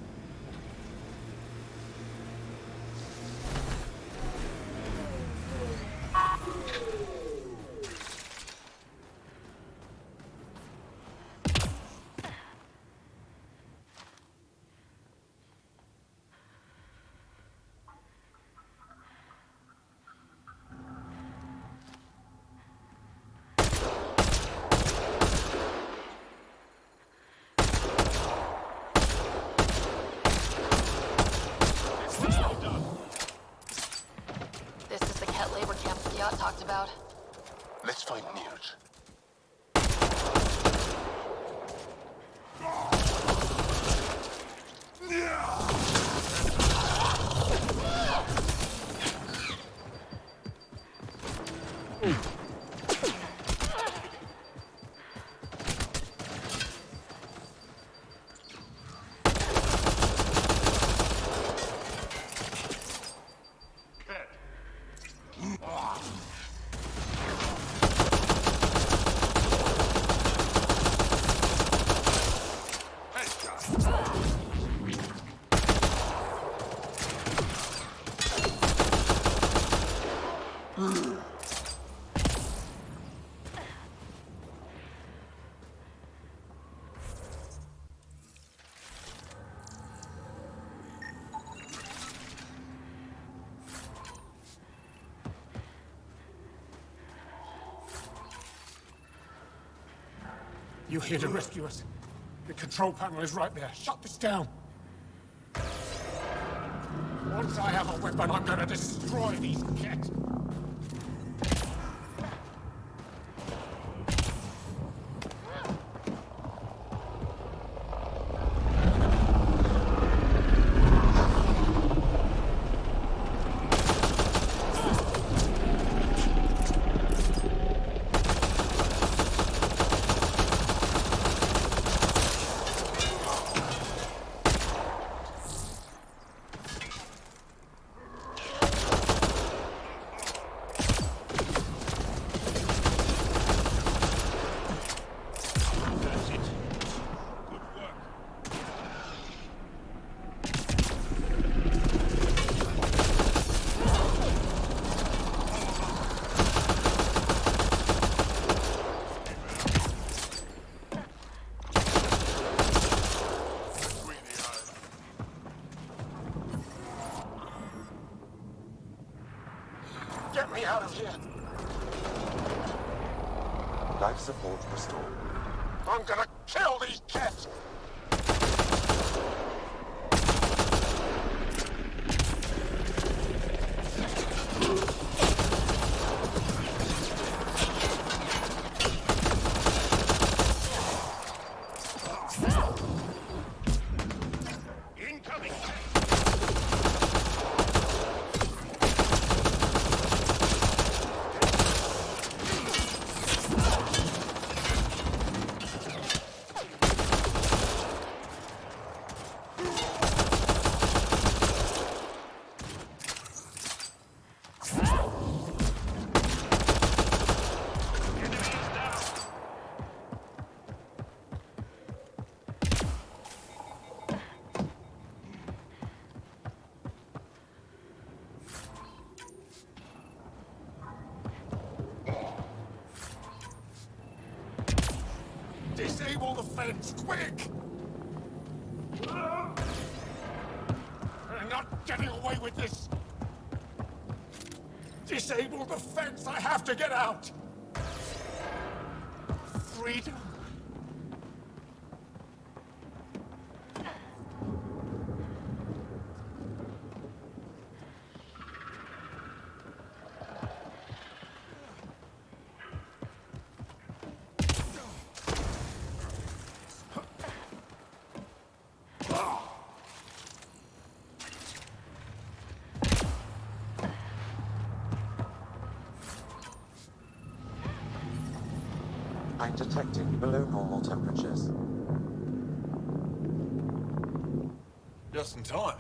This is the Ket labor camp Scott talked about. Let's find news. You're here to rescue us. The control panel is right there. Shut this down. Once I have a weapon, I'm gonna destroy these Ket. Get me out of here! Life support restored. I'm gonna kill these Ket! Incoming! Disable the fence, quick! They're not getting away with this! Disable the fence! I have to get out! Freedom! I'm detecting below normal temperatures. Just in time.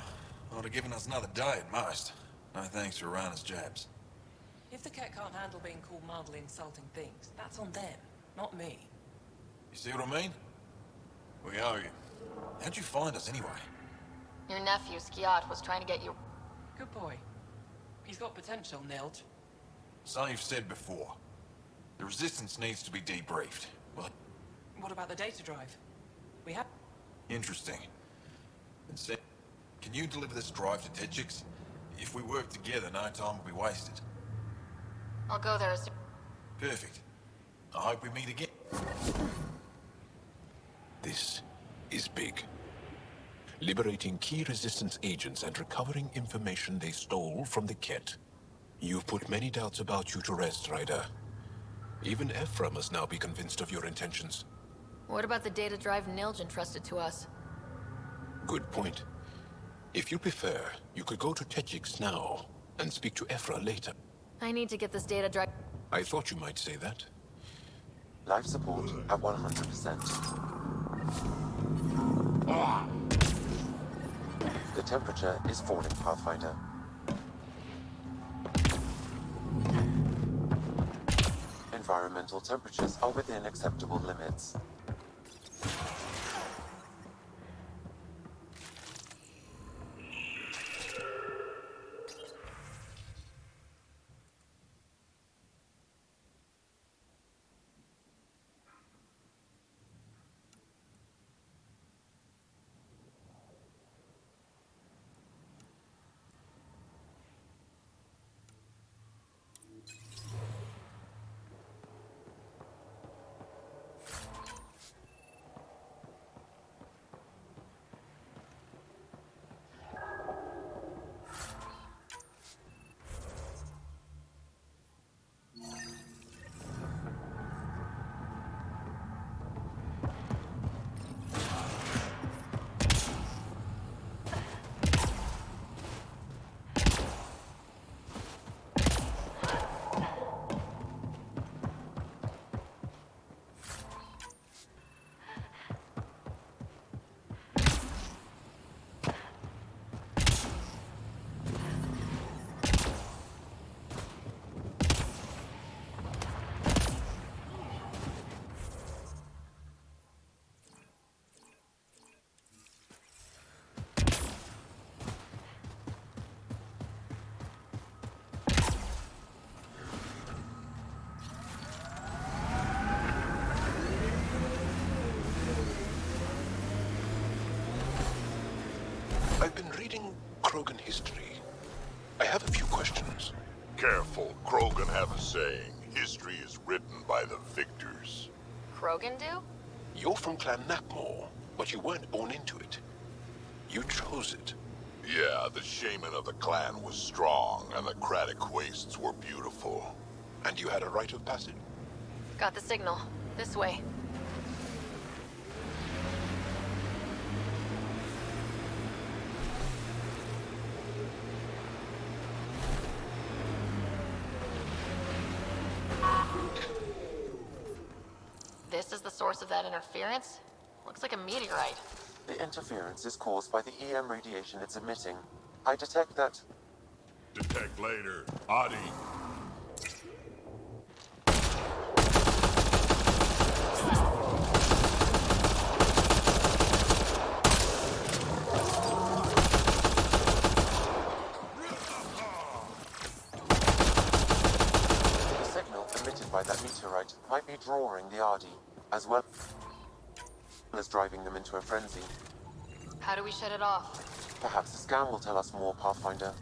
Would have given us another day at most. No thanks to Rana's jabs. If the Ket can't handle being called mildly insulting things, that's on them, not me. You see what I mean? We owe you. How'd you find us anyway? Your nephew, Skiat, was trying to get you... Good boy. He's got potential, Nilge. Something you've said before. The Resistance needs to be debriefed. But What about the data drive? We have... interesting. And say, can you deliver this drive to Techix? If we work together, no time will be wasted. I'll go there as soon... Perfect. I hope we meet again. This is big. Liberating key Resistance agents and recovering information they stole from the Ket. You've put many doubts about you to rest, Ryder. Even Ephra must now be convinced of your intentions. What about the data drive Nilge entrusted to us? Good point. If you prefer, you could go to Techix now and speak to Ephra later. I need to get this data drive... I thought you might say that. Life support at 100%. The temperature is falling, Pathfinder. Environmental temperatures are within acceptable limits. I've been reading Krogan history. I have a few questions. Careful, Krogan have a saying. History is written by the victors. Krogan do? You're from Clan Nakmor, but you weren't born into it. You chose it. Yeah, the shaman of the clan was strong, and the Kratic wastes were beautiful. And you had a rite of passage? Got the signal. This way. This is the source of that interference? Looks like a meteorite. The interference is caused by the EM radiation it's emitting. I detect that... Detect later. Adi. The signal emitted by that meteorite might be drawing the Ardi, as well as driving them into a frenzy. How do we shut it off? Perhaps the scan will tell us more, Pathfinder.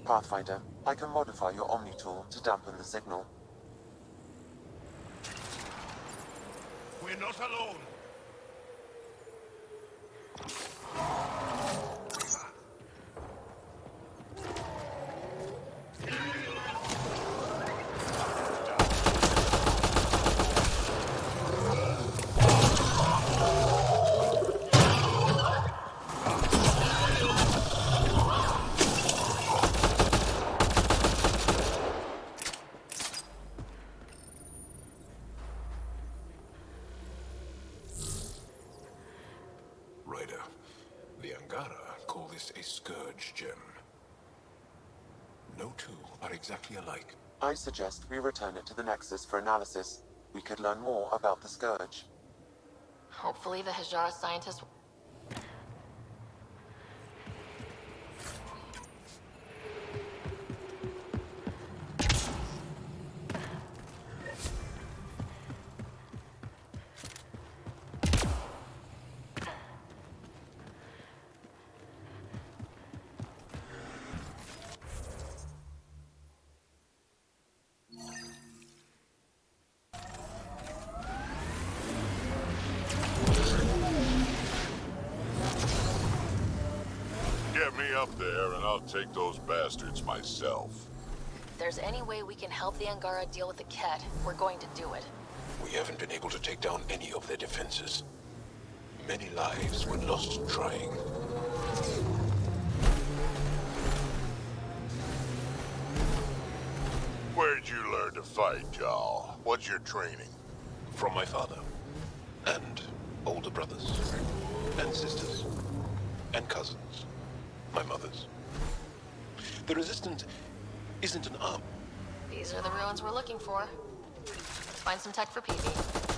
Pathfinder, I can modify your Omni tool to dampen the signal. We're not alone. this a scourge gem? No two are exactly alike. I suggest we return it to the Nexus for analysis. We could learn more about the Scourge. Hopefully the Hajara scientists... Get me up there and I'll take those bastards myself. If there's any way we can help the Angara deal with the Ket, we're going to do it. We haven't been able to take down any of their defenses. Many lives were lost trying. Where'd you learn to fight, Jarl? What's your training? From my father. And older brothers. And sisters. And cousins. My mother's. The Resistance isn't an arm. These are the ruins we're looking for. Let's find some tech for PB.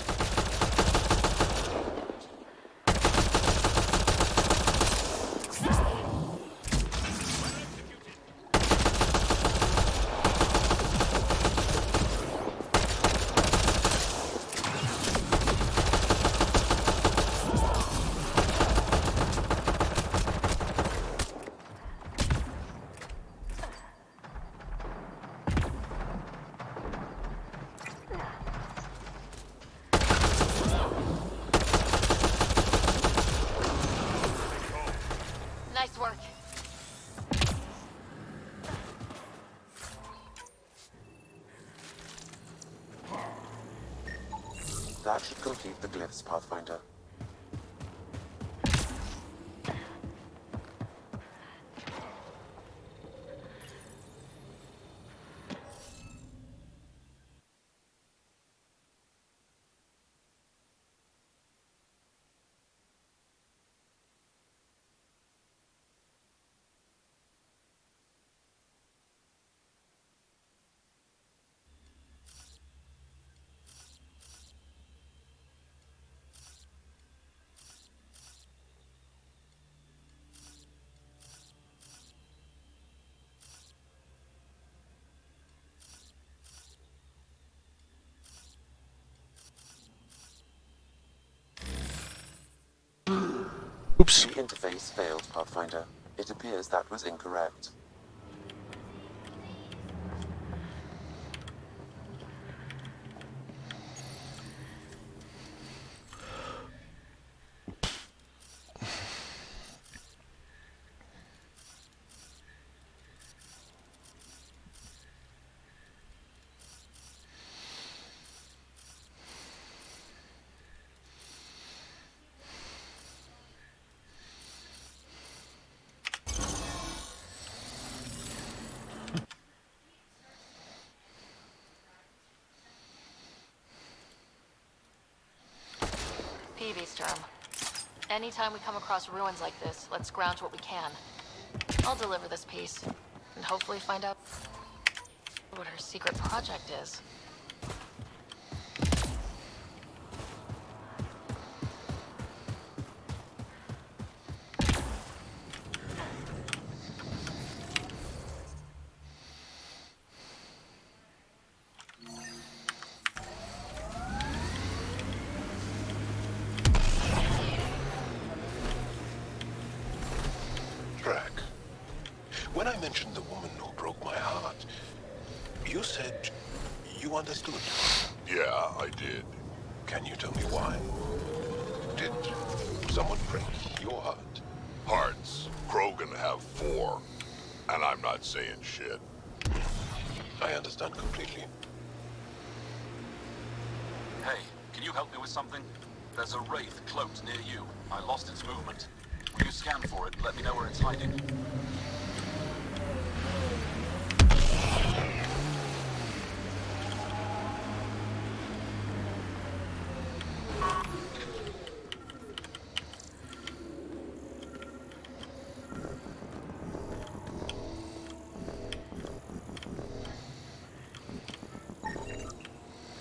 Nice work. That should complete the glyphs, Pathfinder. Oops. The interface failed, Pathfinder. It appears that was incorrect. PB Sturm. Anytime we come across ruins like this, let's scrounge what we can. I'll deliver this piece, and hopefully find out what her secret project is. Drac, when I mentioned the woman who broke my heart, you said you understood. Yeah, I did. Can you tell me why? Did someone break your heart? Hearts. Krogan have 4. And I'm not saying shit. I understand completely. Hey, can you help me with something? There's a wraith cloaked near you. I lost its movement. Will you scan for it and let me know where it's hiding?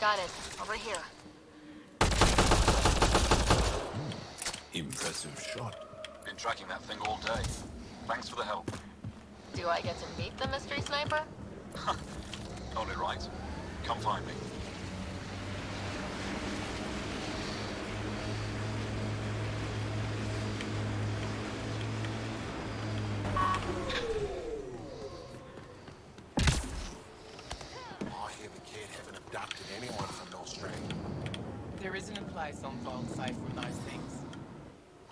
Got it. Over here. Impressive shot. Been tracking that thing all day. Thanks for the help. Do I get to meet the mystery sniper? Only right. Come find me. I hear the kid haven't abducted anyone from Nostra. There isn't a place on Vault safe from those things.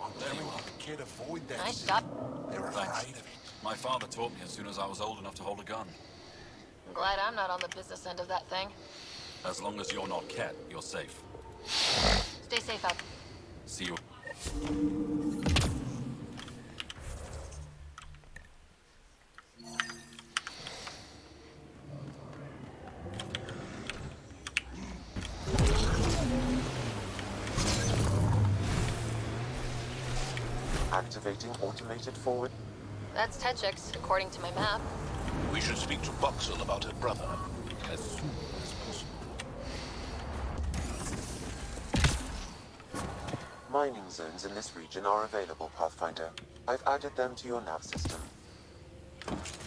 I'm telling you, the kid avoid that. Nice shot. They're Thanks. afraid of it. My father taught me as soon as I was old enough to hold a gun. I'm glad I'm not on the business end of that thing. As long as you're not Cat, you're safe. Stay safe out. See you. Activating automated forward. That's Techix, according to my map. We should speak to Boxel about her brother as soon as possible. Mining zones in this region are available, Pathfinder. I've added them to your nav system.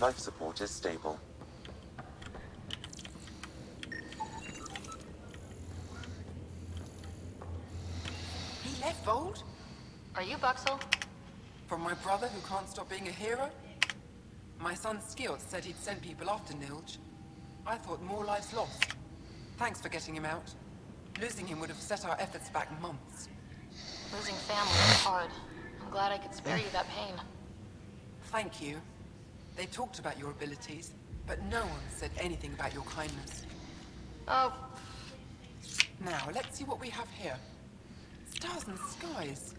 Life support is stable. He left Vault? Are you Buxel? From my brother who can't stop being a hero? My son Skills said he'd sent people after Nilge. I thought more lives lost. Thanks for getting him out. Losing him would have set our efforts back months. Losing family is hard. I'm glad I could spare you that pain. Thank you. They talked about your abilities, but no one said anything about your kindness. Oh. Now, let's see what we have here. Stars and skies.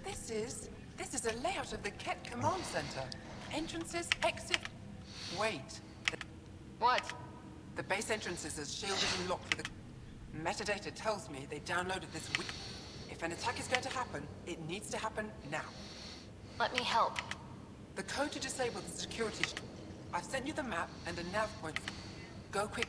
This is a layout of the Ket Command Center. Entrances, exit... Wait. What? The base entrances are shielded and locked with a... Metadata tells me they downloaded this week. If an attack is going to happen, it needs to happen now. Let me help. The code to disable the security... I've sent you the map and a nav point. Go quick.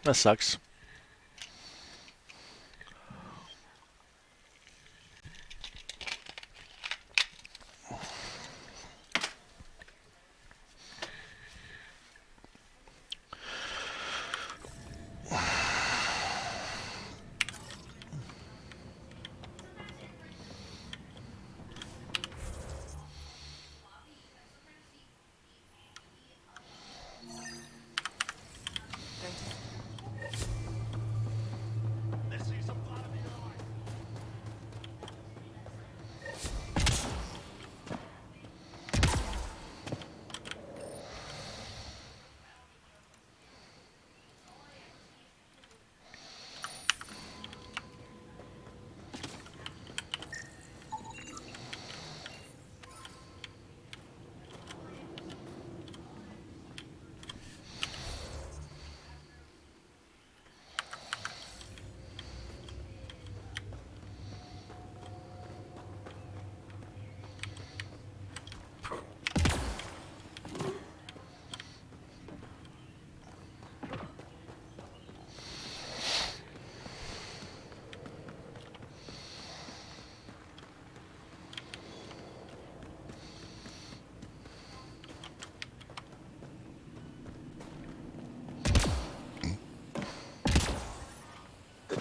That sucks.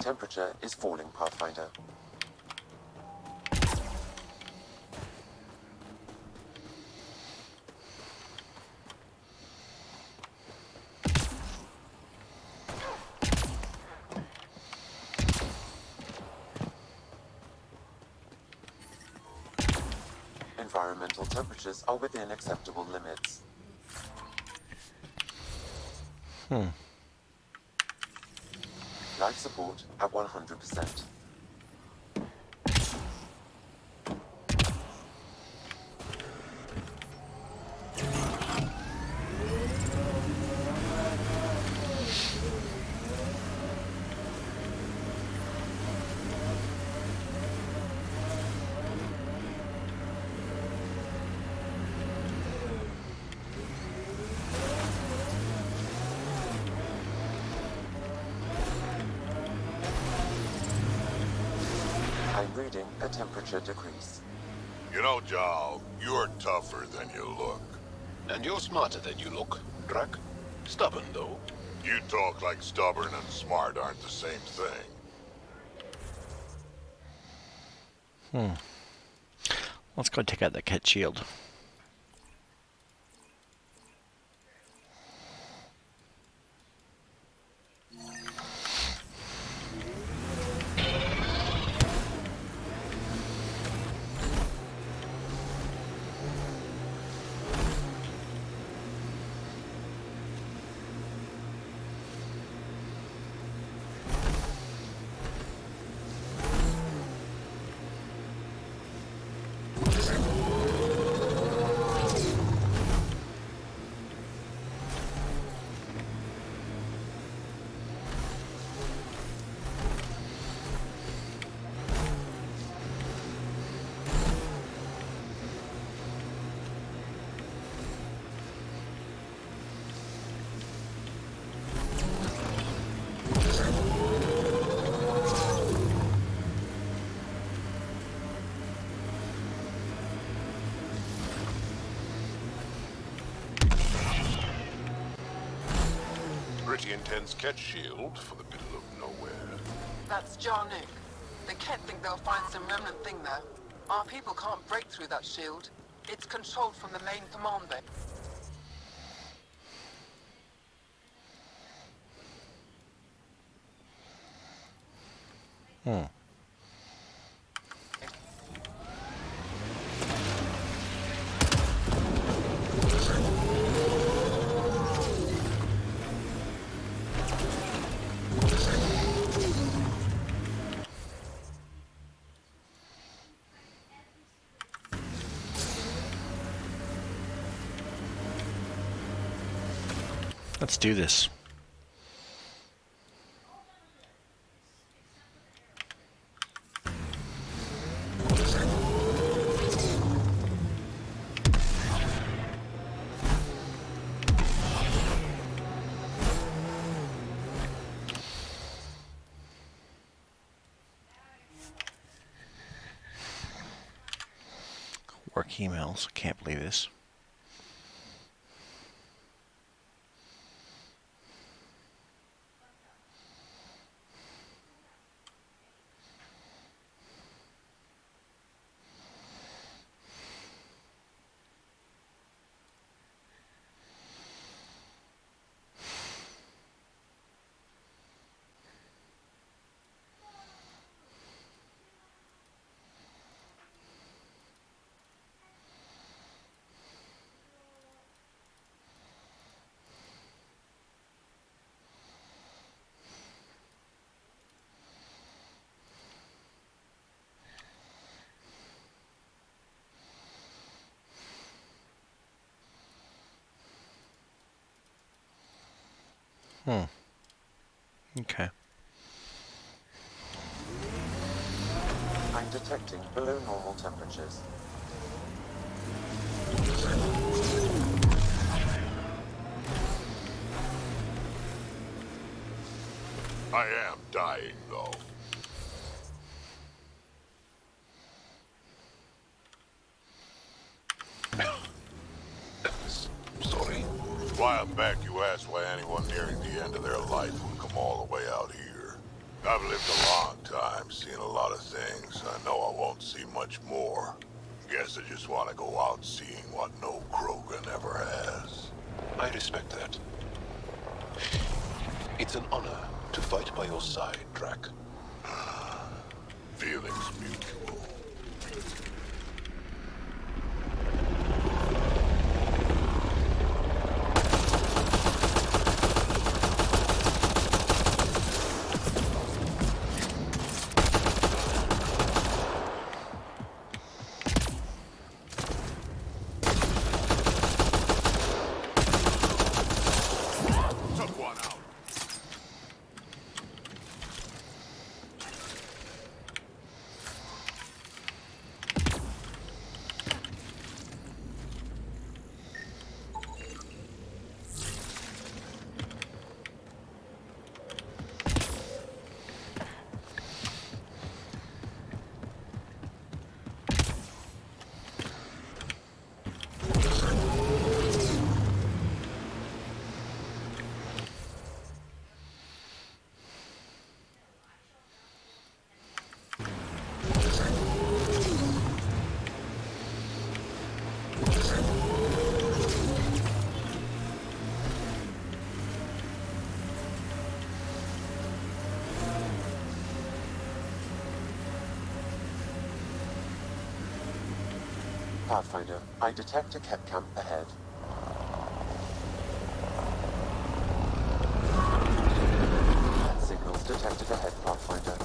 temperature is falling, Pathfinder. Environmental temperatures are within acceptable limits. Life support at 100%. I'm reading a temperature decrease. You know, Jal, you're tougher than you look. And you're smarter than you look, Drac. Stubborn, though. You talk like stubborn and smart aren't the same thing. Let's go take out the cat shield. Pretty intense cat shield for the middle of nowhere. That's Jarnook. The Kett think they'll find some remnant thing there. Our people can't break through that shield. It's controlled from the main command bay. Let's do this. Work emails. Can't believe this. Okay. I'm detecting below normal temperatures. I am dying, though. Sorry. A while back, you asked why anyone nearing the end of their life would come all the way out here. I've lived a long time, seen a lot of things. I know I won't see much more. Guess I just want to go out seeing what no Krogan ever has. I respect that. It's an honor to fight by your side, Drac. Feelings mutual. Took one out. Pathfinder, I detect a Kett camp ahead. Signals detected ahead, Pathfinder.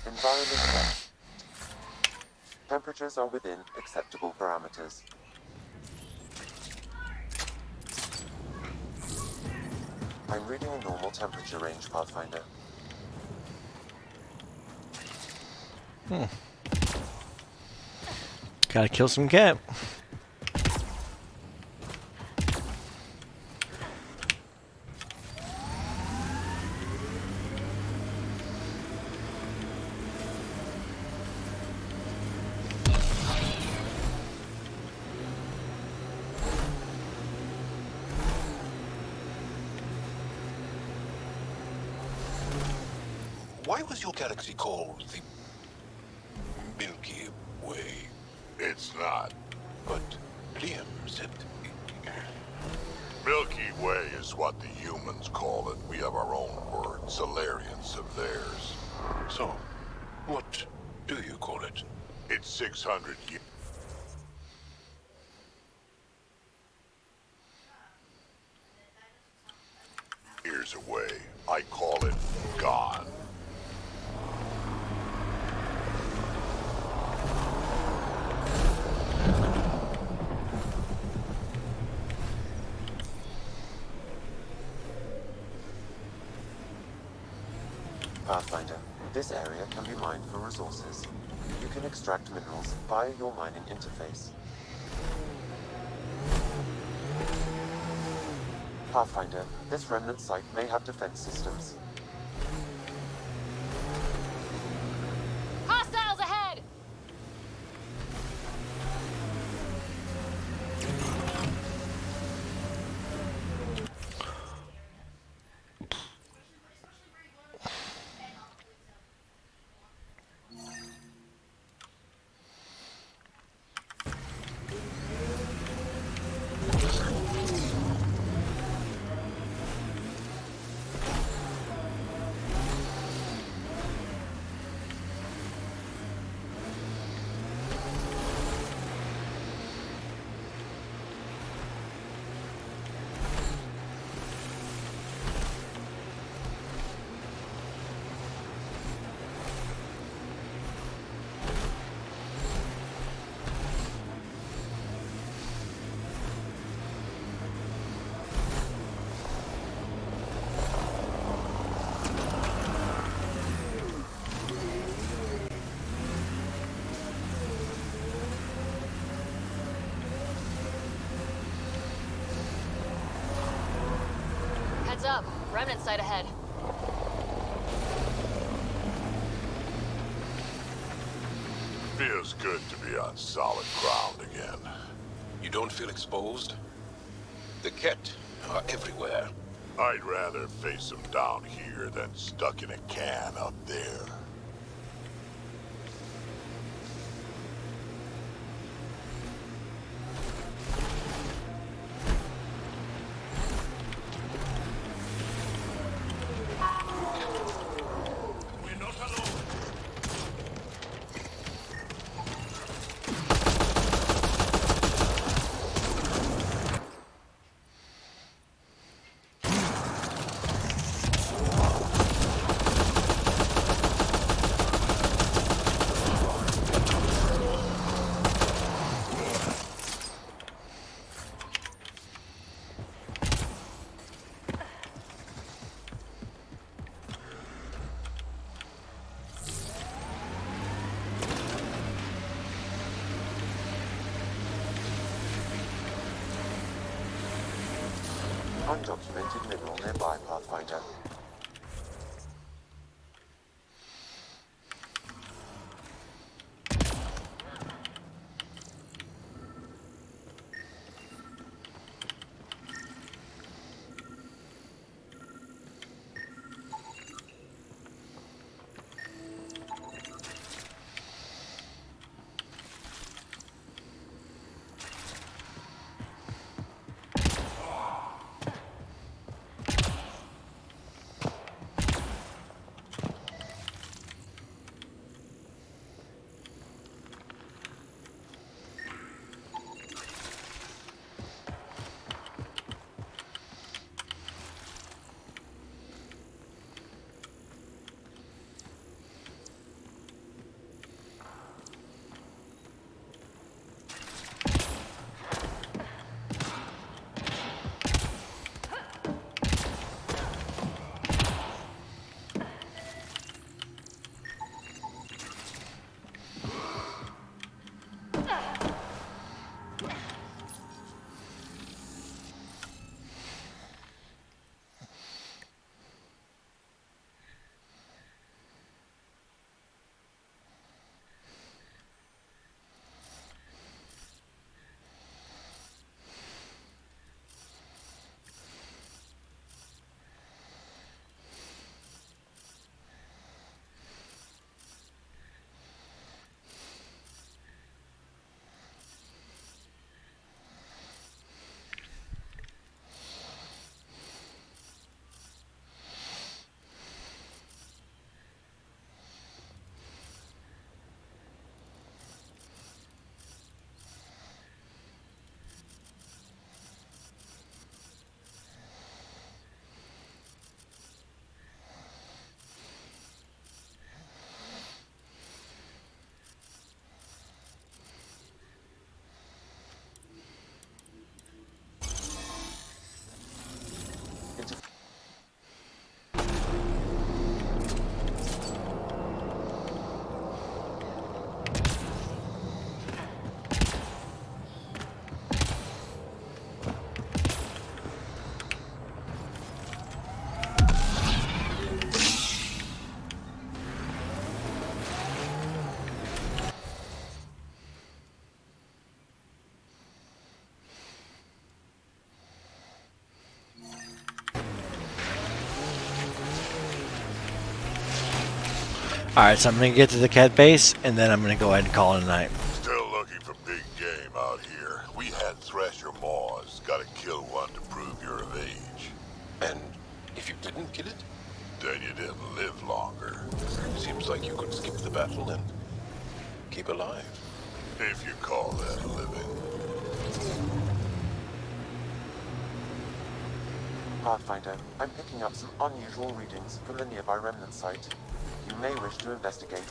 Environment check. Temperatures are within acceptable parameters. I'm reading a normal temperature range, Pathfinder. Gotta kill some cat. Why was your galaxy called the Milky Way? It's not. But Liam said... Milky Way is what the humans call it. We have our own word. Solarians have theirs. So, what do you call it? It's 600 years. Years away. I call it gone. Pathfinder, this area can be mined for resources. You can extract minerals via your mining interface. Pathfinder, this remnant site may have defense systems. Hostiles ahead! up. Remnant site ahead. Feels good to be on solid ground again. You don't feel exposed? The Ket are everywhere. I'd rather face them down here than stuck in a can up there. Undocumented mineral nearby, Pathfinder. Alright, so I'm gonna get to the Ket base, and then I'm gonna go ahead and call it a night. Still looking for big game out here. We had Thresher Maws. Gotta kill one to prove you're of age. And if you didn't kill it? Then you didn't live longer. Seems like you could skip the battle and keep alive. If you call that living. Pathfinder, I'm picking up some unusual readings from the nearby remnant site. You may wish to investigate.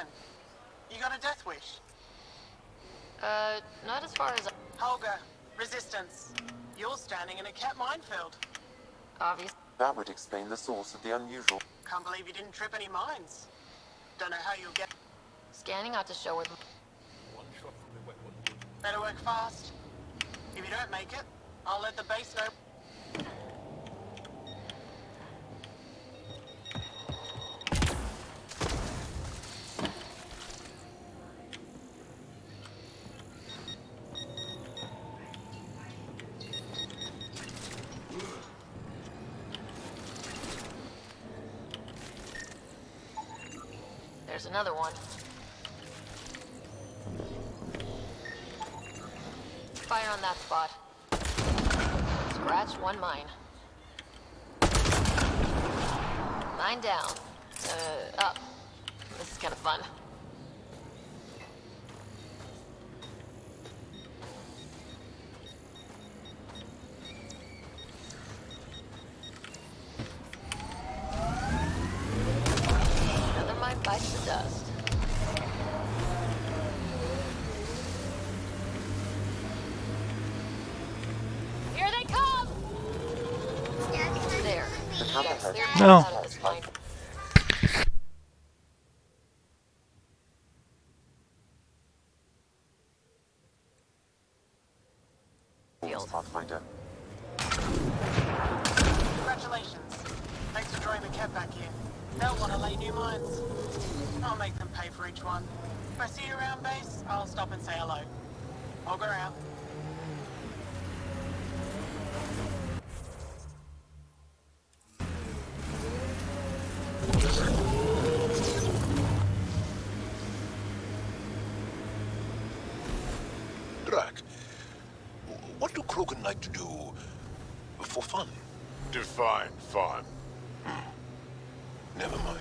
then? You got a death wish? Not as far as Holger, resistance. You're standing in a cat minefield. obvious. That would explain the source of the unusual. Can't believe you didn't trip any mines. Don't know how you'll get... Scanning out to show where the... Better work fast. If you don't make it, I'll let the base know. There's another one. Fire on that spot. Scratch one mine. Mine down. Up. This is kind of fun. Another mine bites the dust. Here they come! There. That's their path No. out of this mine. Pathfinder. Congratulations. Thanks for drawing the cat back here. They'll want to lay new mines. I'll make them pay for each one. If I see you around base, I'll stop and say hello. Holger out. Drac, what do Krogan like to do for fun? Define fun. Never mind.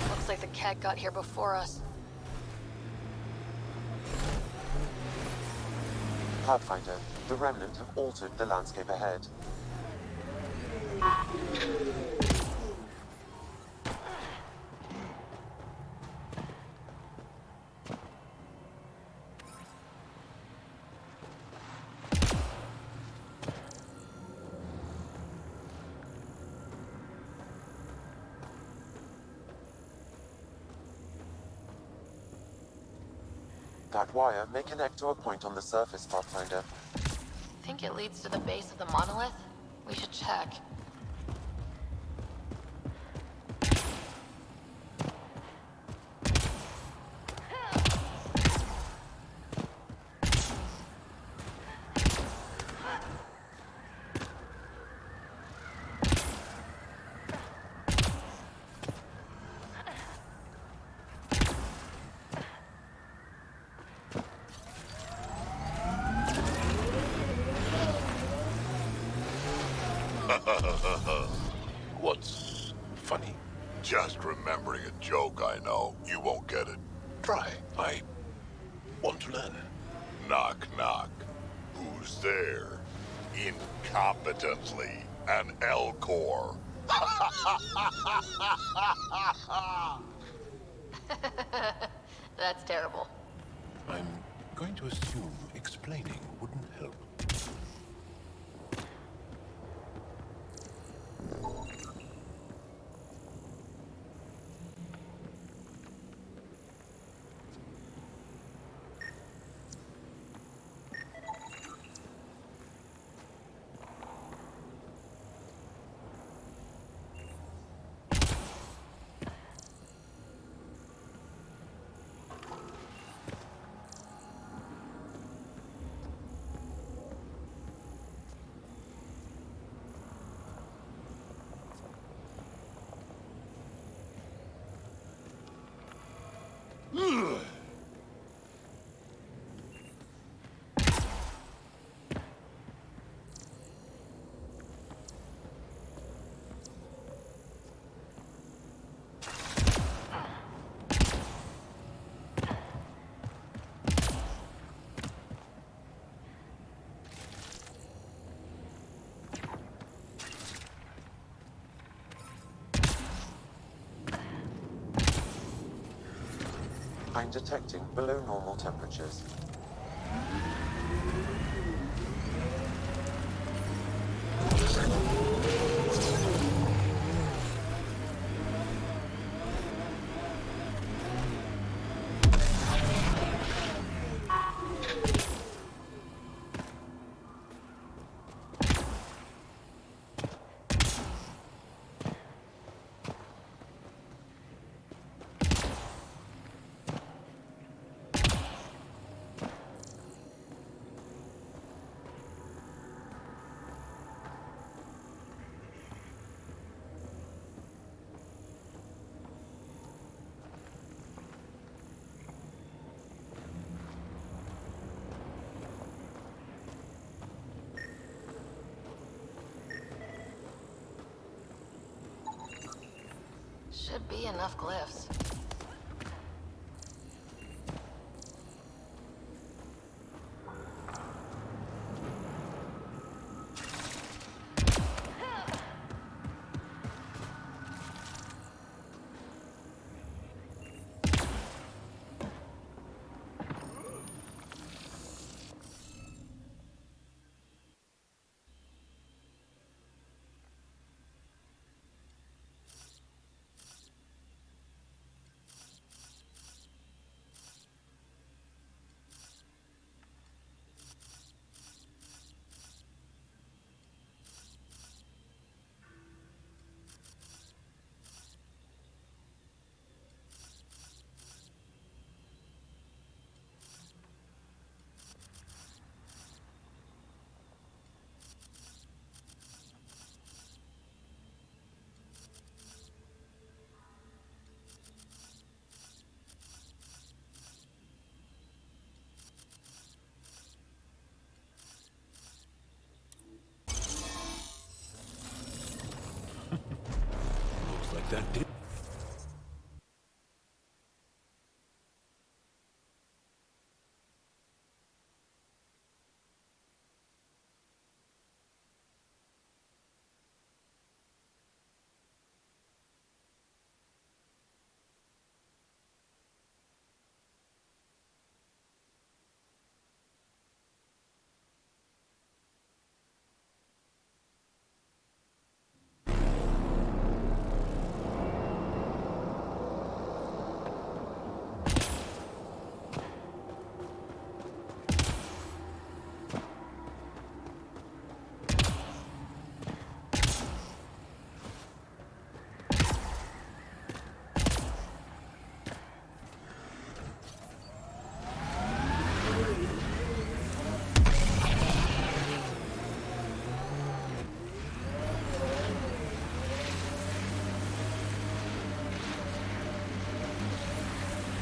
Looks like the cat got here before us. Pathfinder, the Remnant have altered the landscape ahead. That wire may connect to a point on the surface, Pathfinder. Think it leads to the base of the monolith? We should check. What's funny? Just remembering a joke I know. You won't get it. Try. I want to learn. Knock, knock. Who's there? Incompetently, an L-Core. That's terrible. I'm going to assume explaining wouldn't help. I'm detecting below normal temperatures. Should be enough glyphs. Looks like that did.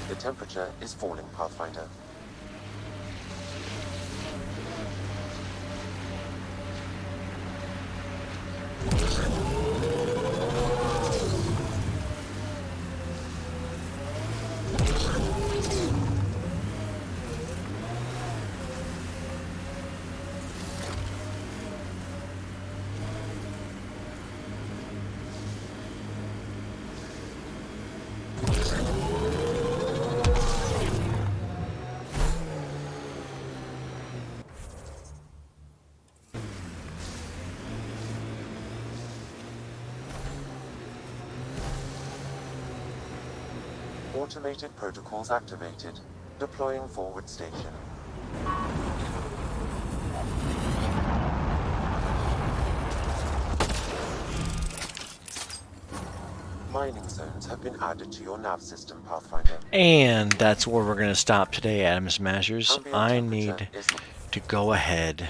The temperature is falling, Pathfinder. Automated protocols activated. Deploying forward station. Mining zones have been added to your nav system, Pathfinder. And that's where we're going to stop today, Atom Smashers. I need to go ahead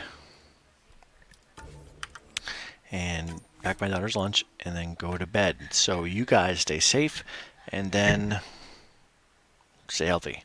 and pack my daughter's lunch and then go to bed. So you guys stay safe and then stay healthy.